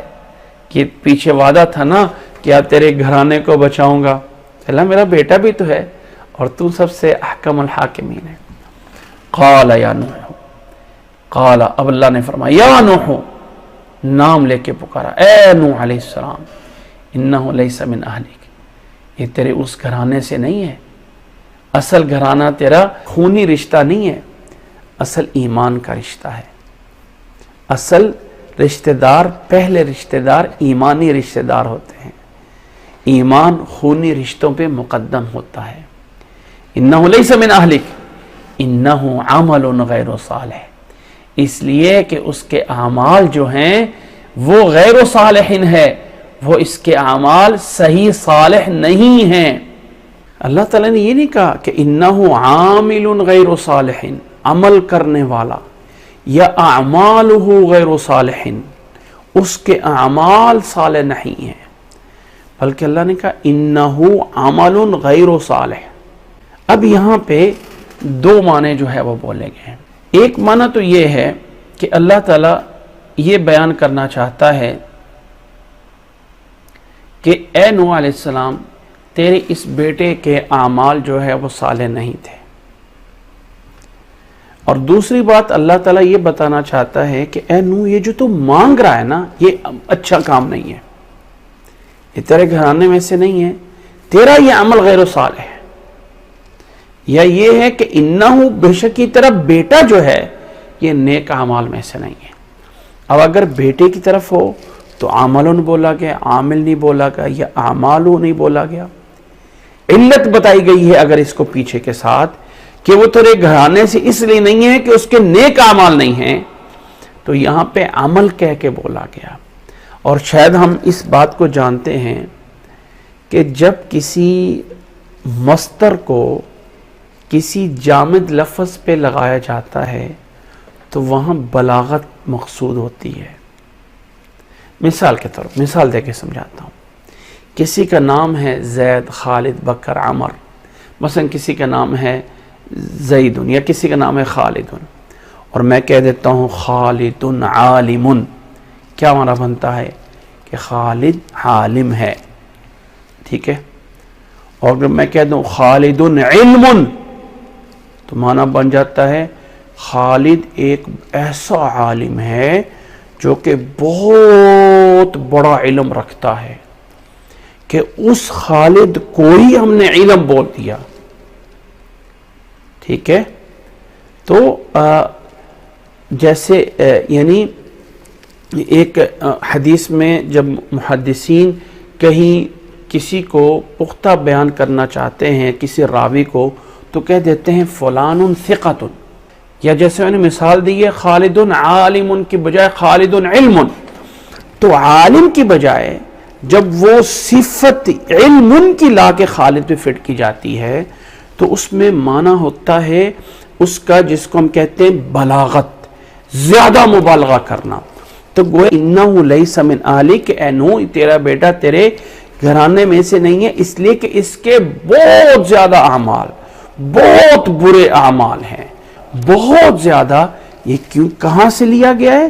S2: کہ پیچھے وعدہ تھا نا کہ آپ تیرے گھرانے کو بچاؤں گا، اللہ میرا بیٹا بھی تو ہے، اور تو سب سے احکم الحاکمین ہے۔ قال یا نوح، قال، اب اللہ نے فرمایا یا نوح، نام لے کے پکارا، اے نوح علیہ السلام، انہ لیس من اہلک، یہ تیرے اس گھرانے سے نہیں ہے، اصل گھرانہ تیرا خونی رشتہ نہیں ہے، اصل ایمان کا رشتہ ہے۔ اصل رشتہ دار، پہلے رشتہ دار ایمانی رشتہ دار ہوتے ہیں، ایمان خونی رشتوں پہ مقدم ہوتا ہے۔ انہ لیس من اہلک انہ عمل غیر صالح، اس لیے کہ اس کے اعمال جو ہیں وہ غیر صالح ہے، وہ اس کے اعمال صحیح صالح نہیں ہیں۔ اللہ تعالیٰ نے یہ نہیں کہا کہ انہ عامل غیر صالح، عمل کرنے والا، یا اعمالہ غیر صالح، اس کے اعمال صالح نہیں ہیں، بلکہ اللہ نے کہا انہ عمل غیر صالح۔ اب یہاں پہ 2 معنی جو ہے وہ بولے گئے ہیں۔ ایک معنی تو یہ ہے کہ اللہ تعالیٰ یہ بیان کرنا چاہتا ہے کہ اے نوح علیہ السلام، تیرے اس بیٹے کے اعمال جو ہے وہ صالح نہیں تھے، اور دوسری بات اللہ تعالیٰ یہ بتانا چاہتا ہے کہ اے نوح، یہ جو تو مانگ رہا ہے نا، یہ اچھا کام نہیں ہے، یہ تیرے گھرانے میں سے نہیں ہے، تیرا یہ عمل غیر صالح ہے۔ یا یہ ہے کہ انہو، بے شک تیرا بیٹا جو ہے یہ نیک اعمال میں سے نہیں ہے۔ اب اگر بیٹے کی طرف ہو تو عملن بولا گیا، عامل نہیں بولا گیا، یا اعمالو نہیں بولا گیا۔ علت بتائی گئی ہے اگر اس کو پیچھے کے ساتھ کہ وہ تیرے گھرانے سے اس لیے نہیں ہے کہ اس کے نیک اعمال نہیں ہیں، تو یہاں پہ عمل کہہ کے بولا گیا۔ اور شاید ہم اس بات کو جانتے ہیں کہ جب کسی مصدر کو کسی جامد لفظ پہ لگایا جاتا ہے تو وہاں بلاغت مقصود ہوتی ہے۔ مثال کے طور پر مثال دے کے سمجھاتا ہوں، کسی کا نام ہے زید، خالد، بکر، عمر، مثلا کسی کا نام ہے زید یا کسی کا نام ہے خالد، اور میں کہہ دیتا ہوں خالد عالم، کیا معنی بنتا ہے کہ خالد عالم ہے، ٹھیک ہے؟ اور اگر میں کہہ دوں خالد علم تو معنی بن جاتا ہے خالد ایک ایسا عالم ہے جو کہ بہت بڑا علم رکھتا ہے، کہ اس خالد کو ہی ہم نے علم بول دیا، ٹھیک ہے؟ تو جیسے یعنی ایک حدیث میں جب محدثین کہیں کسی کو پختہ بیان کرنا چاہتے ہیں کسی راوی کو تو کہہ دیتے ہیں فلان ثقۃ، یا جیسے میں نے مثال دی ہے خالد عالم کی بجائے خالد علم، تو عالم کی بجائے جب وہ صفت علم کی لا کے خالد پہ فٹ کی جاتی ہے تو اس میں معنی ہوتا ہے اس کا جس کو ہم کہتے ہیں بلاغت، زیادہ مبالغہ کرنا۔ تو گویا انہ لیس من اہلک، اے نوح تیرا بیٹا تیرے گھرانے میں سے نہیں ہے، اس لیے کہ اس کے بہت زیادہ اعمال، بہت برے اعمال ہیں، بہت زیادہ۔ یہ کیوں کہاں سے لیا گیا ہے؟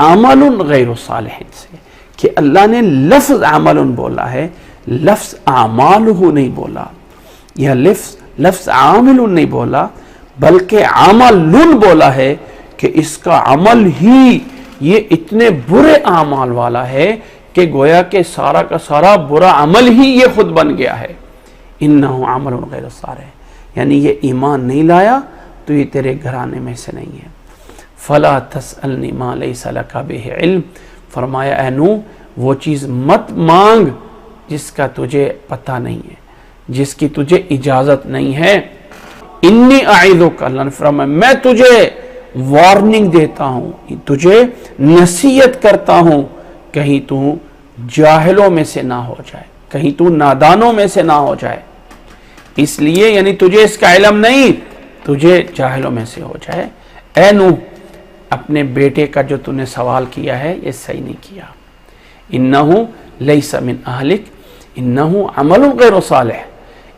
S2: عمل غیر صالح سے، کہ اللہ نے لفظ عمل بولا ہے، لفظ اعمالہ نہیں بولا، یا لفظ عامل نہیں بولا، بلکہ عمل بولا ہے کہ اس کا عمل ہی یہ اتنے برے اعمال والا ہے کہ گویا کہ سارا کا سارا برا عمل ہی یہ خود بن گیا ہے۔ انہ عمل غیر صالح، یعنی یہ ایمان نہیں لایا تو یہ تیرے گھرانے میں سے نہیں ہے۔ فلا تسألنی ما لیس لک بہ علم، فرمایا اے نوح وہ چیز مت مانگ جس کا تجھے پتہ نہیں ہے، جس کی تجھے اجازت نہیں ہے۔ انی اعظک، اللہ نے فرمایا میں تجھے وارننگ دیتا ہوں، تجھے نصیحت کرتا ہوں، کہیں تو جاہلوں میں سے نہ ہو جائے، کہیں تو نادانوں میں سے نہ ہو جائے، اس لیے یعنی تجھے اس کا علم نہیں، تجھے جاہلوں میں سے ہو جائے۔ اے نوح اپنے بیٹے کا جو تو نے سوال کیا ہے یہ صحیح نہیں کیا۔ انہ لیس من اہلک انہ عمل غیر صالح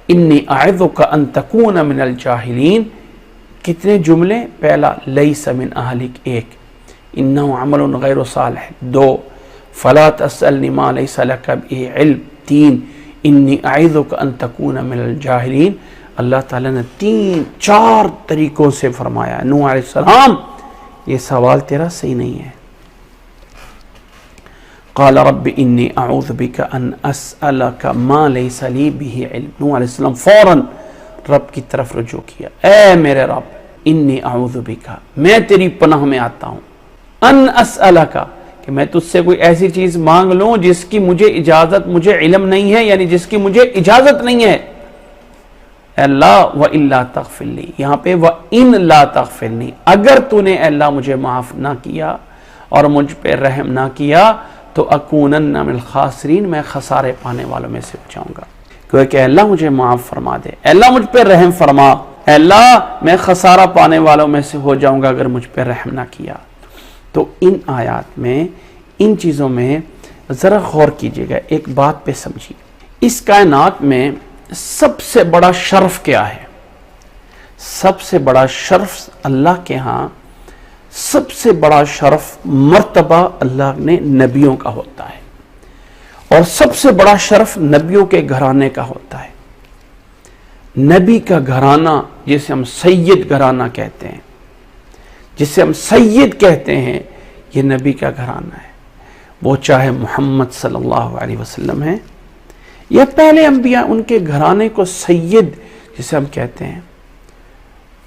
S2: انی اعظک ان تکون من الجاہلین۔ کتنے جملے؟ پہلا لیس من اہلک ایک، انہ عمل غیر صالح دو، فلا تسألنی ما لیس لک بہ علم تین، انی اعظک ان تکون من الجاہلین۔ اللہ تعالیٰ نے چار طریقوں سے فرمایا نوح علیہ السلام یہ سوال تیرا صحیح نہیں ہے۔ قال رب انی اعوذ بک ان اسألک ما لیس لی بہ علم۔ نوح علیہ السلام فوراً رب کی طرف رجوع کیا، اے میرے رب انی اعوذ بک، میں تیری پناہ میں آتا ہوں، ان اسألک، کہ میں تجھ سے کوئی ایسی چیز مانگ لوں جس کی مجھے اجازت، مجھے علم نہیں ہے، یعنی جس کی مجھے اجازت نہیں ہے۔ اے اللہ وَإِلَّا تَغْفِرْ لِي، یہاں پہ وَإِن لَا تَغْفِرْ لِي، اگر تو نے اے اللہ مجھے معاف نہ کیا اور مجھ پہ رحم نہ کیا تو اکونن من الخاسرین، میں خسارے پانے والوں میں سے ہو جاؤں گا۔ کہ اے اللہ مجھے معاف فرما دے، اے اللہ مجھ پہ رحم فرما، اے اللہ میں خسارہ پانے والوں میں سے ہو جاؤں گا اگر مجھ پہ رحم نہ کیا۔ تو ان آیات میں ان چیزوں میں ذرا غور کیجئے گا، ایک بات پہ سمجھیے، اس کائنات میں سب سے بڑا شرف کیا ہے؟ سب سے بڑا شرف اللہ کے ہاں، سب سے بڑا شرف مرتبہ اللہ نے نبیوں کا ہوتا ہے، اور سب سے بڑا شرف نبیوں کے گھرانے کا ہوتا ہے۔ نبی کا گھرانہ جسے ہم سید گھرانہ کہتے ہیں، جسے ہم سید کہتے ہیں، یہ نبی کا گھرانہ ہے، وہ چاہے محمد صلی اللہ علیہ وسلم ہے یا پہلے انبیاء، ان کے گھرانے کو سید جسے ہم کہتے ہیں۔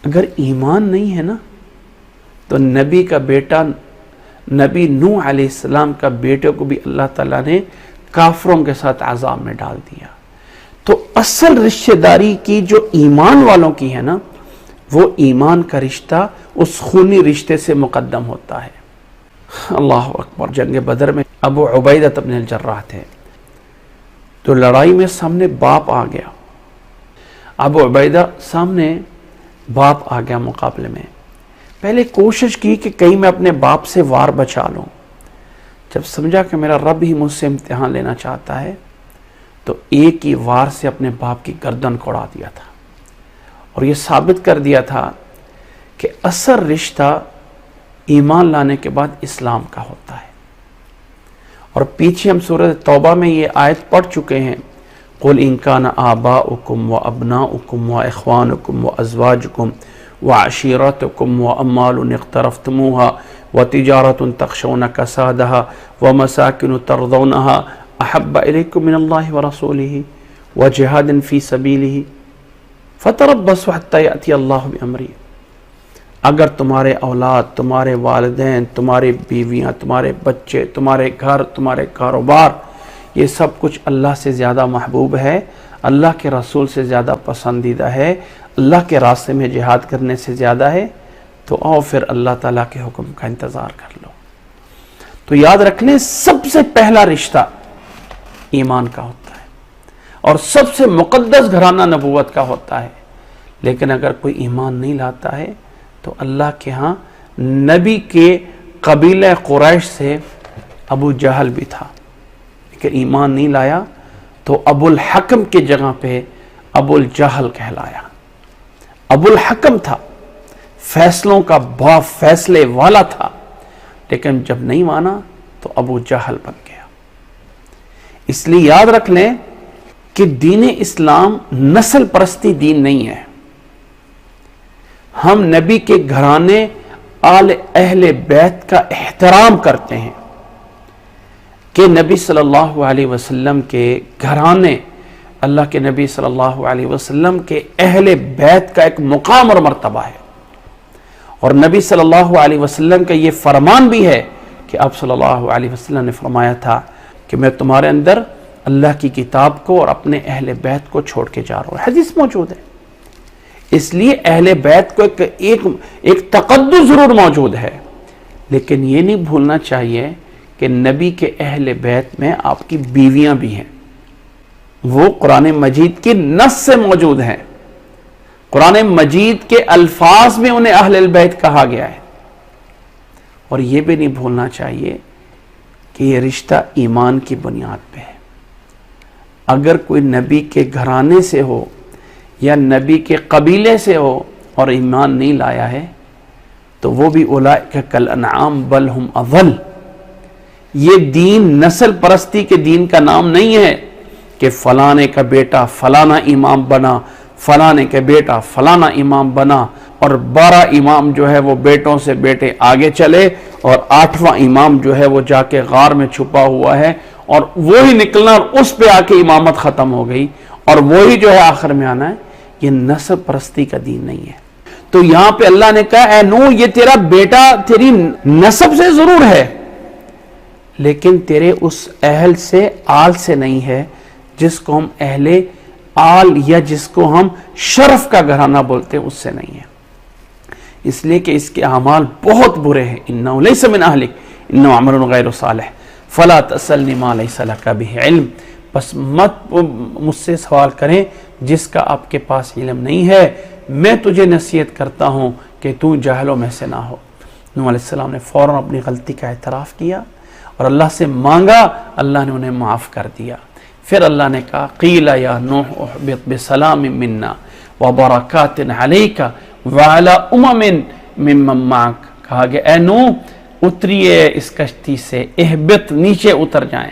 S2: اگر ایمان نہیں ہے نا تو نبی کا بیٹا، نبی نوح علیہ السلام کا بیٹے کو بھی اللہ تعالیٰ نے کافروں کے ساتھ عذاب میں ڈال دیا۔ تو اصل رشتہ داری کی جو ایمان والوں کی ہے نا، وہ ایمان کا رشتہ اس خونی رشتے سے مقدم ہوتا ہے۔ اللہ اکبر۔ جنگ بدر میں ابو عبیدہ بن الجراح تھے، تو لڑائی میں سامنے باپ آ گیا، ابو عبیدہ سامنے باپ آ گیا مقابلے میں۔ پہلے کوشش کی کہ کہیں میں اپنے باپ سے وار بچا لوں، جب سمجھا کہ میرا رب ہی مجھ سے امتحان لینا چاہتا ہے تو ایک ہی وار سے اپنے باپ کی گردن کو اڑا دیا تھا، اور یہ ثابت کر دیا تھا کہ اصل رشتہ ایمان لانے کے بعد اسلام کا ہوتا ہے۔ اور پیچھے ہم سورۃ توبہ میں یہ آیت پڑھ چکے ہیں، قُلْ إِن كَانَ آبَاؤُكُمْ وَأَبْنَاؤُكُمْ وَإِخْوَانُكُمْ وَأَزْوَاجُكُمْ وَعَشِيرَتُكُمْ وَأَمْوَالٌ اقْتَرَفْتُمُوهَا وَتِجَارَةٌ تَخْشَوْنَ كَسَادَهَا وَمَسَاكِنُ تَرْضَوْنَهَا أَحَبَّ إِلَيْكُم مِّنَ اللَّهِ وَرَسُولِهِ وَجِهَادٍ فِي سَبِيلِهِ فَتَرَبَّصُوا حَتَّى يَأْتِيَ اللَّهُ بِأَمْرِهِ۔ اگر تمہارے اولاد، تمہارے والدین، تمہاری بیویاں، تمہارے بچے، تمہارے گھر، تمہارے کاروبار، یہ سب کچھ اللہ سے زیادہ محبوب ہے، اللہ کے رسول سے زیادہ پسندیدہ ہے، اللہ کے راستے میں جہاد کرنے سے زیادہ ہے، تو آؤ پھر اللہ تعالیٰ کے حکم کا انتظار کر لو۔ تو یاد رکھ لیں، سب سے پہلا رشتہ ایمان کا ہوتا ہے، اور سب سے مقدس گھرانہ نبوت کا ہوتا ہے۔ لیکن اگر کوئی ایمان نہیں لاتا ہے تو اللہ کے ہاں نبی کے قبیلہ قریش سے ابو جہل بھی تھا، لیکن ایمان نہیں لایا تو ابو الحکم کی جگہ پہ ابو الجہل کہلایا۔ ابو الحکم تھا، فیصلوں کا باپ، فیصلے والا تھا، لیکن جب نہیں مانا تو ابو جہل بن گیا۔ اس لیے یاد رکھ لیں کہ دین اسلام نسل پرستی دین نہیں ہے۔ ہم نبی کے گھرانے آل اہل بیت کا احترام کرتے ہیں کہ نبی صلی اللہ علیہ وسلم کے گھرانے، اللہ کے نبی صلی اللہ علیہ وسلم کے اہل بیت کا ایک مقام اور مرتبہ ہے، اور نبی صلی اللہ علیہ وسلم کا یہ فرمان بھی ہے کہ آپ صلی اللہ علیہ وسلم نے فرمایا تھا کہ میں تمہارے اندر اللہ کی کتاب کو اور اپنے اہل بیت کو چھوڑ کے جا رہا ہوں۔ حدیث موجود ہے۔ اس لیے اہل بیت کو ایک تقدس ضرور موجود ہے، لیکن یہ نہیں بھولنا چاہیے کہ نبی کے اہل بیت میں آپ کی بیویاں بھی ہیں، وہ قرآن مجید کی نص سے موجود ہیں، قرآن مجید کے الفاظ میں انہیں اہل البیت کہا گیا ہے۔ اور یہ بھی نہیں بھولنا چاہیے کہ یہ رشتہ ایمان کی بنیاد پہ ہے۔ اگر کوئی نبی کے گھرانے سے ہو یا نبی کے قبیلے سے ہو اور ایمان نہیں لایا ہے تو وہ بھی اولئک کالانعام بل ہم اضل۔ یہ دین نسل پرستی کے دین کا نام نہیں ہے کہ فلانے کا بیٹا فلانا امام بنا، فلانے کا بیٹا فلانا امام بنا، اور 12 امام جو ہے وہ بیٹوں سے بیٹے آگے چلے، اور 8واں امام جو ہے وہ جا کے غار میں چھپا ہوا ہے، اور وہی نکلنا اور اس پہ آ کے امامت ختم ہو گئی، اور وہی جو ہے آخر میں آنا ہے۔ یہ نسل پرستی کا دین نہیں ہے۔ تو یہاں پہ اللہ نے کہا اے نوح، یہ تیرا بیٹا تیری نسب سے ضرور ہے، لیکن تیرے اس اہل سے، آل سے نہیں ہے جس کو ہم اہل آل یا جس کو ہم شرف کا گھرانہ بولتے ہیں، اس سے نہیں ہے، اس لیے کہ اس کے اعمال بہت برے ہیں۔ انہ لیس من اہلک انہ عمل غیر صالح فلا تسألنی ما لیس لک بہ علم۔ بس مت مجھ سے سوال کریں جس کا آپ کے پاس علم نہیں ہے، میں تجھے نصیحت کرتا ہوں کہ تو جاہلوں میں سے نہ ہو۔ نوح علیہ السلام نے فوراً اپنی غلطی کا اعتراف کیا اور اللہ سے مانگا، اللہ نے انہیں معاف کر دیا۔ پھر اللہ نے کہا قیل یا نوح اہبط بسلام منا وبرکات علیک وعلی امم ممن معک۔ کہا کہ اے نوح اتریے اس کشتی سے، اہبط نیچے اتر جائیں،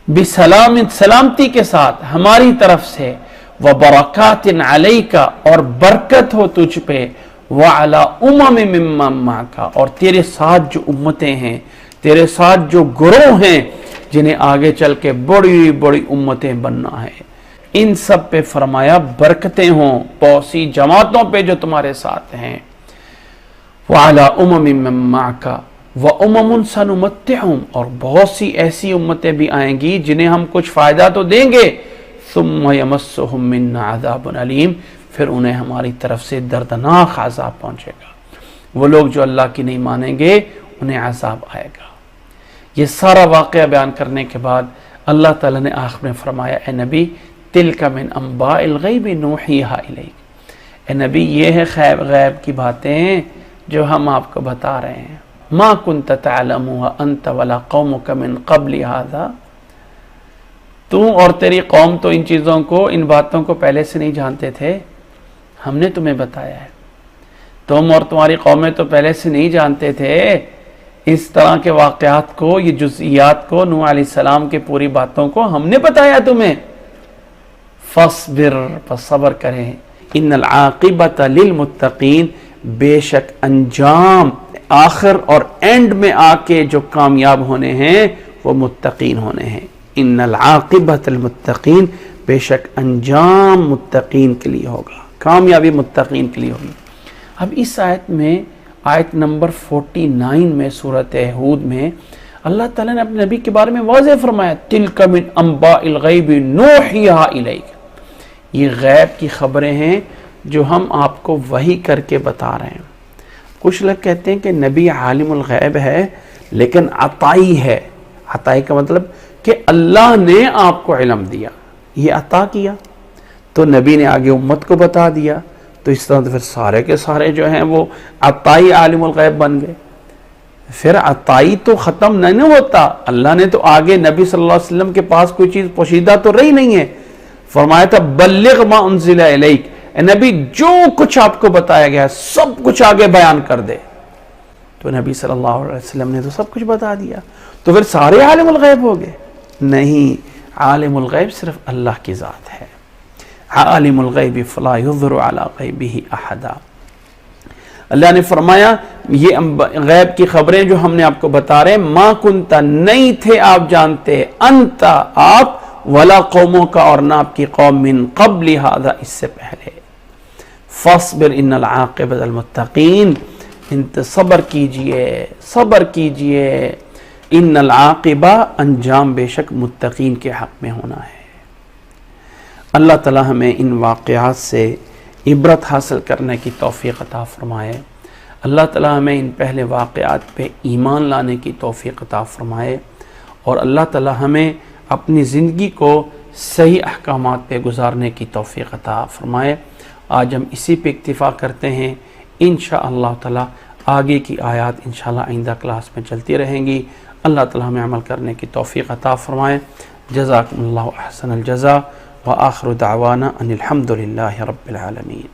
S2: بسلام سلامتی کے ساتھ ہماری طرف سے، وبرکات علیک اور برکت ہو تجھ پہ، وعلی امم ممن معک اور تیرے ساتھ جو امتیں ہیں، تیرے ساتھ جو گروہ ہیں جنہیں آگے چل کے بڑی بڑی امتیں بننا ہے، ان سب پہ فرمایا برکتیں ہوں، بہت سی جماعتوں پہ جو تمہارے ساتھ ہیں۔ وعلی امم ممن معک وامم سنمتعہم اور بہت سی ایسی امتیں بھی آئیں گی جنہیں ہم کچھ فائدہ تو دیں گے، ثم یمسہم منا عذاب علیم پھر انہیں ہماری طرف سے دردناک عذاب پہنچے گا۔ وہ لوگ جو اللہ کی نہیں مانیں گے انہیں عذاب آئے گا۔ یہ سارا واقعہ بیان کرنے کے بعد اللہ تعالیٰ نے آخر میں فرمایا، اے نبی تلک من انباء الغیب نوحیہا الیک، اے نبی یہ ہے غیب کی باتیں جو ہم آپ کو بتا رہے ہیں۔ ما کنت تعلمها انت ولا قومک من قبل ھذا، تو اور تیری قوم تو ان چیزوں کو، ان باتوں کو پہلے سے نہیں جانتے تھے، ہم نے تمہیں بتایا ہے۔ تم اور تمہاری قومیں تو پہلے سے نہیں جانتے تھے اس طرح کے واقعات کو، یہ جزئیات کو، نوح علیہ السلام کے پوری باتوں کو ہم نے بتایا تمہیں۔ فاصبر، پس صبر کریں، ان العاقبۃ للمتقین، بے شک انجام، آخر اور اینڈ میں آ کے جو کامیاب ہونے ہیں وہ متقین ہونے ہیں۔ ان العاقبۃ للمتقین، بے شک انجام متقین کے لیے ہوگا، کامیابی متقین کے لیے ہوگی۔ اب اس آیت میں، آیت نمبر 49 میں سورۃ ہود میں اللہ تعالیٰ نے اپنے نبی کے بارے میں واضح فرمایا، تلک من انباء الغیب نوحیہا الیک، یہ غیب کی خبریں ہیں جو ہم آپ کو وحی کر کے بتا رہے ہیں۔ کچھ لوگ کہتے ہیں کہ نبی عالم الغیب ہے لیکن عطائی ہے۔ عطائی کا مطلب کہ اللہ نے آپ کو علم دیا، یہ عطا کیا تو نبی نے آگے امت کو بتا دیا، تو اس طرح پھر سارے کے سارے جو ہیں وہ عطائی عالم الغیب بن گئے۔ پھر عطائی تو ختم نہیں ہوتا، اللہ نے تو آگے نبی صلی اللہ علیہ وسلم کے پاس کوئی چیز پوشیدہ تو رہی نہیں ہے، فرمایا تھا بلغ ما انزل الیک، اے نبی جو کچھ آپ کو بتایا گیا سب کچھ آگے بیان کر دے۔ تو نبی صلی اللہ علیہ وسلم نے تو سب کچھ بتا دیا، تو پھر سارے عالم الغیب ہو گئے؟ نہیں، عالم الغیب صرف اللہ کی ذات ہے۔ عالم الغیب فلا یظہر علی غیبہ احدا، اللہ نے فرمایا یہ غیب کی خبریں جو ہم نے آپ کو بتا رہے ہیں، ما کنت، نہیں تھے آپ جانتے، انت، آپ، ولا قوموں کا، اور نہ آپ کی قوم، من قبل ھذا، اس سے پہلے۔ فاصبر ان العاقبۃ للمتقین، انت صبر کیجئے، صبر کیجئے، ان العاقبہ، انجام بے شک متقین کے حق میں ہونا ہے۔ اللہ تعالی ہمیں ان واقعات سے عبرت حاصل کرنے کی توفیق عطا فرمائے۔ اللہ تعالی ہمیں ان پہلے واقعات پہ ایمان لانے کی توفیق عطا فرمائے، اور اللہ تعالی ہمیں اپنی زندگی کو صحیح احکامات پہ گزارنے کی توفیق عطا فرمائے۔ آج ہم اسی پہ اکتفا کرتے ہیں، انشاءاللہ تعالی آگے کی آیات انشاءاللہ آئندہ کلاس میں چلتی رہیں گی۔ اللہ تعالی ہمیں عمل کرنے کی توفیق عطا فرمائے۔ جزاکم اللہ احسن الجزا، وآخر دعوانا ان الحمد للہ رب العالمین۔